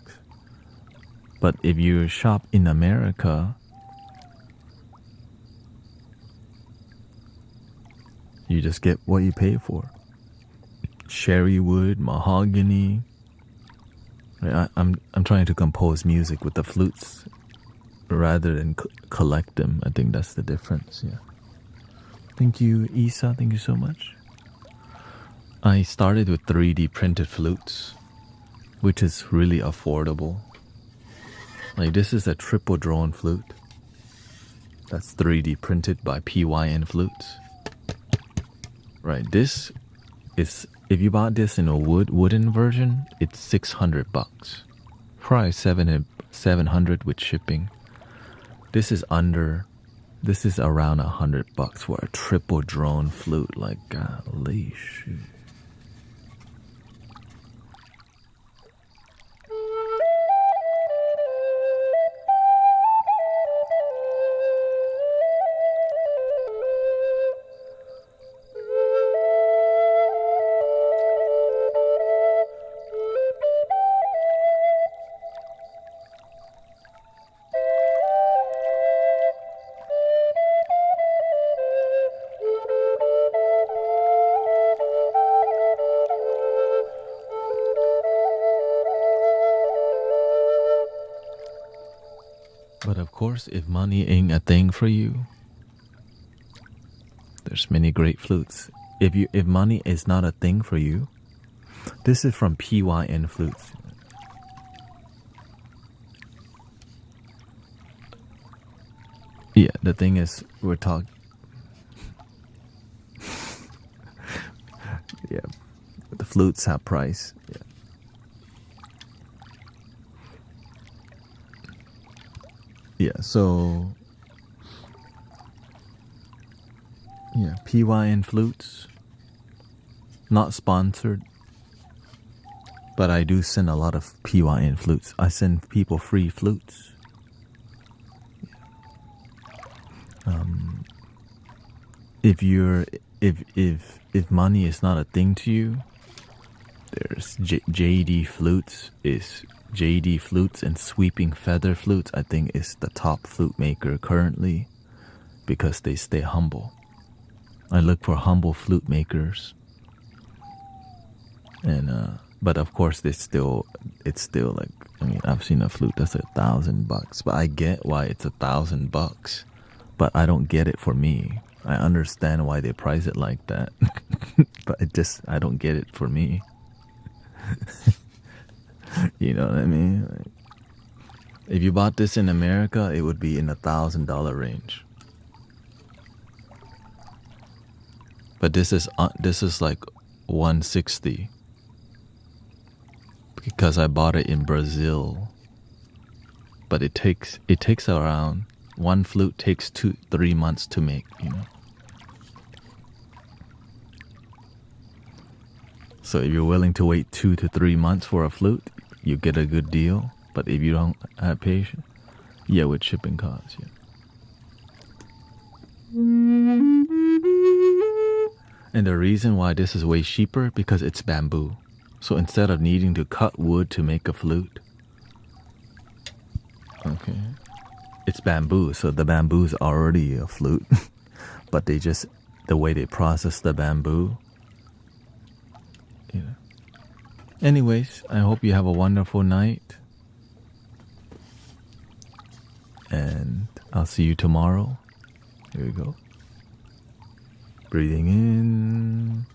But if you shop in America, you just get what you pay for. Cherry wood, mahogany. I'm trying to compose music with the flutes rather than collect them. I think that's the difference. Yeah. Thank you, Isa. Thank you so much. I started with 3D printed flutes, which is really affordable. Like this is a triple drone flute. That's 3D printed by PYN Flutes. Right, this is, if you bought this in a wooden version, it's $600. Probably 700 with shipping. This is around $100 for a triple drone flute. Like, golly shoot. But of course, if money ain't a thing for you, there's many great flutes. If money is not a thing for you, this is from PYN Flutes. Yeah, the thing is, we're talking. Yeah, the flutes have price. Yeah. Yeah, so Yeah, PYN Flutes. Not sponsored. But I do send a lot of PYN flutes. I send people free flutes. If money is not a thing to you, there's JD Flutes. Is JD Flutes and Sweeping Feather Flutes, I think, is the top flute maker currently because they stay humble. I look for humble flute makers, and but of course it's still like, I mean, I've seen a flute that's $1,000, but I get why it's $1,000, but I don't get it for me. I understand why they price it like that, but I don't get it for me. You know what I mean? Like, if you bought this in America, it would be in the $1,000 range. But this is like $160 because I bought it in Brazil. But it takes around, one flute takes 2-3 months to make, you know. So if you're willing to wait 2 to 3 months for a flute, you get a good deal. But if you don't have patience, yeah, with shipping costs, yeah. And the reason why this is way cheaper, because it's bamboo. So instead of needing to cut wood to make a flute, okay, it's bamboo. So the bamboo is already a flute, but they just, the way they process the bamboo, you know. Anyways, I hope you have a wonderful night, and I'll see you tomorrow. Here we go. Breathing in.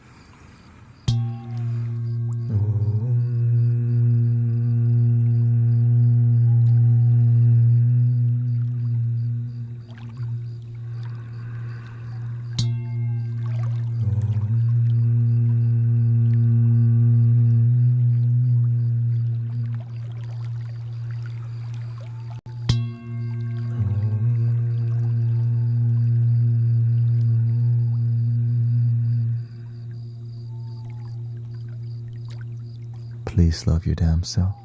Please love your damn self.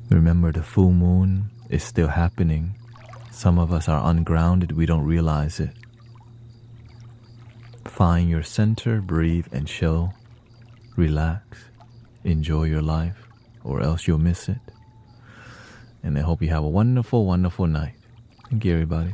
Remember, the full moon is still happening. Some of us are ungrounded, we don't realize it. Find your center, breathe and chill. Relax. Enjoy your life, or else you'll miss it. And I hope you have a wonderful, wonderful night. Thank you, everybody.